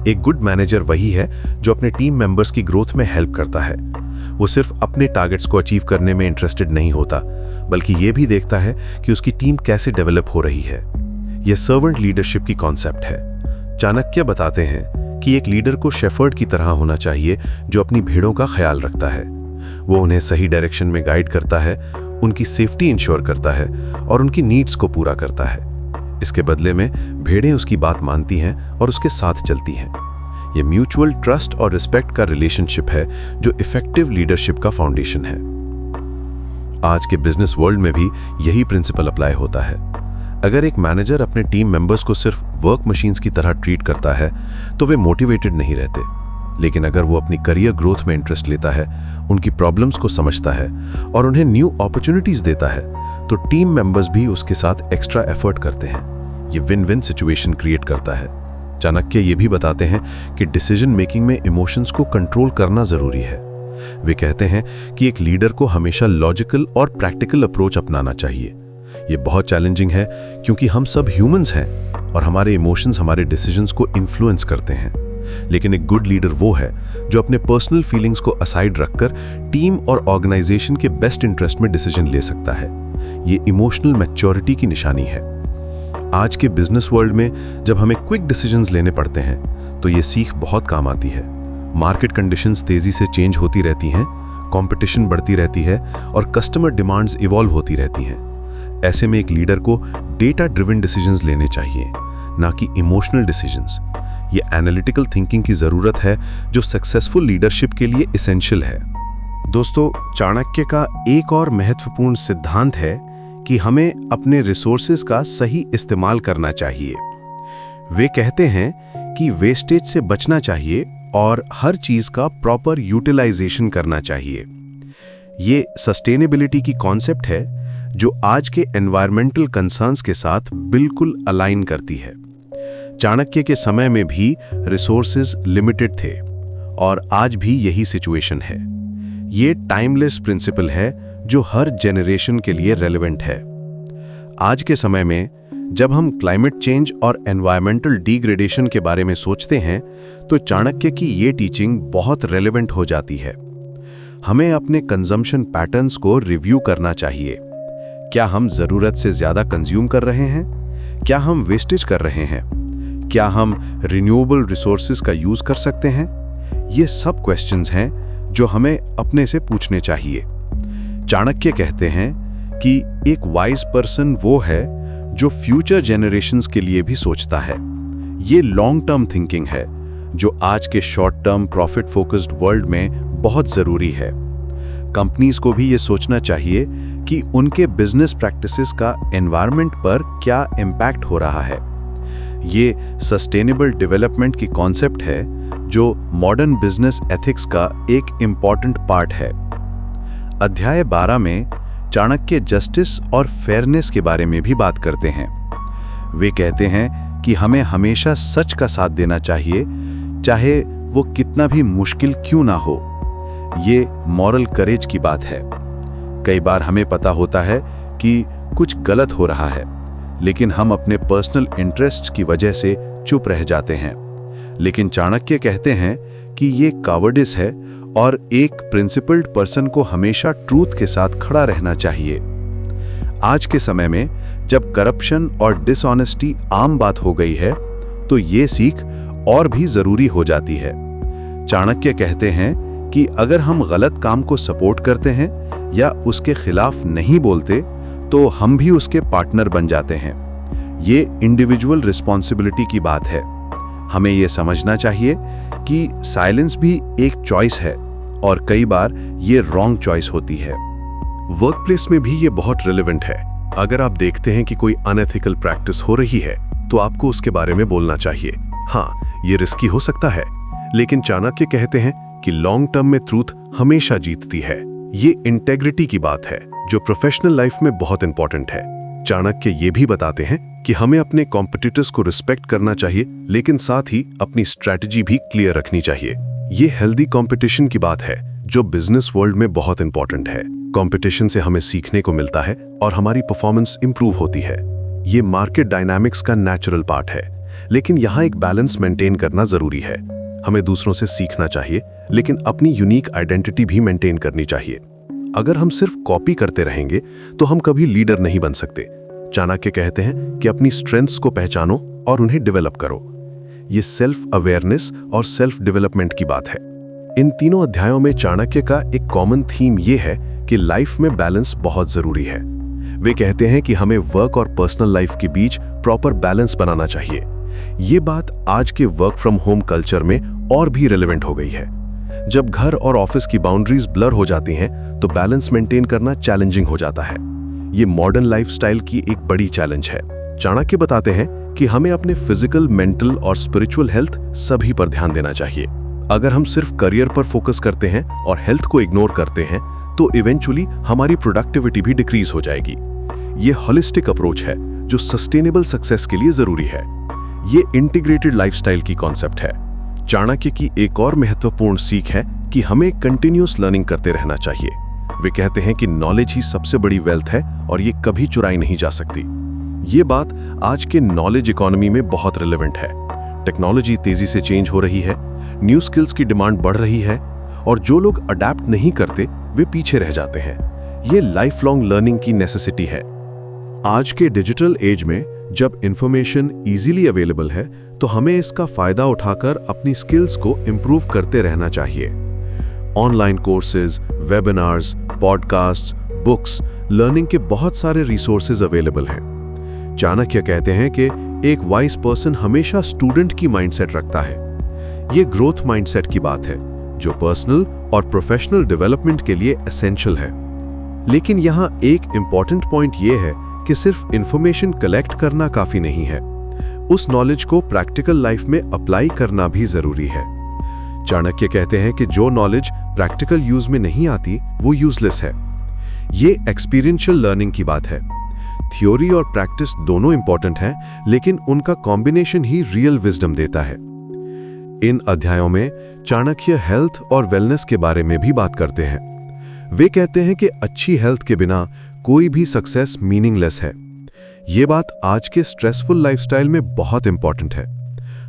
एक गुड मैनेजर वही है जो अपने टीम मेंबर्स की ग्रोथ में हेल्प करता है। वो सिर्फ अपने टारगेट्स को अचीव करने में इंटरेस्टेड नहीं होता, बल्कि ये भी देखता है कि उसकी टीम कैसे डेवलप हो रही है। यह सर्वेंट लीडरशिप की कॉन्सेप्ट है। चाणक्य बताते हैं कि एक लीडर को शेफर्ड की तरह होना चाहिए जो अपनी भेड़ों का ख्याल रखता है। वो उन्हें सही डायरेक्शन में गाइड करता है, उनकी सेफ्टी इंश्योर करता है और उनकी नीड्स को पूरा करता है। इसके बदले में भेड़ें उसकी बात मानती हैं और उसके साथ चलती हैं। ये म्यूचुअल ट्रस्ट और रिस्पेक्ट का रिलेशनशिप है जो इफेक्टिव लीडरशिप का फाउंडेशन है। आज के बिजनेस वर्ल्ड में भी यही प्रिंसिपल अप्लाई होता है। अगर एक मैनेजर अपने टीम मेंबर्स को सिर्फ वर्क मशीन्स की तरह ट्रीट करता है तो वे मोटिवेटेड नहीं रहते। लेकिन अगर वो अपनी करियर ग्रोथ में इंटरेस्ट लेता है, उनकी प्रॉब्लम्स को समझता है और उन्हें न्यू अपॉर्चुनिटीज देता है, तो टीम मेंबर्स भी उसके साथ एक्स्ट्रा एफर्ट करते हैं। ये विन विन सिचुएशन क्रिएट करता है। चाणक्य ये भी बताते हैं कि डिसीजन मेकिंग में इमोशंस को कंट्रोल करना जरूरी है। वे कहते हैं कि एक लीडर को हमेशा लॉजिकल और प्रैक्टिकल अप्रोच अपनाना चाहिए। ये बहुत चैलेंजिंग है क्योंकि हम सब ह्यूमंस हैं और हमारे इमोशंस हमारे डिसीजंस को इन्फ्लुएंस करते हैं। लेकिन एक गुड लीडर वो है जो अपने पर्सनल फीलिंग्स को असाइड रखकर टीम और ऑर्गेनाइजेशन के बेस्ट इंटरेस्ट में डिसीजन ले सकता है। ये इमोशनल मैच्योरिटी की निशानी है। आज के बिजनेस वर्ल्ड में जब हमें क्विक डिसीजंस लेने पड़ते हैं तो ये सीख बहुत काम आती है। मार्केट कंडीशंस तेजी से चेंज होती रहती हैं, कंपटीशन बढ़ती रहती है और कस्टमर डिमांड्स इवॉल्व होती रहती हैं। ऐसे में एक लीडर को डेटा ड्रिवन डिसीजंस लेने चाहिए, ना कि इमोशनल डिसीजंस। ये एनालिटिकल थिंकिंग की ज़रूरत है जो सक्सेसफुल लीडरशिप के लिए एसेंशियल है। दोस्तों, चाणक्य का एक और महत्वपूर्ण सिद्धांत है कि हमें अपने रिसोर्सेज का सही इस्तेमाल करना चाहिए। वे कहते हैं कि वेस्टेज से बचना चाहिए और हर चीज़ का प्रॉपर यूटिलाइजेशन करना चाहिए। ये सस्टेनेबिलिटी की कॉन्सेप्ट है जो आज के एनवायरमेंटल कंसर्न्स के साथ बिल्कुल अलाइन करती है। चाणक्य के समय में भी रिसोर्सेज लिमिटेड थे और आज भी यही सिचुएशन है। ये टाइमलेस प्रिंसिपल है जो हर जेनरेशन के लिए रेलेवेंट है। आज के समय में जब हम क्लाइमेट चेंज और एनवायरमेंटल डिग्रेडेशन के बारे में सोचते हैं तो चाणक्य की ये टीचिंग बहुत रेलेवेंट हो जाती है। हमें अपने कंजम्पशन पैटर्न्स को रिव्यू करना चाहिए। क्या हम ज़रूरत से ज़्यादा कंज्यूम कर रहे हैं? क्या हम वेस्टेज कर रहे हैं? क्या हम रिन्यूएबल रिसोर्सेज का यूज़ कर सकते हैं? ये सब क्वेश्चंस हैं जो हमें अपने से पूछने चाहिए। चाणक्य कहते हैं कि एक वाइज पर्सन वो है जो फ्यूचर जेनरेशंस के लिए भी सोचता है। ये लॉन्ग टर्म थिंकिंग है जो आज के short term profit focused world में बहुत ज़रूरी है। कंपनीज को भी ये सोचना चाहिए कि उनके बिजनेस प्रैक्टिसेस का एनवायरनमेंट पर क्या इम्पैक्ट हो रहा है। ये सस्टेनेबल डेवलपमेंट की कॉन्सेप्ट है जो मॉडर्न बिजनेस एथिक्स का एक इम्पॉर्टेंट पार्ट है। अध्याय 12 में चाणक्य जस्टिस और फेयरनेस के बारे में भी बात करते हैं। वे कहते हैं कि हमें हमेशा सच का साथ देना चाहिए, चाहे वो कितना भी मुश्किल क्यों ना हो। ये मॉरल करेज की बात है। कई बार हमें पता होता है कि कुछ गलत हो रहा है, लेकिन हम अपने पर्सनल इंटरेस्ट की वजह से चुप रह जाते हैं। लेकिन चाणक्य कहते हैं कि ये कावर्डिस है और एक प्रिंसिपल्ड पर्सन को हमेशा ट्रूथ के साथ खड़ा रहना चाहिए। आज के समय में जब करप्शन और डिसऑनेस्टी आम बात हो गई है तो ये सीख और भी जरूरी हो जाती है। चाणक्य कहते हैं कि अगर हम गलत काम को सपोर्ट करते हैं या उसके खिलाफ नहीं बोलते तो हम भी उसके पार्टनर बन जाते हैं। ये इंडिविजुअल रिस्पॉन्सिबिलिटी की बात है। हमें ये समझना चाहिए कि साइलेंस भी एक चॉइस है और कई बार ये रॉन्ग चॉइस होती है। वर्कप्लेस में भी ये बहुत रिलेवेंट है। अगर आप देखते हैं कि कोई अनएथिकल प्रैक्टिस हो रही है तो आपको उसके बारे में बोलना चाहिए। हाँ, ये रिस्की हो सकता है, लेकिन चाणक्य कहते हैं कि लॉन्ग टर्म में ट्रूथ हमेशा जीतती है। ये इंटेग्रिटी की बात है जो प्रोफेशनल लाइफ में बहुत इंपॉर्टेंट है। चाणक्य ये भी बताते हैं कि हमें अपने कॉम्पिटिटर्स को रिस्पेक्ट करना चाहिए, लेकिन साथ ही अपनी स्ट्रैटेजी भी क्लियर रखनी चाहिए। ये हेल्दी कंपटीशन की बात है जो बिजनेस वर्ल्ड में बहुत इंपॉर्टेंट है। कंपटीशन से हमें सीखने को मिलता है और हमारी परफॉर्मेंस इंप्रूव होती है। ये मार्केट डायनामिक्स का नेचुरल पार्ट है, लेकिन यहाँ एक बैलेंस मेंटेन करना जरूरी है। हमें दूसरों से सीखना चाहिए, लेकिन अपनी यूनिक आइडेंटिटी भी मेंटेन करनी चाहिए। अगर हम सिर्फ कॉपी करते रहेंगे तो हम कभी लीडर नहीं बन सकते। चाणक्य कहते हैं कि अपनी स्ट्रेंथ्स को पहचानो और उन्हें डेवलप करो। ये सेल्फ अवेयरनेस और सेल्फ डेवलपमेंट की बात है। इन तीनों अध्यायों में चाणक्य का एक कॉमन थीम ये है कि लाइफ में बैलेंस बहुत जरूरी है। वे कहते हैं कि हमें वर्क और पर्सनल लाइफ के बीच प्रॉपर बैलेंस बनाना चाहिए। ये बात आज के वर्क फ्रॉम होम कल्चर में और भी रेलेवेंट हो गई है। जब घर और ऑफिस की बाउंड्रीज ब्लर हो जाती हैं तो बैलेंस मेंटेन करना चैलेंजिंग हो जाता है। ये मॉडर्न लाइफस्टाइल की एक बड़ी चैलेंज है। चाणक्य बताते हैं कि हमें अपने फिजिकल, मेंटल और स्पिरिचुअल हेल्थ सभी पर ध्यान देना चाहिए। अगर हम सिर्फ करियर पर फोकस करते हैं और हेल्थ को इग्नोर करते हैं तो इवेंचुअली हमारी प्रोडक्टिविटी भी डिक्रीज हो जाएगी। ये होलिस्टिक अप्रोच है जो सस्टेनेबल सक्सेस के लिए जरूरी है। ये इंटीग्रेटेड लाइफस्टाइल की कॉन्सेप्ट है। चाणक्य की एक और महत्वपूर्ण सीख है कि हमें कंटिन्यूअस लर्निंग करते रहना चाहिए। वे कहते हैं कि नॉलेज ही सबसे बड़ी वेल्थ है और ये कभी चुराई नहीं जा सकती। ये बात आज के नॉलेज इकोनॉमी में बहुत रिलेवेंट है। टेक्नोलॉजी तेजी से चेंज हो रही है, न्यू स्किल्स की डिमांड बढ़ रही है और जो लोग अडैप्ट नहीं करते वे पीछे रह जाते हैं। ये लाइफ लॉन्ग लर्निंग की नेसेसिटी है। आज के डिजिटल एज में जब इंफॉर्मेशन इजीली अवेलेबल है तो हमें इसका फायदा उठाकर अपनी स्किल्स को इम्प्रूव करते रहना चाहिए। Online courses, webinars, podcasts, books, learning के बहुत सारे रिसोर्सेज अवेलेबल हैं। चाणक्य कहते हैं कि एक वाइज पर्सन हमेशा स्टूडेंट की माइंडसेट रखता है। ये ग्रोथ माइंडसेट की बात है जो पर्सनल और प्रोफेशनल डेवलपमेंट के लिए एसेंशियल है। लेकिन यहाँ एक इंपॉर्टेंट पॉइंट ये है कि सिर्फ इंफॉर्मेशन कलेक्ट करना काफी नहीं है, उस नॉलेज को प्रैक्टिकल लाइफ में अप्लाई करना भी जरूरी है। चाणक्य कहते हैं कि जो नॉलेज प्रैक्टिकल यूज में नहीं आती वो यूजलेस है। ये एक्सपीरियंशियल लर्निंग की बात है। थ्योरी और प्रैक्टिस दोनों इंपॉर्टेंट हैं, लेकिन उनका कॉम्बिनेशन ही रियल विजडम देता है। इन अध्यायों में चाणक्य हेल्थ और वेलनेस के बारे में भी बात करते हैं। वे कहते हैं कि अच्छी हेल्थ के बिना कोई भी सक्सेस मीनिंगलेस है। ये बात आज के स्ट्रेसफुल लाइफस्टाइल में बहुत इंपॉर्टेंट है।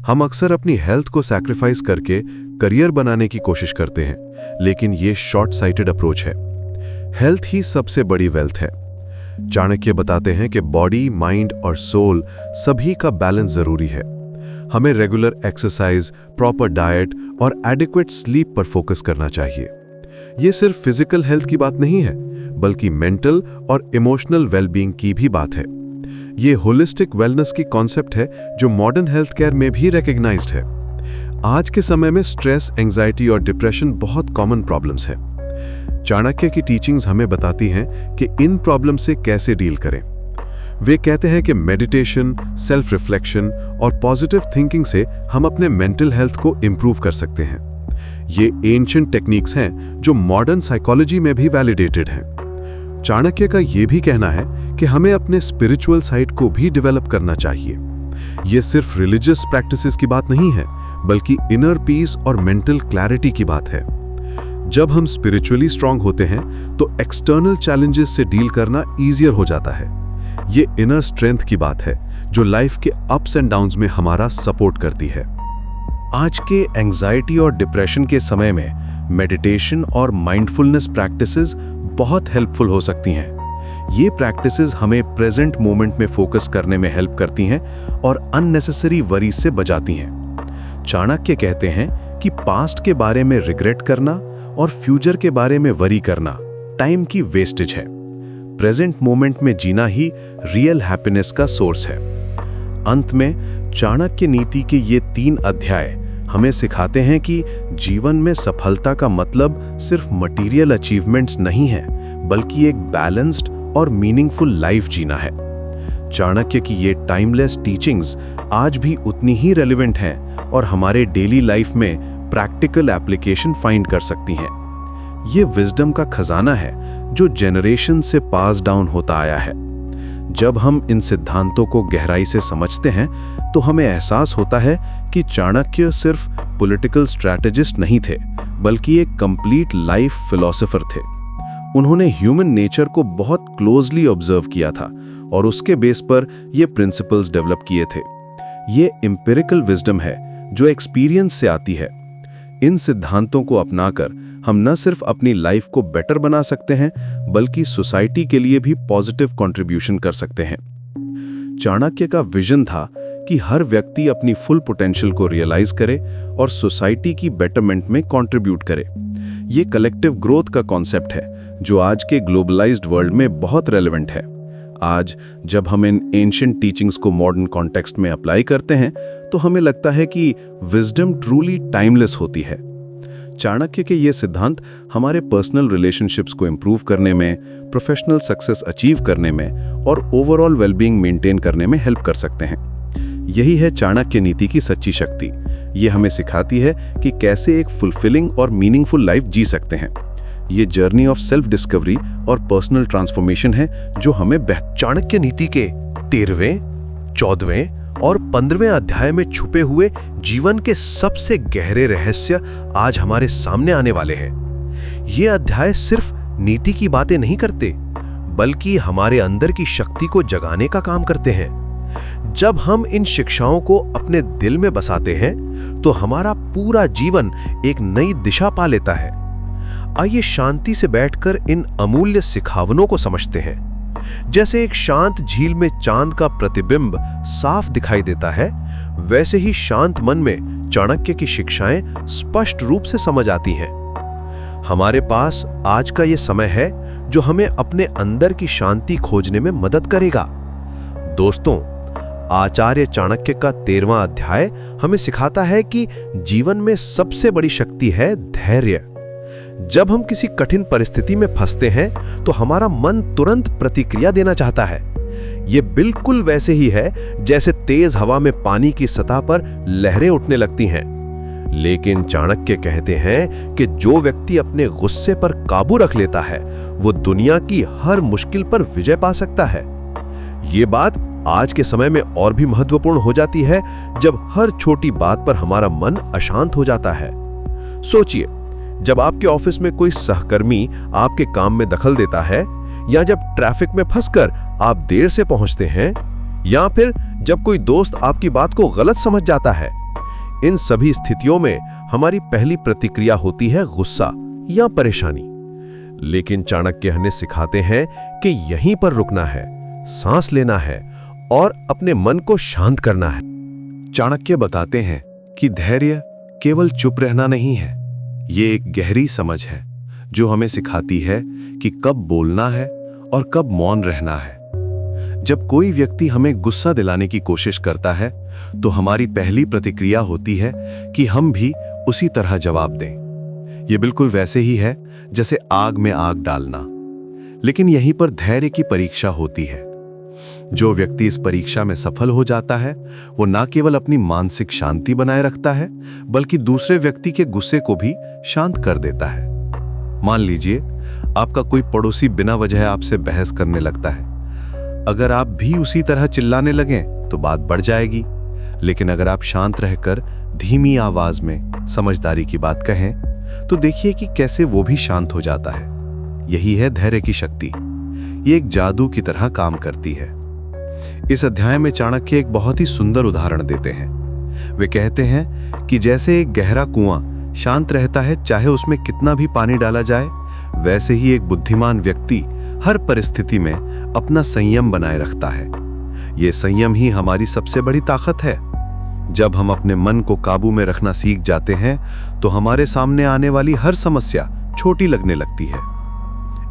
हम अक्सर अपनी हेल्थ को सैक्रिफाइस करके करियर बनाने की कोशिश करते हैं, लेकिन ये शॉर्ट साइटेड अप्रोच है। हेल्थ ही सबसे बड़ी वेल्थ है। चाणक्य बताते हैं कि बॉडी, माइंड और सोल सभी का बैलेंस जरूरी है। हमें रेगुलर एक्सरसाइज, प्रॉपर डाइट और एडिक्वेट स्लीप पर फोकस करना चाहिए। ये सिर्फ फिजिकल हेल्थ की बात नहीं है, बल्कि मेंटल और इमोशनल वेलबींग की भी बात है। ये होलिस्टिक वेलनेस की कॉन्सेप्ट है जो मॉडर्न हेल्थ केयर में भी रिकॉग्नाइज्ड है। आज के समय में स्ट्रेस, एंजाइटी और डिप्रेशन बहुत कॉमन प्रॉब्लम्स हैं। चाणक्य की टीचिंग्स हमें बताती हैं कि इन प्रॉब्लम से कैसे डील करें। वे कहते हैं कि मेडिटेशन, सेल्फ रिफ्लेक्शन और पॉजिटिव थिंकिंग से हम अपने मेंटल हेल्थ को इंप्रूव कर सकते हैं। ये एंशिएंट टेक्निक्स हैं जो मॉडर्न साइकोलॉजी में भी वैलिडेटेड हैं। चाणक्य का ये भी कहना है कि हमें अपने स्पिरिचुअल साइड को भी डेवलप करना चाहिए। ये सिर्फ रिलीजियस प्रैक्टिसेस की बात नहीं है, बल्कि इनर पीस और मेंटल क्लैरिटी की बात है। जब हम स्पिरिचुअली स्ट्रांग होते हैं तो एक्सटर्नल चैलेंजेस से डील करना ईजियर हो जाता है। ये इनर स्ट्रेंथ की बात है जो लाइफ के अप्स एंड डाउन्स में हमारा सपोर्ट करती है। आज के एंजाइटी और डिप्रेशन के समय में मेडिटेशन और माइंडफुलनेस प्रैक्टिसेस बहुत हेल्पफुल हो सकती हैं। ये प्रैक्टिसेस हमें प्रेजेंट मोमेंट में फोकस करने में हेल्प करती हैं और अननेसेसरी वरीज से बचाती हैं। चाणक्य कहते हैं कि पास्ट के बारे में रिग्रेट करना और फ्यूचर के बारे में वरी करना टाइम की वेस्टेज है। प्रेजेंट मोमेंट में जीना ही रियल हैप्पीनेस का सोर्स है। अंत में चाणक्य नीति के ये 3 अध्याय हमें सिखाते हैं कि जीवन में सफलता का मतलब सिर्फ मटेरियल अचीवमेंट्स नहीं है, बल्कि एक बैलेंस्ड और मीनिंगफुल लाइफ जीना है। चाणक्य की ये टाइमलेस टीचिंग्स आज भी उतनी ही रेलेवेंट हैं और हमारे डेली लाइफ में प्रैक्टिकल एप्लीकेशन फाइंड कर सकती हैं। ये विजडम का खजाना है जो जनरेशन से पास डाउन होता आया है। जब हम इन सिद्धांतों को गहराई से समझते हैं तो हमें एहसास होता है कि चाणक्य सिर्फ पॉलिटिकल स्ट्रैटेजिस्ट नहीं थे, बल्कि एक कंप्लीट लाइफ फिलॉसफर थे। उन्होंने ह्यूमन नेचर को बहुत क्लोजली ऑब्जर्व किया था और उसके बेस पर ये प्रिंसिपल्स डेवलप किए थे। ये एम्पिरिकल विजडम है जो एक्सपीरियंस से आती है। इन सिद्धांतों को अपनाकर हम न सिर्फ अपनी लाइफ को बेटर बना सकते हैं, बल्कि सोसाइटी के लिए भी पॉजिटिव कंट्रीब्यूशन कर सकते हैं। चाणक्य का विजन था कि हर व्यक्ति अपनी फुल पोटेंशियल को रियलाइज करे और सोसाइटी की बेटरमेंट में कंट्रीब्यूट करे। ये कलेक्टिव ग्रोथ का कॉन्सेप्ट है जो आज के ग्लोबलाइज्ड वर्ल्ड में बहुत रेलेवेंट है। आज जब हम इन एंशिएंट टीचिंग्स को मॉडर्न कॉन्टेक्स्ट में अप्लाई करते हैं तो हमें लगता है कि विजडम ट्रूली टाइमलेस होती है। चाणक्य के ये सिद्धांत हमारे पर्सनल रिलेशनशिप्स को इंप्रूव करने में, प्रोफेशनल सक्सेस अचीव करने में और ओवरऑल वेलबींग मेंटेन करने में हेल्प कर सकते हैं। यही है चाणक्य नीति की सच्ची शक्ति। ये हमें सिखाती है कि कैसे एक फुलफिलिंग और मीनिंगफुल लाइफ जी सकते हैं। ये जर्नी ऑफ सेल्फ डिस्कवरी और पर्सनल ट्रांसफॉर्मेशन है जो हमें चाणक्य नीति के 13वें, 14वें और 15वें अध्याय में छुपे हुए जीवन के सबसे गहरे रहस्य आज हमारे सामने आने वाले हैं। ये अध्याय सिर्फ नीति की बातें नहीं करते, बल्कि हमारे अंदर की शक्ति को जगाने का काम करते हैं। जब हम इन शिक्षाओं को अपने दिल में बसाते हैं तो हमारा पूरा जीवन एक नई दिशा पा लेता है। आइए शांति से बैठकर इन अमूल्य सिखावनों को समझते हैं। जैसे एक शांत झील में चांद का प्रतिबिंब साफ दिखाई देता है, वैसे ही शांत मन में चाणक्य की शिक्षाएं स्पष्ट रूप से समझ आती हैं। हमारे पास आज का ये समय है जो हमें अपने अंदर की शांति खोजने में मदद करेगा। दोस्तों, आचार्य चाणक्य का 13वां अध्याय हमें सिखाता है कि जीवन में सबसे बड़ी शक्ति है धैर्य। जब हम किसी कठिन परिस्थिति में फंसते हैं तो हमारा मन तुरंत प्रतिक्रिया देना चाहता है। ये बिल्कुल वैसे ही है जैसे तेज हवा में पानी की सतह पर लहरें उठने लगती हैं। लेकिन चाणक्य कहते हैं कि जो व्यक्ति अपने गुस्से पर काबू रख लेता है वो दुनिया की हर मुश्किल पर विजय पा सकता है। ये बात आज के समय में और भी महत्वपूर्ण हो जाती है जब हर छोटी बात पर हमारा मन अशांत हो जाता है। सोचिए, जब आपके ऑफिस में कोई सहकर्मी आपके काम में दखल देता है, या जब ट्रैफिक में फंसकर आप देर से पहुंचते हैं, या फिर जब कोई दोस्त आपकी बात को गलत समझ जाता है। इन सभी स्थितियों में हमारी पहली प्रतिक्रिया होती है गुस्सा या परेशानी। लेकिन चाणक्य हमें सिखाते हैं कि यहीं पर रुकना है, सांस लेना है और अपने मन को शांत करना है। चाणक्य बताते हैं कि धैर्य केवल चुप रहना नहीं है, ये एक गहरी समझ है जो हमें सिखाती है कि कब बोलना है और कब मौन रहना है। जब कोई व्यक्ति हमें गुस्सा दिलाने की कोशिश करता है तो हमारी पहली प्रतिक्रिया होती है कि हम भी उसी तरह जवाब दें। ये बिल्कुल वैसे ही है जैसे आग में आग डालना। लेकिन यहीं पर धैर्य की परीक्षा होती है। जो व्यक्ति इस परीक्षा में सफल हो जाता है वो न केवल अपनी मानसिक शांति बनाए रखता है बल्कि दूसरे व्यक्ति के गुस्से को भी शांत कर देता है। मान लीजिए आपका कोई पड़ोसी बिना वजह आपसे बहस करने लगता है। अगर आप भी उसी तरह चिल्लाने लगें तो बात बढ़ जाएगी। लेकिन अगर आप शांत रहकर धीमी आवाज में समझदारी की बात कहें तो देखिए कि कैसे वो भी शांत हो जाता है। यही है धैर्य की शक्ति। ये एक जादू की तरह काम करती है। इस अध्याय में चाणक्य एक बहुत ही सुंदर उदाहरण देते हैं। वे कहते हैं कि जैसे एक गहरा कुआं शांत रहता है चाहे उसमें कितना भी पानी डाला जाए, वैसे ही एक बुद्धिमान व्यक्ति हर परिस्थिति में अपना संयम बनाए रखता है। ये संयम ही हमारी सबसे बड़ी ताकत है। जब हम अपने मन को काबू में रखना सीख जाते हैं तो हमारे सामने आने वाली हर समस्या छोटी लगने लगती है।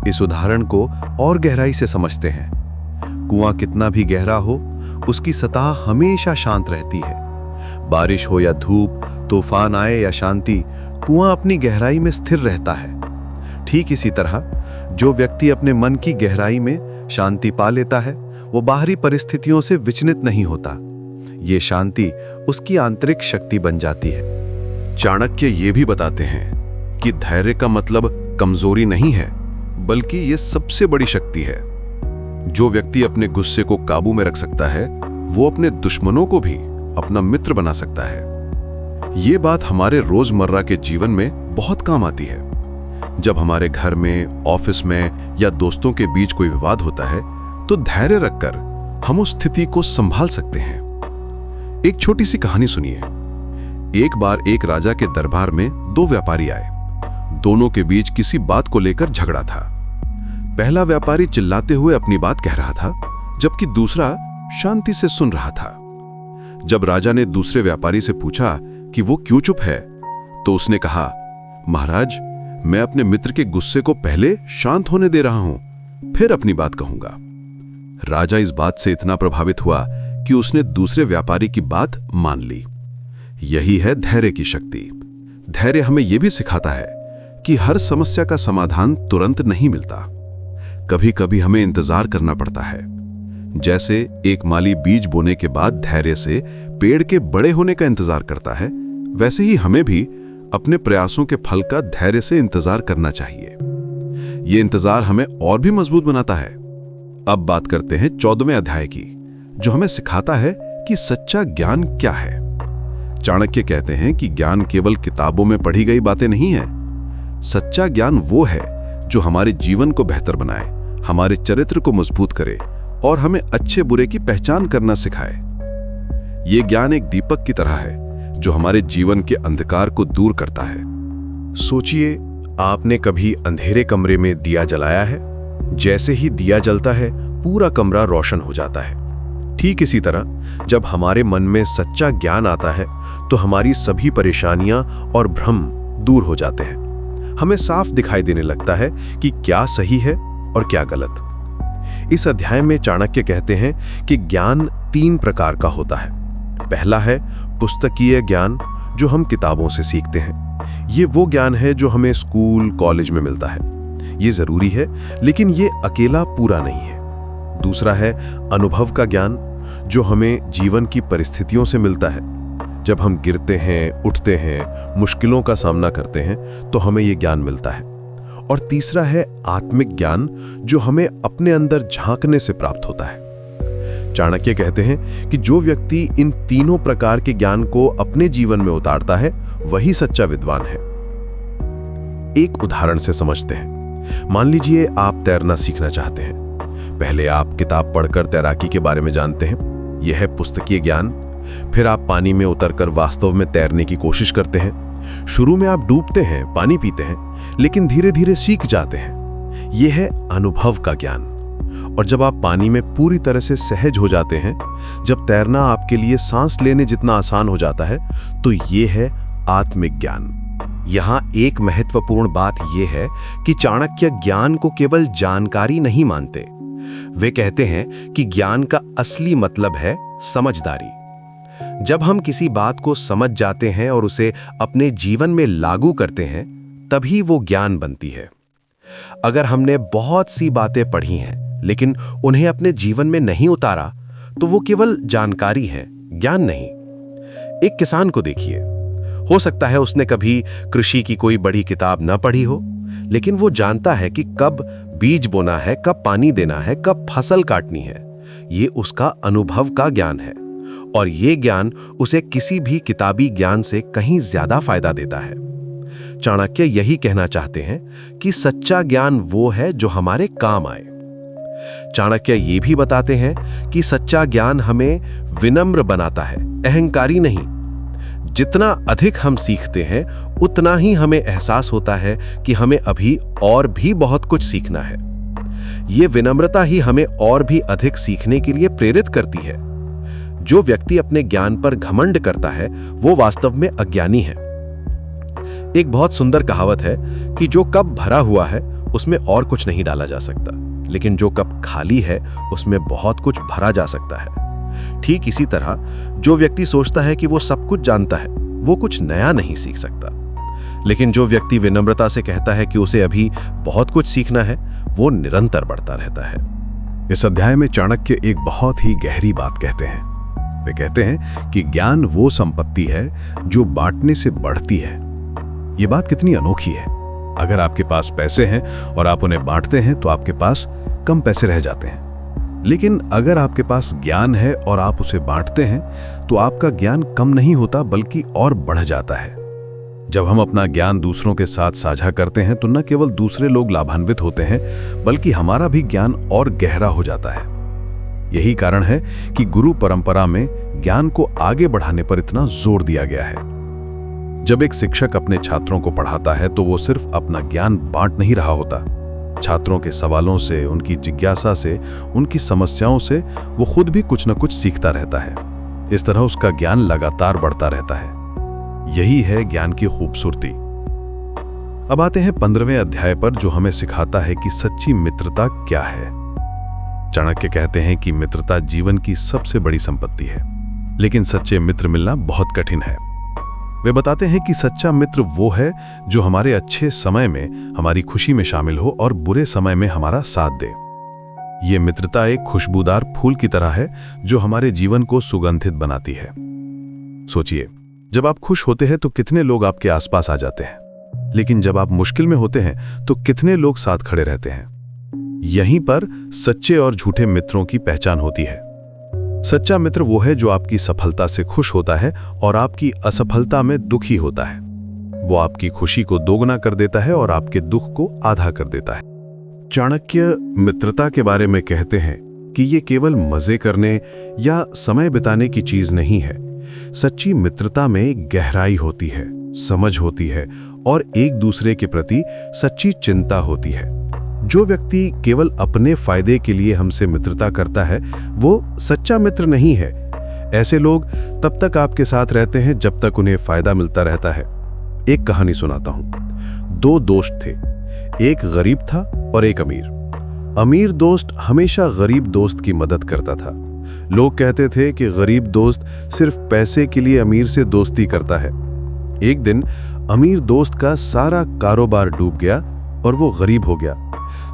इस उदाहरण को और गहराई से समझते हैं। कुआं कितना भी गहरा हो, उसकी सतह हमेशा शांत रहती है। बारिश हो या धूप, तूफान आए या शांति, कुआं अपनी गहराई में स्थिर रहता है। ठीक इसी तरह जो व्यक्ति अपने मन की गहराई में शांति पा लेता है वो बाहरी परिस्थितियों से विचलित नहीं होता। ये शांति उसकी आंतरिक शक्ति बन जाती है। चाणक्य ये भी बताते हैं कि धैर्य का मतलब कमजोरी नहीं है, बल्कि ये सबसे बड़ी शक्ति है। जो व्यक्ति अपने गुस्से को काबू में रख सकता है वो अपने दुश्मनों को भी अपना मित्र बना सकता है। ये बात हमारे रोजमर्रा के जीवन में बहुत काम आती है। जब हमारे घर में, ऑफिस में या दोस्तों के बीच कोई विवाद होता है तो धैर्य रखकर हम उस स्थिति को संभाल सकते हैं। एक छोटी सी कहानी सुनिए। एक बार एक राजा के दरबार में दो व्यापारी आए। दोनों के बीच किसी बात को लेकर झगड़ा था। पहला व्यापारी चिल्लाते हुए अपनी बात कह रहा था, जबकि दूसरा शांति से सुन रहा था। जब राजा ने दूसरे व्यापारी से पूछा कि वो क्यों चुप है, तो उसने कहा, महाराज, मैं अपने मित्र के गुस्से को पहले शांत होने दे रहा हूं, फिर अपनी बात कहूंगा। राजा इस बात से इतना प्रभावित हुआ कि उसने दूसरे व्यापारी की बात मान ली। यही है धैर्य की शक्ति। धैर्य हमें यह भी सिखाता है कि हर समस्या का समाधान तुरंत नहीं मिलता। कभी कभी हमें इंतजार करना पड़ता है। जैसे एक माली बीज बोने के बाद धैर्य से पेड़ के बड़े होने का इंतजार करता है, वैसे ही हमें भी अपने प्रयासों के फल का धैर्य से इंतजार करना चाहिए। यह इंतजार हमें और भी मजबूत बनाता है। अब बात करते हैं 14वें अध्याय की, जो हमें सिखाता है कि सच्चा ज्ञान क्या है। चाणक्य कहते हैं कि ज्ञान केवल किताबों में पढ़ी गई बातें नहीं है। सच्चा ज्ञान वो है जो हमारे जीवन को बेहतर बनाए, हमारे चरित्र को मजबूत करे और हमें अच्छे बुरे की पहचान करना सिखाए। यह ज्ञान एक दीपक की तरह है जो हमारे जीवन के अंधकार को दूर करता है। सोचिए, आपने कभी अंधेरे कमरे में दिया जलाया है? जैसे ही दिया जलता है पूरा कमरा रोशन हो जाता है। ठीक इसी तरह जब हमारे मन में सच्चा ज्ञान आता है तो हमारी सभी परेशानियां और भ्रम दूर हो जाते हैं। हमें साफ दिखाई देने लगता है कि क्या सही है और क्या गलत। इस अध्याय में चाणक्य कहते हैं कि ज्ञान 3 प्रकार का होता है। पहला है पुस्तकीय ज्ञान, जो हम किताबों से सीखते हैं। ये वो ज्ञान है जो हमें स्कूल कॉलेज में मिलता है। ये जरूरी है, लेकिन ये अकेला पूरा नहीं है। दूसरा है अनुभव का ज्ञान, जो हमें जीवन की परिस्थितियों से मिलता है। जब हम गिरते हैं, उठते हैं, मुश्किलों का सामना करते हैं, तो हमें ये ज्ञान मिलता है। और तीसरा है आत्मिक ज्ञान, जो हमें अपने अंदर झांकने से प्राप्त होता है। चाणक्य कहते हैं कि जो व्यक्ति इन तीनों प्रकार के ज्ञान को अपने जीवन में उतारता है, वही सच्चा विद्वान है। एक उदाहरण से समझते हैं। मान लीजिए आप तैरना सीखना चाहते हैं। पहले आप किताब पढ़कर तैराकी के बारे में जानते हैं, यह है पुस्तकीय ज्ञान। फिर आप पानी में उतरकर वास्तव में तैरने की कोशिश करते हैं। शुरू में आप डूबते हैं, पानी पीते हैं, लेकिन धीरे धीरे सीख जाते हैं। यह है अनुभव का ज्ञान। और जब आप पानी में पूरी तरह से सहज हो जाते हैं, जब तैरना आपके लिए सांस लेने जितना आसान हो जाता है, तो यह है आत्मिक ज्ञान। यहाँ एक महत्वपूर्ण बात यह है कि चाणक्य ज्ञान को केवल जानकारी नहीं मानते। वे कहते हैं कि ज्ञान का असली मतलब है समझदारी। जब हम किसी बात को समझ जाते हैं और उसे अपने जीवन में लागू करते हैं, तभी वो ज्ञान बनती है। अगर हमने बहुत सी बातें पढ़ी हैं लेकिन उन्हें अपने जीवन में नहीं उतारा, तो वो केवल जानकारी है, ज्ञान नहीं। एक किसान को देखिए, हो सकता है उसने कभी कृषि की कोई बड़ी किताब न पढ़ी हो, लेकिन वो जानता है कि कब बीज बोना है, कब पानी देना है, कब फसल काटनी है। ये उसका अनुभव का ज्ञान है, और ये ज्ञान उसे किसी भी किताबी ज्ञान से कहीं ज्यादा फायदा देता है। चाणक्य यही कहना चाहते हैं कि सच्चा ज्ञान वो है जो हमारे काम आए। चाणक्य ये भी बताते हैं कि सच्चा ज्ञान हमें विनम्र बनाता है, अहंकारी नहीं। जितना अधिक हम सीखते हैं, उतना ही हमें एहसास होता है कि हमें अभी और भी बहुत कुछ सीखना है। ये विनम्रता ही हमें और भी अधिक सीखने के लिए प्रेरित करती है। जो व्यक्ति अपने ज्ञान पर घमंड करता है, वो वास्तव में अज्ञानी है। एक बहुत सुंदर कहावत है कि जो कप भरा हुआ है उसमें और कुछ नहीं डाला जा सकता, लेकिन जो कप खाली है उसमें बहुत कुछ भरा जा सकता है। ठीक इसी तरह जो व्यक्ति सोचता है कि वो सब कुछ जानता है, वो कुछ नया नहीं सीख सकता। लेकिन जो व्यक्ति विनम्रता से कहता है कि उसे अभी बहुत कुछ सीखना है, वो निरंतर बढ़ता रहता है। इस अध्याय में चाणक्य एक बहुत ही गहरी बात कहते हैं। वे कहते हैं कि ज्ञान वो संपत्ति है जो बांटने से बढ़ती है। ये बात कितनी अनोखी है। अगर आपके पास पैसे हैं और आप उन्हें बांटते हैं, तो आपके पास कम पैसे रह जाते हैं। लेकिन अगर आपके पास ज्ञान है और आप उसे बांटते हैं, तो आपका ज्ञान कम नहीं होता बल्कि और बढ़ जाता है। जब हम अपना ज्ञान दूसरों के साथ साझा करते हैं, तो न केवल दूसरे लोग लाभान्वित होते हैं, बल्कि हमारा भी ज्ञान और गहरा हो जाता है। यही कारण है कि गुरु परंपरा में ज्ञान को आगे बढ़ाने पर इतना जोर दिया गया है। जब एक शिक्षक अपने छात्रों को पढ़ाता है, तो वो सिर्फ अपना ज्ञान बांट नहीं रहा होता। छात्रों के सवालों से, उनकी जिज्ञासा से, उनकी समस्याओं से वो खुद भी कुछ न कुछ सीखता रहता है। इस तरह उसका ज्ञान लगातार बढ़ता रहता है। यही है ज्ञान की खूबसूरती। अब आते हैं 15वें अध्याय पर, जो हमें सिखाता है कि सच्ची मित्रता क्या है। चाणक्य कहते हैं कि मित्रता जीवन की सबसे बड़ी संपत्ति है, लेकिन सच्चे मित्र मिलना बहुत कठिन है। वे बताते हैं कि सच्चा मित्र वो है जो हमारे अच्छे समय में हमारी खुशी में शामिल हो और बुरे समय में हमारा साथ दे। ये मित्रता एक खुशबूदार फूल की तरह है जो हमारे जीवन को सुगंधित बनाती है। सोचिए, जब आप खुश होते हैं तो कितने लोग आपके आसपास आ जाते हैं, लेकिन जब आप मुश्किल में होते हैं तो कितने लोग साथ खड़े रहते हैं। यहीं पर सच्चे और झूठे मित्रों की पहचान होती है। सच्चा मित्र वो है जो आपकी सफलता से खुश होता है और आपकी असफलता में दुखी होता है। वो आपकी खुशी को दोगुना कर देता है और आपके दुख को आधा कर देता है। चाणक्य मित्रता के बारे में कहते हैं कि ये केवल मजे करने या समय बिताने की चीज नहीं है। सच्ची मित्रता में गहराई होती है, समझ होती है और एक दूसरे के प्रति सच्ची चिंता होती है। जो व्यक्ति केवल अपने फायदे के लिए हमसे मित्रता करता है, वो सच्चा मित्र नहीं है। ऐसे लोग तब तक आपके साथ रहते हैं जब तक उन्हें फायदा मिलता रहता है। एक कहानी सुनाता हूं। दो दोस्त थे, एक गरीब था और एक अमीर। अमीर दोस्त हमेशा गरीब दोस्त की मदद करता था। लोग कहते थे कि गरीब दोस्त सिर्फ पैसे के लिए अमीर से दोस्ती करता है। एक दिन अमीर दोस्त का सारा कारोबार डूब गया और वो गरीब हो गया।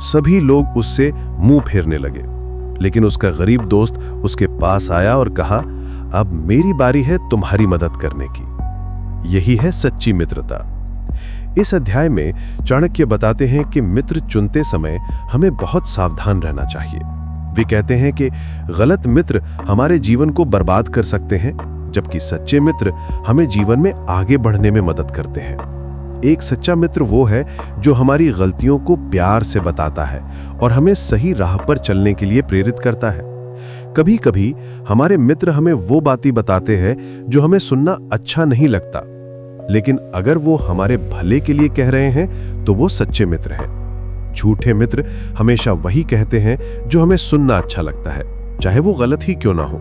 सभी लोग उससे मुंह फेरने लगे, लेकिन उसका गरीब दोस्त उसके पास आया और कहा, अब मेरी बारी है तुम्हारी मदद करने की। यही है सच्ची मित्रता। इस अध्याय में चाणक्य बताते हैं कि मित्र चुनते समय हमें बहुत सावधान रहना चाहिए। वे कहते हैं कि गलत मित्र हमारे जीवन को बर्बाद कर सकते हैं, जबकि सच्चे मित्र हमें जीवन में आगे बढ़ने में मदद करते हैं। एक सच्चा मित्र वो है जो हमारी गलतियों को प्यार से बताता है और हमें सही राह पर चलने के लिए प्रेरित करता है। कभी कभी हमारे मित्र हमें वो बातें बताते हैं जो हमें सुनना अच्छा नहीं लगता, लेकिन अगर वो हमारे भले के लिए कह रहे हैं तो वो सच्चे मित्र हैं। झूठे मित्र हमेशा वही कहते हैं जो हमें सुनना अच्छा लगता है, चाहे वो गलत ही क्यों ना हो।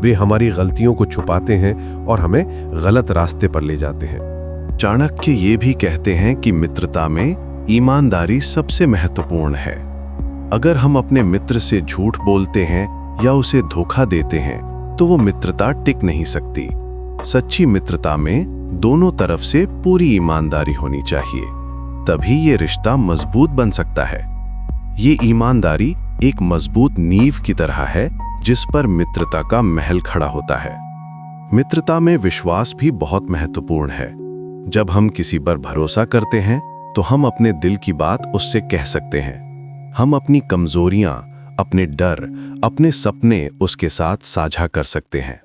वे हमारी गलतियों को छुपाते हैं और हमें गलत रास्ते पर ले जाते हैं। चाणक्य ये भी कहते हैं कि मित्रता में ईमानदारी सबसे महत्वपूर्ण है। अगर हम अपने मित्र से झूठ बोलते हैं या उसे धोखा देते हैं तो वो मित्रता टिक नहीं सकती। सच्ची मित्रता में दोनों तरफ से पूरी ईमानदारी होनी चाहिए, तभी ये रिश्ता मजबूत बन सकता है। ये ईमानदारी एक मजबूत नींव की तरह है जिस पर मित्रता का महल खड़ा होता है। मित्रता में विश्वास भी बहुत महत्वपूर्ण है। जब हम किसी पर भरोसा करते हैं तो हम अपने दिल की बात उससे कह सकते हैं। हम अपनी कमजोरियां, अपने डर, अपने सपने उसके साथ साझा कर सकते हैं।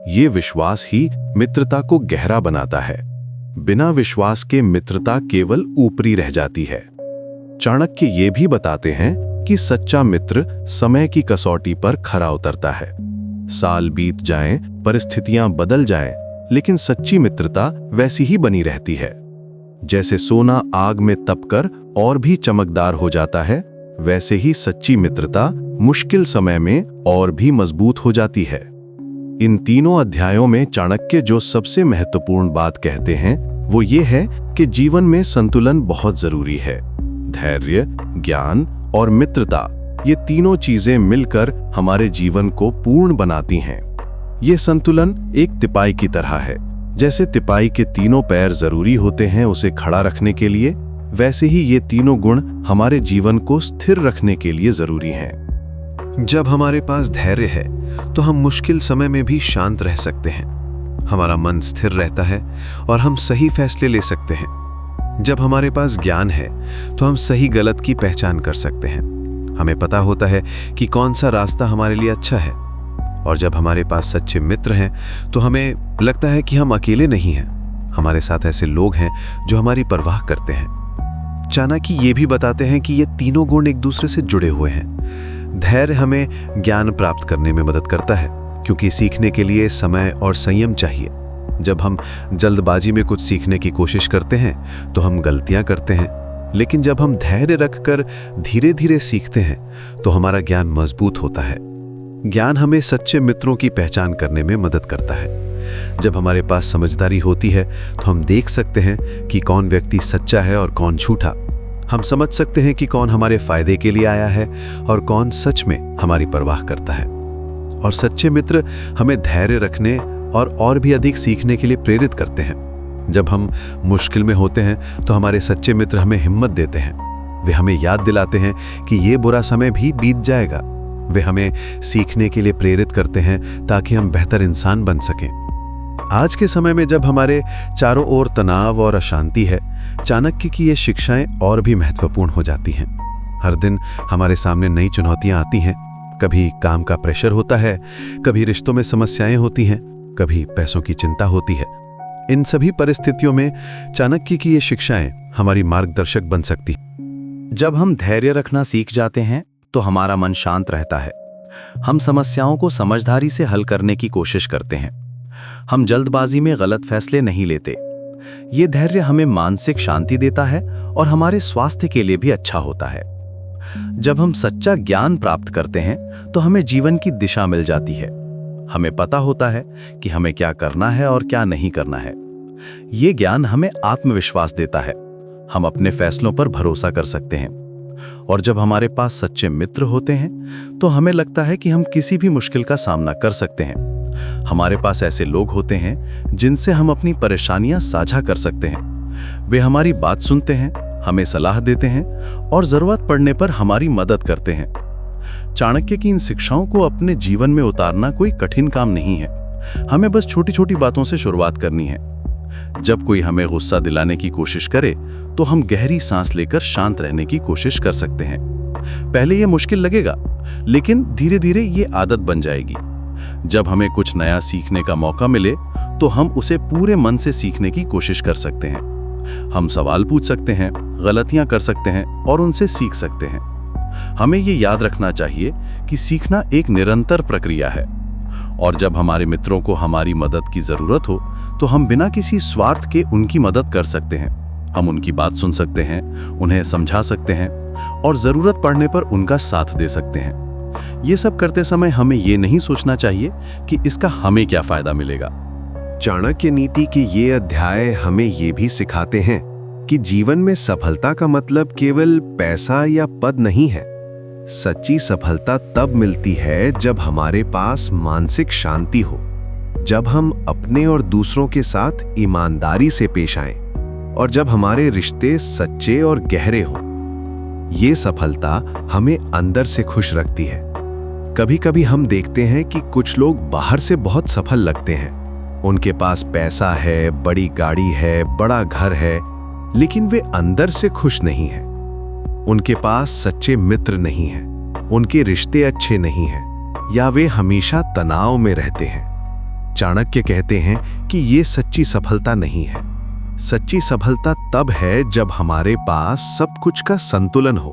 ये विश्वास ही मित्रता को गहरा बनाता है। बिना विश्वास के मित्रता केवल ऊपरी रह जाती है। चाणक्य ये भी बताते हैं कि सच्चा मित्र समय की कसौटी पर खरा उतरता है। साल बीत जाएं, परिस्थितियां बदल जाएं, लेकिन सच्ची मित्रता वैसी ही बनी रहती है। जैसे सोना आग में तपकर और भी चमकदार हो जाता है, वैसे ही सच्ची मित्रता मुश्किल समय में और भी मजबूत हो जाती है। इन तीनों अध्यायों में चाणक्य जो सबसे महत्वपूर्ण बात कहते हैं वो ये है कि जीवन में संतुलन बहुत जरूरी है। धैर्य, ज्ञान और मित्रता, ये तीनों चीजें मिलकर हमारे जीवन को पूर्ण बनाती हैं। ये संतुलन एक तिपाई की तरह है। जैसे तिपाई के तीनों पैर जरूरी होते हैं उसे खड़ा रखने के लिए, वैसे ही ये तीनों गुण हमारे जीवन को स्थिर रखने के लिए जरूरी हैं। जब हमारे पास धैर्य है तो हम मुश्किल समय में भी शांत रह सकते हैं। हमारा मन स्थिर रहता है और हम सही फैसले ले सकते हैं। जब हमारे पास ज्ञान है तो हम सही गलत की पहचान कर सकते हैं। हमें पता होता है कि कौन सा रास्ता हमारे लिए अच्छा है। और जब हमारे पास सच्चे मित्र हैं तो हमें लगता है कि हम अकेले नहीं हैं। हमारे साथ ऐसे लोग हैं जो हमारी परवाह करते हैं। चाणक्य ये भी बताते हैं कि ये तीनों गुण एक दूसरे से जुड़े हुए हैं। धैर्य हमें ज्ञान प्राप्त करने में मदद करता है, क्योंकि सीखने के लिए समय और संयम चाहिए। जब हम जल्दबाजी में कुछ सीखने की कोशिश करते हैं तो हम गलतियां करते हैं, लेकिन जब हम धैर्य रखकर धीरे धीरे सीखते हैं तो हमारा ज्ञान मजबूत होता है। ज्ञान हमें सच्चे मित्रों की पहचान करने में मदद करता है। जब हमारे पास समझदारी होती है तो हम देख सकते हैं कि कौन व्यक्ति सच्चा है और कौन झूठा। हम समझ सकते हैं कि कौन हमारे फायदे के लिए आया है और कौन सच में हमारी परवाह करता है। और सच्चे मित्र हमें धैर्य रखने और भी अधिक सीखने के लिए प्रेरित करते हैं। जब हम मुश्किल में होते हैं तो हमारे सच्चे मित्र हमें हिम्मत देते हैं। वे हमें याद दिलाते हैं कि ये बुरा समय भी बीत जाएगा। वे हमें सीखने के लिए प्रेरित करते हैं ताकि हम बेहतर इंसान बन सकें। आज के समय में जब हमारे चारों ओर तनाव और अशांति है, चाणक्य की ये शिक्षाएं और भी महत्वपूर्ण हो जाती हैं। हर दिन हमारे सामने नई चुनौतियां आती हैं। कभी काम का प्रेशर होता है, कभी रिश्तों में समस्याएं होती हैं, कभी पैसों की चिंता होती है। इन सभी परिस्थितियों में चाणक्य की ये शिक्षाएं हमारी मार्गदर्शक बन सकती। जब हम धैर्य रखना सीख जाते हैं तो हमारा मन शांत रहता है। हम समस्याओं को समझदारी से हल करने की कोशिश करते हैं। हम जल्दबाजी में गलत फैसले नहीं लेते। ये धैर्य हमें मानसिक शांति देता है और हमारे स्वास्थ्य के लिए भी अच्छा होता है। जब हम सच्चा ज्ञान प्राप्त करते हैं तो हमें जीवन की दिशा मिल जाती है। हमें पता होता है कि हमें क्या करना है और क्या नहीं करना है। ये ज्ञान हमें आत्मविश्वास देता है। हम अपने फैसलों पर भरोसा कर सकते हैं। और जब हमारे पास सच्चे मित्र होते हैं तो हमें लगता है कि हम किसी भी मुश्किल का सामना कर सकते हैं। हमारे पास ऐसे लोग होते हैं जिनसे हम अपनी परेशानियां साझा कर सकते हैं। वे हमारी बात सुनते हैं, हमें सलाह देते हैं और जरूरत पड़ने पर हमारी मदद करते हैं। चाणक्य की इन शिक्षाओं को अपने जीवन में उतारना कोई कठिन काम नहीं है। हमें बस छोटी छोटी बातों से शुरुआत करनी है। जब कोई हमें गुस्सा दिलाने की कोशिश करे तो हम गहरी सांस लेकर शांत रहने की कोशिश कर सकते हैं। पहले यह मुश्किल लगेगा, लेकिन धीरे धीरे ये आदत बन जाएगी। जब हमें कुछ नया सीखने का मौका मिले तो हम उसे पूरे मन से सीखने की कोशिश कर सकते हैं। हम सवाल पूछ सकते हैं, गलतियां कर सकते हैं और उनसे सीख सकते हैं। हमें ये याद रखना चाहिए कि सीखना एक निरंतर प्रक्रिया है, और जब हमारे मित्रों को हमारी मदद की जरूरत हो तो हम बिना किसी स्वार्थ के उनकी मदद कर सकते हैं। हम उनकी बात सुन सकते हैं, उन्हें समझा सकते हैं और जरूरत पड़ने पर उनका साथ दे सकते हैं। ये सब करते समय हमें ये नहीं सोचना चाहिए कि इसका हमें क्या फायदा मिलेगा। चाणक्य नीति के ये अध्याय हमें ये भी सिखाते हैं कि जीवन में सफलता का मतलब केवल पैसा या पद नहीं है। सच्ची सफलता तब मिलती है जब हमारे पास मानसिक शांति हो, जब हम अपने और दूसरों के साथ ईमानदारी से पेश आएं और जब हमारे रिश्ते सच्चे और गहरे हों। ये सफलता हमें अंदर से खुश रखती है। कभी कभी हम देखते हैं कि कुछ लोग बाहर से बहुत सफल लगते हैं, उनके पास पैसा है, बड़ी गाड़ी है, बड़ा घर है, लेकिन वे अंदर से खुश नहीं हैं। उनके पास सच्चे मित्र नहीं हैं, उनके रिश्ते अच्छे नहीं हैं, या वे हमेशा तनाव में रहते हैं। चाणक्य कहते हैं कि ये सच्ची सफलता नहीं है। सच्ची सफलता तब है जब हमारे पास सब कुछ का संतुलन हो।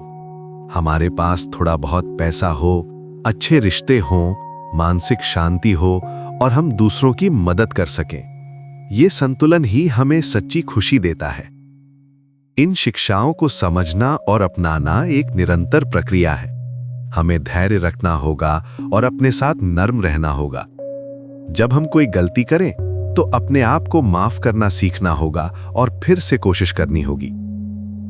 हमारे पास थोड़ा बहुत पैसा हो, अच्छे रिश्ते हों, मानसिक शांति हो और हम दूसरों की मदद कर सकें। ये संतुलन ही हमें सच्ची खुशी देता है। इन शिक्षाओं को समझना और अपनाना एक निरंतर प्रक्रिया है। हमें धैर्य रखना होगा और अपने साथ नर्म रहना होगा। जब हम कोई गलती करें तो अपने आप को माफ करना सीखना होगा और फिर से कोशिश करनी होगी।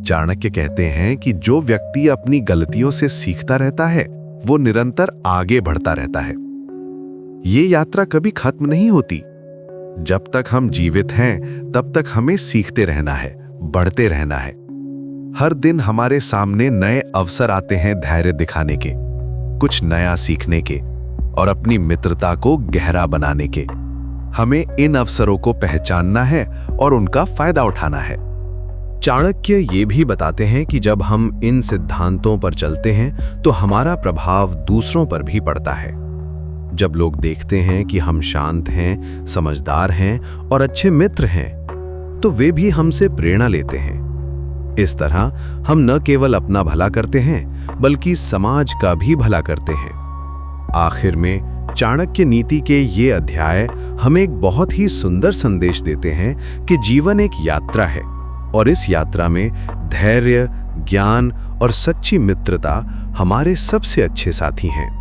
चाणक्य कहते हैं कि जो व्यक्ति अपनी गलतियों से सीखता रहता है वो निरंतर आगे बढ़ता रहता है। ये यात्रा कभी खत्म नहीं होती। जब तक हम जीवित हैं तब तक हमें सीखते रहना है, बढ़ते रहना है। हर दिन हमारे सामने नए अवसर आते हैं धैर्य दिखाने के, कुछ नया सीखने के और अपनी मित्रता को गहरा बनाने के। हमें इन अवसरों को पहचानना है और उनका फायदा उठाना है। चाणक्य ये भी बताते हैं कि जब हम इन सिद्धांतों पर चलते हैं तो हमारा प्रभाव दूसरों पर भी पड़ता है। जब लोग देखते हैं कि हम शांत हैं, समझदार हैं और अच्छे मित्र हैं, तो वे भी हमसे प्रेरणा लेते हैं। इस तरह हम न केवल अपना भला करते हैं बल्कि समाज का भी भला करते हैं। आखिर में चाणक्य नीति के ये अध्याय हमें एक बहुत ही सुंदर संदेश देते हैं कि जीवन एक यात्रा है और इस यात्रा में धैर्य, ज्ञान और सच्ची मित्रता हमारे सबसे अच्छे साथी हैं।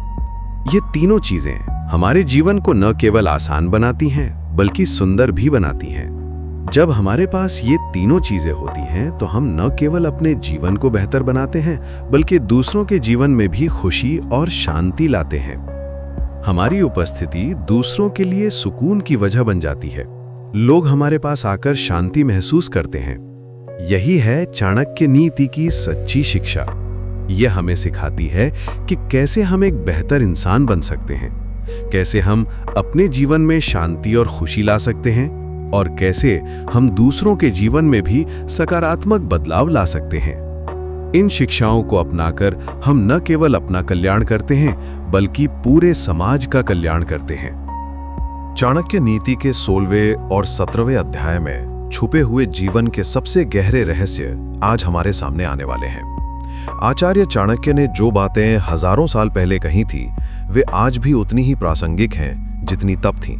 ये तीनों चीजें हमारे जीवन को न केवल आसान बनाती हैं बल्कि सुंदर भी बनाती हैं। जब हमारे पास ये तीनों चीजें होती हैं तो हम न केवल अपने जीवन को बेहतर बनाते हैं बल्कि दूसरों के जीवन में भी खुशी और शांति लाते हैं। हमारी उपस्थिति दूसरों के लिए सुकून की वजह बन जाती है। लोग हमारे पास आकर शांति महसूस करते हैं। यही है चाणक्य नीति की सच्ची शिक्षा। यह हमें सिखाती है कि कैसे हम एक बेहतर इंसान बन सकते हैं, कैसे हम अपने जीवन में शांति और खुशी ला सकते हैं और कैसे हम दूसरों के जीवन में भी सकारात्मक बदलाव ला सकते हैं। इन शिक्षाओं को अपनाकर हम न केवल अपना कल्याण करते हैं बल्कि पूरे समाज का कल्याण करते हैं। चाणक्य नीति के 16वें और 17वें अध्याय में छुपे हुए जीवन के सबसे गहरे रहस्य आज हमारे सामने आने वाले हैं। आचार्य चाणक्य ने जो बातें हजारों साल पहले कही थी वे आज भी उतनी ही प्रासंगिक हैं जितनी तब थीं।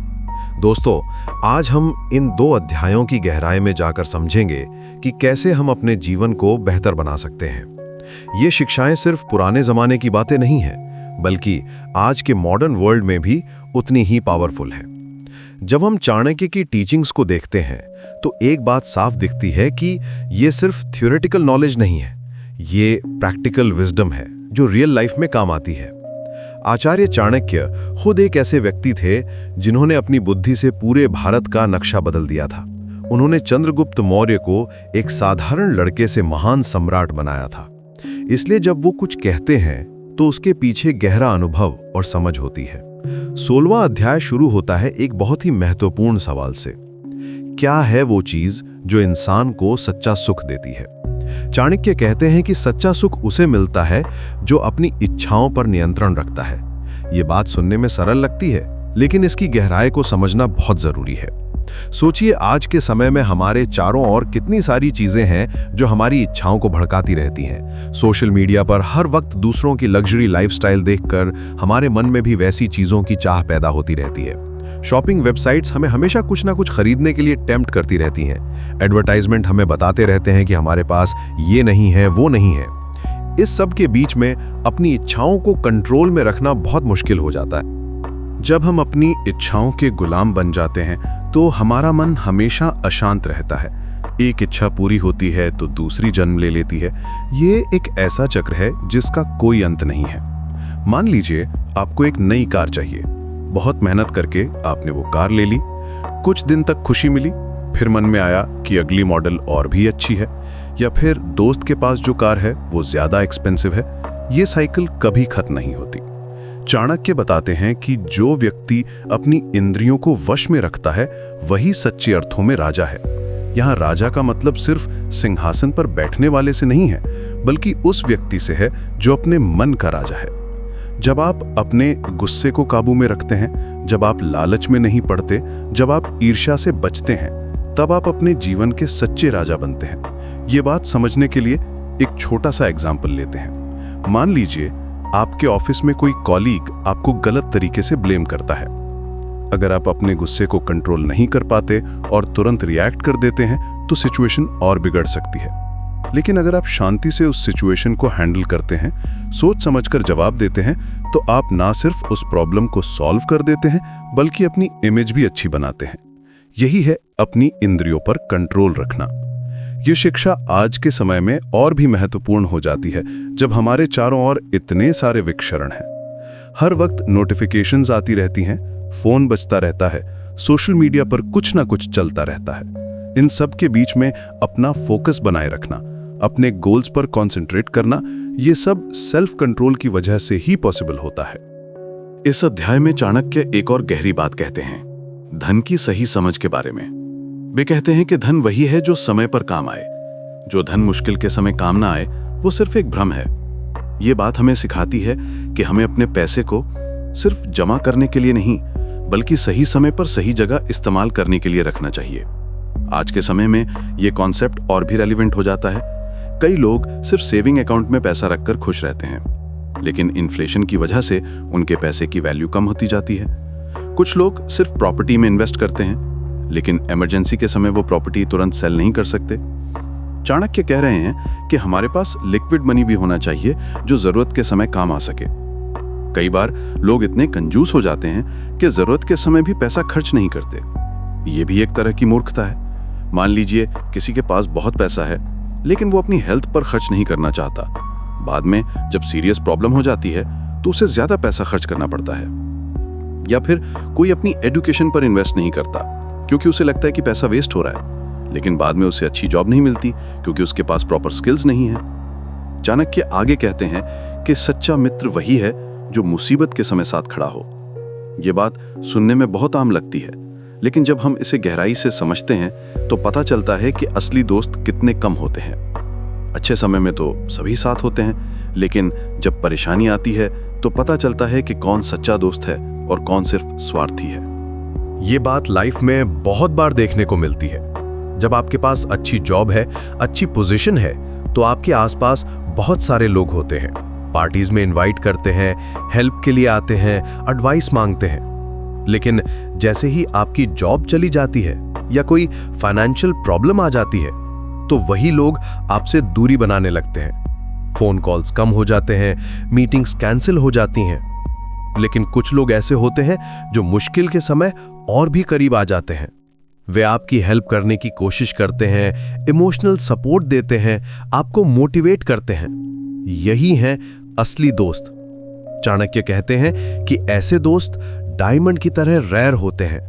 दोस्तों, आज हम इन 2 अध्यायों की गहराई में जाकर समझेंगे कि कैसे हम अपने जीवन को बेहतर बना सकते हैं। ये शिक्षाएं सिर्फ पुराने जमाने की बातें नहीं हैं, बल्कि आज के मॉडर्न वर्ल्ड में भी उतनी ही पावरफुल हैं। जब हम चाणक्य की टीचिंग्स को देखते हैं तो एक बात साफ दिखती है कि ये सिर्फ थ्योरेटिकल नॉलेज नहीं है, ये प्रैक्टिकल विजडम है जो रियल लाइफ में काम आती है। आचार्य चाणक्य खुद एक ऐसे व्यक्ति थे जिन्होंने अपनी बुद्धि से पूरे भारत का नक्शा बदल दिया था। उन्होंने चंद्रगुप्त मौर्य को एक साधारण लड़के से महान सम्राट बनाया था। इसलिए जब वो कुछ कहते हैं तो उसके पीछे गहरा अनुभव और समझ होती है। 16वां अध्याय शुरू होता है एक बहुत ही महत्वपूर्ण सवाल से। क्या है वो चीज जो इंसान को सच्चा सुख देती है? चाणक्य कहते हैं कि सच्चा सुख उसे मिलता है जो अपनी इच्छाओं पर नियंत्रण रखता है। ये बात सुनने में सरल लगती है, लेकिन इसकी गहराई को समझना बहुत जरूरी है। सोचिए, आज के समय में हमारे चारों ओर कितनी सारी चीजें हैं जो हमारी इच्छाओं को भड़काती रहती हैं। सोशल मीडिया पर हर वक्त दूसरों की लग्जरी लाइफस्टाइल देखकर हमारे मन में भी वैसी चीजों की चाह पैदा होती रहती है। शॉपिंग वेबसाइट्स हमें हमेशा कुछ ना कुछ खरीदने के लिए टेम्प्ट करती रहती हैं। एडवर्टाइजमेंट हमें बताते रहते हैं कि हमारे पास ये नहीं है, वो नहीं है। इस सब के बीच में अपनी इच्छाओं को कंट्रोल में रखना बहुत मुश्किल हो जाता है। जब हम अपनी इच्छाओं के गुलाम बन जाते हैं तो हमारा मन हमेशा अशांत रहता है। एक इच्छा पूरी होती है तो दूसरी जन्म ले लेती है। ये एक ऐसा चक्र है जिसका कोई अंत नहीं है। मान लीजिए आपको एक नई कार चाहिए। बहुत मेहनत करके आपने वो कार ले ली। कुछ दिन तक खुशी मिली, फिर मन में आया कि अगली मॉडल और भी अच्छी है, या फिर दोस्त के पास जो कार है वो ज्यादा एक्सपेंसिव है। ये साइकिल कभी खत्म नहीं होती। चाणक्य बताते हैं कि जो व्यक्ति अपनी इंद्रियों को वश में रखता है वही सच्चे अर्थों में राजा है। यहाँ राजा का मतलब सिर्फ सिंहासन पर बैठने वाले से नहीं है, बल्कि उस व्यक्ति से है जो अपने मन का राजा है। जब आप अपने गुस्से को काबू में रखते हैं, जब आप लालच में नहीं पड़ते, जब आप ईर्ष्या से बचते हैं, तब आप अपने जीवन के सच्चे राजा बनते हैं। ये बात समझने के लिए एक छोटा सा एग्जाम्पल लेते हैं। मान लीजिए आपके ऑफिस में कोई कॉलीग आपको गलत तरीके से ब्लेम करता है। अगर आप अपने गुस्से को कंट्रोल नहीं कर पाते और तुरंत रिएक्ट कर देते हैं तो सिचुएशन और बिगड़ सकती है। लेकिन अगर आप शांति से उस सिचुएशन को हैंडल करते हैं, सोच समझकर जवाब देते हैं, तो आप ना सिर्फ उस प्रॉब्लम को सॉल्व कर देते हैं बल्कि अपनी इमेज भी अच्छी बनाते हैं। यही है अपनी इंद्रियों पर कंट्रोल रखना। ये शिक्षा आज के समय में और भी महत्वपूर्ण हो जाती है जब हमारे चारों ओर इतने सारे विक्षरण हैं। हर वक्त नोटिफिकेशंस आती रहती हैं, फोन बजता रहता है, सोशल मीडिया पर कुछ ना कुछ चलता रहता है। इन सब के बीच में अपना फोकस बनाए रखना, अपने गोल्स पर कंसंट्रेट करना, ये सब सेल्फ कंट्रोल की वजह से ही पॉसिबल होता है। इस अध्याय में चाणक्य एक और गहरी बात कहते हैं, धन की सही समझ के बारे में। वे कहते हैं कि धन वही है जो समय पर काम आए। जो धन मुश्किल के समय काम ना आए वो सिर्फ एक भ्रम है। ये बात हमें सिखाती है कि हमें अपने पैसे को सिर्फ जमा करने के लिए नहीं बल्कि सही समय पर सही जगह इस्तेमाल करने के लिए रखना चाहिए। आज के समय में ये कॉन्सेप्ट और भी रेलिवेंट हो जाता है। कई लोग सिर्फ सेविंग अकाउंट में पैसा रखकर खुश रहते हैं, लेकिन इन्फ्लेशन की वजह से उनके पैसे की वैल्यू कम होती जाती है। कुछ लोग सिर्फ प्रॉपर्टी में इन्वेस्ट करते हैं, लेकिन इमरजेंसी के समय वो प्रॉपर्टी तुरंत सेल नहीं कर सकते। चाणक्य कह रहे हैं कि हमारे पास लिक्विड मनी भी होना चाहिए जो जरूरत के समय काम आ सके। कई बार लोग इतने कंजूस हो जाते हैं कि जरूरत के समय भी पैसा खर्च नहीं करते। ये भी एक तरह की मूर्खता है। मान लीजिए किसी के पास बहुत पैसा है लेकिन वो अपनी हेल्थ पर खर्च नहीं करना चाहता। बाद में जब सीरियस प्रॉब्लम हो जाती है तो उसे ज्यादा पैसा खर्च करना पड़ता है। या फिर कोई अपनी एजुकेशन पर इन्वेस्ट नहीं करता क्योंकि उसे लगता है कि पैसा वेस्ट हो रहा है, लेकिन बाद में उसे अच्छी जॉब नहीं मिलती क्योंकि उसके पास प्रॉपर स्किल्स नहीं है। चाणक्य आगे कहते हैं कि सच्चा मित्र वही है जो मुसीबत के समय साथ खड़ा हो। यह बात सुनने में बहुत आम लगती है, लेकिन जब हम इसे गहराई से समझते हैं तो पता चलता है कि असली दोस्त कितने कम होते हैं। अच्छे समय में तो सभी साथ होते हैं, लेकिन जब परेशानी आती है तो पता चलता है कि कौन सच्चा दोस्त है और कौन सिर्फ स्वार्थी है। ये बात लाइफ में बहुत बार देखने को मिलती है। जब आपके पास अच्छी जॉब है, अच्छी पोजीशन है, तो आपके आसपास बहुत सारे लोग होते हैं। पार्टीज में इनवाइट करते हैं, हेल्प के लिए आते हैं, एडवाइस मांगते हैं। लेकिन जैसे ही आपकी जॉब चली जाती है या कोई फाइनेंशियल प्रॉब्लम आ जाती है तो वही लोग आपसे दूरी बनाने लगते हैं। फोन कॉल्स कम हो जाते हैं, मीटिंग्स कैंसिल हो जाती हैं। लेकिन कुछ लोग ऐसे होते हैं जो मुश्किल के समय और भी करीब आ जाते हैं। वे आपकी हेल्प करने की कोशिश करते हैं, इमोशनल सपोर्ट देते हैं, आपको मोटिवेट करते हैं। यही हैं असली दोस्त। चाणक्य कहते हैं कि ऐसे दोस्त डायमंड की तरह रेयर होते हैं,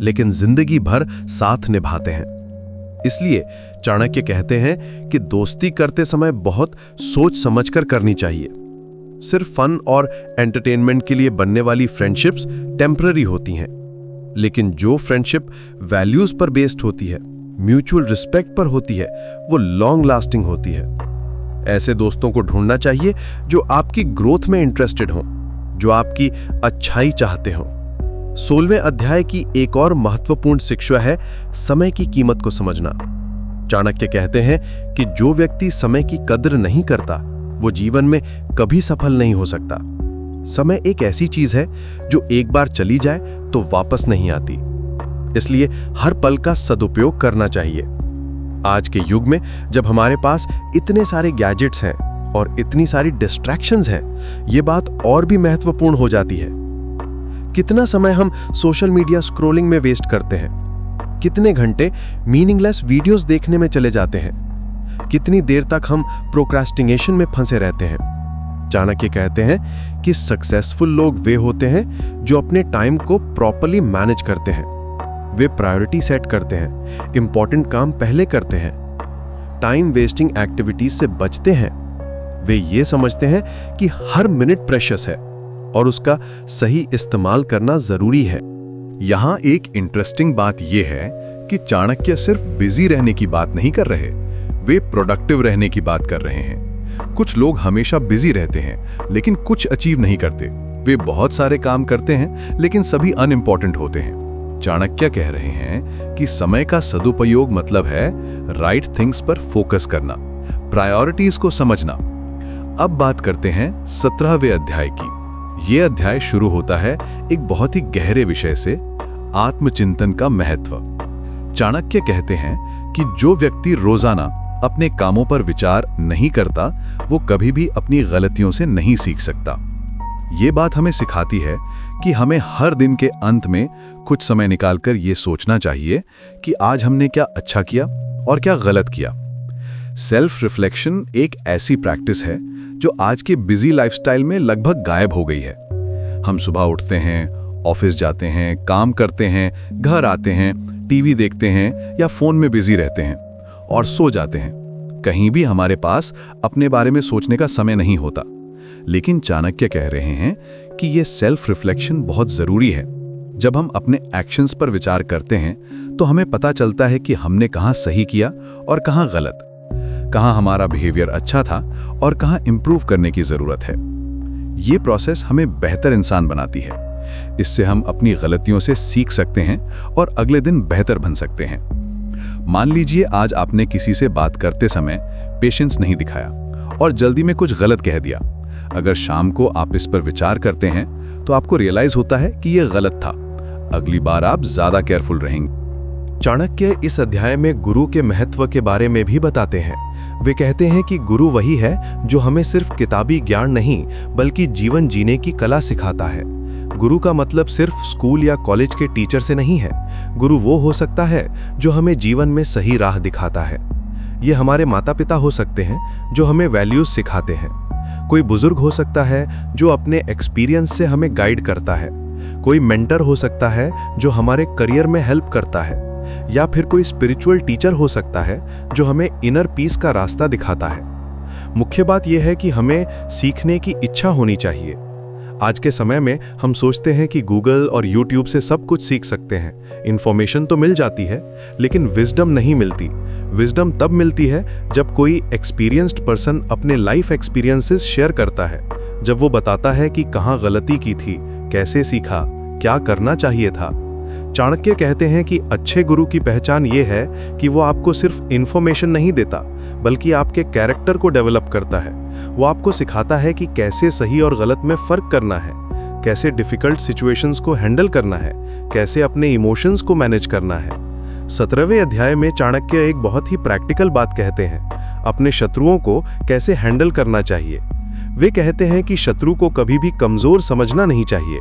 लेकिन जिंदगी भर साथ निभाते हैं। इसलिए चाणक्य कहते हैं कि दोस्ती करते समय बहुत सोच समझकर करनी चाहिए। सिर्फ फन और एंटरटेनमेंट के लिए बनने वाली फ्रेंडशिप्स टेम्पररी होती हैं, लेकिन जो फ्रेंडशिप वैल्यूज पर बेस्ड होती है, म्यूचुअल रिस्पेक्ट पर होती है, वो लॉन्ग लास्टिंग होती है। ऐसे दोस्तों को ढूंढना चाहिए जो आपकी ग्रोथ में इंटरेस्टेड हों, जो आपकी अच्छाई चाहते हों। 16वें अध्याय की एक और महत्वपूर्ण शिक्षा है समय की कीमत को समझना। चाणक्य कहते हैं कि जो व्यक्ति समय की कद्र नहीं करता, वो जीवन में कभी सफल नहीं हो सकता। समय एक ऐसी चीज है जो एक बार चली जाए तो वापस नहीं आती। इसलिए हर पल का सदुपयोग करना चाहिए। आज के युग में जब हमारे पास इतने सारे गैजेट्स हैं और इतनी सारी डिस्ट्रैक्शंस हैं, ये बात और भी महत्वपूर्ण हो जाती है। कितना समय हम सोशल मीडिया स्क्रॉलिंग में वेस्ट करते हैं, कितने घंटे मीनिंगलेस वीडियोस देखने में चले जाते हैं, कितनी देर तक हम प्रोक्रास्टिनेशन में फंसे रहते हैं। चाणक्य कहते हैं कि सक्सेसफुल लोग वे होते हैं जो अपने टाइम को प्रॉपर्ली मैनेज करते हैं। वे प्रायोरिटी सेट करते हैं, इंपॉर्टेंट काम पहले करते हैं, टाइम वेस्टिंग एक्टिविटीज से बचते हैं। वे ये समझते हैं कि हर मिनट प्रेशियस है और उसका सही इस्तेमाल करना जरूरी है। यहाँ एक इंटरेस्टिंग बात यह है कि चाणक्य सिर्फ बिजी रहने की बात नहीं कर रहे, वे प्रोडक्टिव रहने की बात कर रहे हैं। कुछ लोग हमेशा बिजी रहते हैं लेकिन कुछ अचीव नहीं करते। वे बहुत सारे काम करते हैं लेकिन सभी अनइम्पॉर्टेंट होते हैं। चाणक्य कह रहे हैं कि समय का सदुपयोग मतलब है राइट थिंग्स पर फोकस करना, प्रायोरिटीज को समझना। अब बात करते हैं 17वें अध्याय की। यह अध्याय शुरू होता है एक बहुत ही गहरे विषय से, आत्मचिंतन का महत्व। चाणक्य कहते हैं कि जो व्यक्ति रोजाना अपने कामों पर विचार नहीं करता, वो कभी भी अपनी गलतियों से नहीं सीख सकता। ये बात हमें सिखाती है कि हमें हर दिन के अंत में कुछ समय निकालकर ये सोचना चाहिए कि आज हमने क्या अच्छा किया और क्या गलत किया। सेल्फ रिफ्लेक्शन एक ऐसी प्रैक्टिस है जो आज के बिजी लाइफस्टाइल में लगभग गायब हो गई है। हम सुबह उठते हैं, ऑफिस जाते हैं, काम करते हैं, घर आते हैं, टीवी देखते हैं या फोन में बिजी रहते हैं और सो जाते हैं। कहीं भी हमारे पास अपने बारे में सोचने का समय नहीं होता। लेकिन चाणक्य कह रहे हैं कि यह सेल्फ रिफ्लेक्शन बहुत जरूरी है। जब हम अपने एक्शंस पर विचार करते हैं तो हमें पता चलता है कि हमने कहां सही किया और कहां गलत, कहां हमारा बिहेवियर अच्छा था और कहां इंप्रूव करने की जरूरत है। ये प्रोसेस हमें बेहतर इंसान बनाती है। इससे हम अपनी गलतियों से सीख सकते हैं और अगले दिन बेहतर बन सकते हैं। मान लीजिए आज आपने किसी से बात करते समय पेशेंस नहीं दिखाया और जल्दी में कुछ गलत कह दिया। अगर शाम को आप इस पर विचार करते हैं तो आपको रियलाइज होता है कि यह गलत था। अगली बार आप ज्यादा केयरफुल रहेंगे। चाणक्य इस अध्याय में गुरु के महत्व के बारे में भी बताते हैं। वे कहते हैं कि गुरु वही है जो हमें सिर्फ किताबी ज्ञान नहीं बल्कि जीवन जीने की कला सिखाता है। गुरु का मतलब सिर्फ स्कूल या कॉलेज के टीचर से नहीं है। गुरु वो हो सकता है जो हमें जीवन में सही राह दिखाता है। ये हमारे माता पिता हो सकते हैं जो हमें वैल्यूज सिखाते हैं। कोई बुजुर्ग हो सकता है जो अपने एक्सपीरियंस से हमें गाइड करता है। कोई मेंटर हो सकता है जो हमारे करियर में हेल्प करता है, या फिर कोई स्पिरिचुअल टीचर हो सकता है जो हमें इनर पीस का रास्ता दिखाता है। मुख्य बात यह है कि हमें सीखने की इच्छा होनी चाहिए। आज के समय में हम सोचते हैं कि गूगल और यूट्यूब से सब कुछ सीख सकते हैं। इंफॉर्मेशन तो मिल जाती है लेकिन विजडम नहीं मिलती। विजडम तब मिलती है जब कोई एक्सपीरियंस्ड पर्सन अपने लाइफ एक्सपीरियंसेस शेयर करता है, जब वो बताता है कि कहाँ गलती की थी, कैसे सीखा, क्या करना चाहिए था। चाणक्य कहते हैं कि अच्छे गुरु की पहचान ये है कि वो आपको सिर्फ इंफॉर्मेशन नहीं देता बल्कि आपके कैरेक्टर को डेवलप करता है। वो आपको सिखाता है कि कैसे सही और गलत में फर्क करना है, कैसे डिफिकल्ट सिचुएशंस को हैंडल करना है, कैसे अपने इमोशंस को मैनेज करना है। 17वें अध्याय में चाणक्य एक बहुत ही प्रैक्टिकल बात कहते हैं, अपने शत्रुओं को कैसे हैंडल करना चाहिए। वे कहते हैं कि शत्रु को कभी भी कमजोर समझना नहीं चाहिए।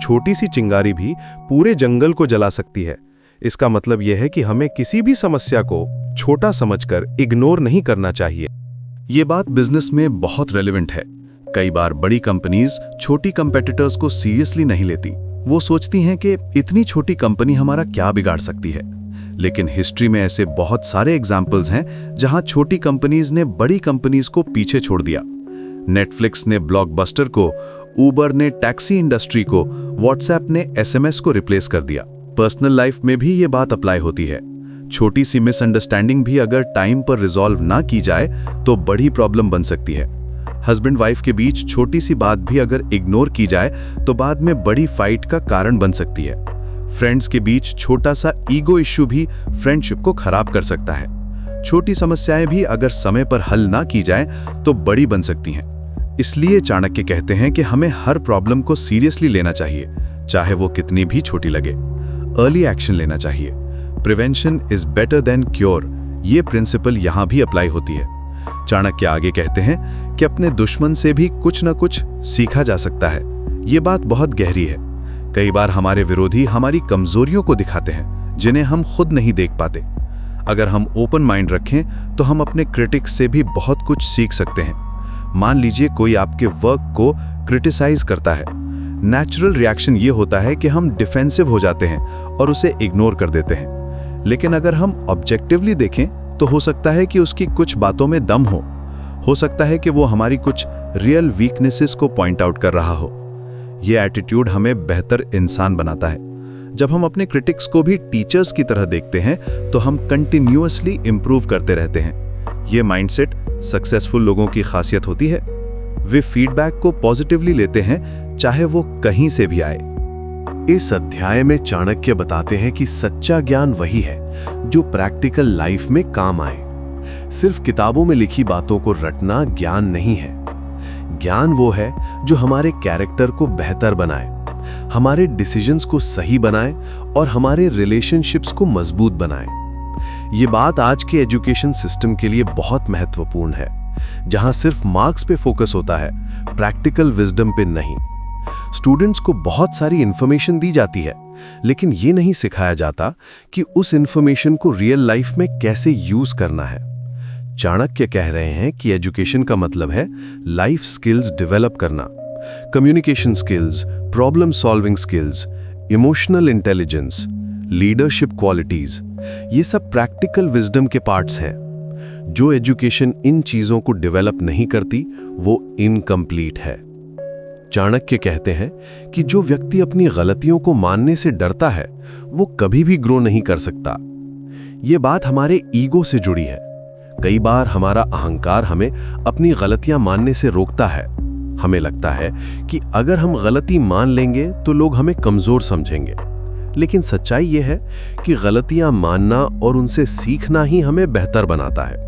छोटी सी चिंगारी भी पूरे जंगल को जला सकती है। इसका मतलब यह है कि हमें किसी भी समस्या को छोटा समझकर इग्नोर नहीं करना चाहिए। ये बात बिजनेस में बहुत रेलेवेंट है। कई बार बड़ी कंपनीज छोटी कंपेटिटर्स को सीरियसली नहीं लेती। वो सोचती हैं कि इतनी छोटी कंपनी हमारा क्या बिगाड़ सकती है। लेकिन हिस्ट्री में ऐसे बहुत सारे एग्जाम्पल्स हैं जहां छोटी कंपनीज ने बड़ी कंपनीज को पीछे छोड़ दिया। नेटफ्लिक्स ने ब्लॉकबस्टर को, उबर ने टैक्सी इंडस्ट्री को, व्हाट्सएप ने एसएमएस को रिप्लेस कर दिया। पर्सनल लाइफ में भी ये बात अप्लाई होती है। छोटी सी मिसअंडरस्टैंडिंग भी अगर टाइम पर रिजॉल्व ना की जाए तो बड़ी प्रॉब्लम बन सकती है। हस्बैंड वाइफ के बीच छोटी सी बात भी अगर इग्नोर की जाए तो बाद में बड़ी फाइट का कारण बन सकती है। फ्रेंड्स के बीच छोटा सा ईगो इश्यू भी फ्रेंडशिप को खराब कर सकता है। छोटी समस्याएं भी अगर समय पर हल ना की जाए तो बड़ी बन सकती हैं। इसलिए चाणक्य कहते हैं कि हमें हर प्रॉब्लम को सीरियसली लेना चाहिए, चाहे वो कितनी भी छोटी लगे। अर्ली एक्शन लेना चाहिए। Prevention is better than cure, ये प्रिंसिपल यहां भी अप्लाई होती है। चाणक्य आगे कहते हैं कि अपने दुश्मन से भी कुछ न कुछ सीखा जा सकता है। ये बात बहुत गहरी है। कई बार हमारे विरोधी हमारी कमजोरियों को दिखाते हैं जिन्हें हम खुद नहीं देख पाते। अगर हम ओपन माइंड रखें तो हम अपने क्रिटिक्स से भी बहुत कुछ सीख सकते हैं। मान लीजिए कोई आपके वर्क को क्रिटिसाइज करता है। नेचुरल रिएक्शन ये होता है कि हम डिफेंसिव हो जाते हैं और उसे इग्नोर कर देते हैं। लेकिन अगर हम ऑब्जेक्टिवली देखें तो हो सकता है कि उसकी कुछ बातों में दम हो सकता है कि वो हमारी कुछ रियल वीकनेसेस को पॉइंट आउट कर रहा हो। ये एटीट्यूड हमें बेहतर इंसान बनाता है। जब हम अपने क्रिटिक्स को भी टीचर्स की तरह देखते हैं तो हम कंटिन्यूअसली इंप्रूव करते रहते हैं। ये माइंडसेट सक्सेसफुल लोगों की खासियत होती है। वे फीडबैक को पॉजिटिवली लेते हैं, चाहे वो कहीं से भी आए। इस अध्याय में चाणक्य बताते हैं कि सच्चा ज्ञान वही है जो प्रैक्टिकल लाइफ में काम आए। सिर्फ किताबों में लिखी बातों को रटना ज्ञान नहीं है। ज्ञान वो है जो हमारे कैरेक्टर को बेहतर बनाए, हमारे डिसीजंस को सही बनाए और हमारे रिलेशनशिप्स को मजबूत बनाए। ये बात आज के एजुकेशन सिस्टम के लिए बहुत महत्वपूर्ण है, जहां सिर्फ मार्क्स पे फोकस होता है, प्रैक्टिकल विजडम पे नहीं। स्टूडेंट्स को बहुत सारी इंफॉर्मेशन दी जाती है, लेकिन ये नहीं सिखाया जाता कि उस इंफॉर्मेशन को रियल लाइफ में कैसे यूज करना है। चाणक्य कह रहे हैं कि एजुकेशन का मतलब है लाइफ स्किल्स डेवलप करना, communication skills, problem solving skills, emotional intelligence, leadership qualities. ये सब प्रैक्टिकल विजडम के पार्ट्स हैं। जो एजुकेशन इन चीजों को डेवलप नहीं करती वो इनकम्प्लीट है। चाणक्य कहते हैं कि जो व्यक्ति अपनी गलतियों को मानने से डरता है वो कभी भी ग्रो नहीं कर सकता। ये बात हमारे ईगो से जुड़ी है। कई बार हमारा अहंकार हमें अपनी गलतियां मानने से रोकता है। हमें लगता है कि अगर हम गलती मान लेंगे तो लोग हमें कमजोर समझेंगे। लेकिन सच्चाई यह है कि गलतियां मानना और उनसे सीखना ही हमें बेहतर बनाता है।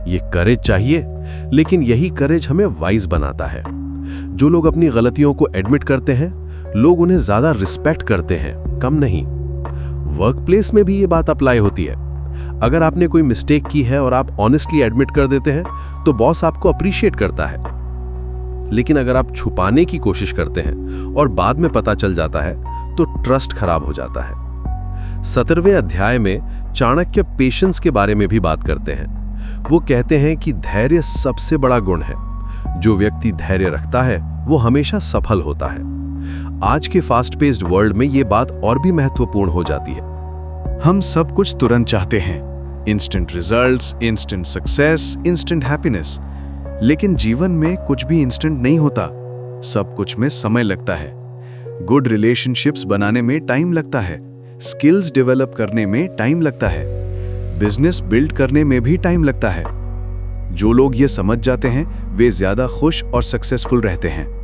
ये करेज चाहिए, लेकिन यही करेज हमें वाइज बनाता है। जो लोग अपनी गलतियों को एडमिट करते हैं, लोग उन्हें ज्यादा रिस्पेक्ट करते हैं, कम नहीं। वर्क प्लेस में भी ये बात अप्लाई होती है। अगर आपने कोई मिस्टेक की है और आप ऑनेस्टली एडमिट कर देते हैं तो बॉस आपको अप्रिशिएट करता है। लेकिन अगर आप छुपाने की कोशिश करते हैं और बाद में पता चल जाता है तो ट्रस्ट खराब हो जाता है। 17वें अध्याय में चाणक्य पेशेंस के बारे में भी बात करते हैं। वो कहते हैं कि धैर्य सबसे बड़ा गुण है। जो व्यक्ति धैर्य रखता है वो हमेशा सफल होता है। आज के फास्ट पेस्ड वर्ल्ड में ये बात और भी महत्वपूर्ण हो जाती है। हम सब कुछ तुरंत चाहते हैं, instant results, instant success, instant happiness. लेकिन जीवन में कुछ भी इंस्टेंट नहीं होता। सब कुछ में समय लगता है। गुड रिलेशनशिप्स बनाने में टाइम लगता है, स्किल्स डेवलप करने में टाइम लगता है, बिजनेस बिल्ड करने में भी टाइम लगता है। जो लोग ये समझ जाते हैं वे ज्यादा खुश और सक्सेसफुल रहते हैं।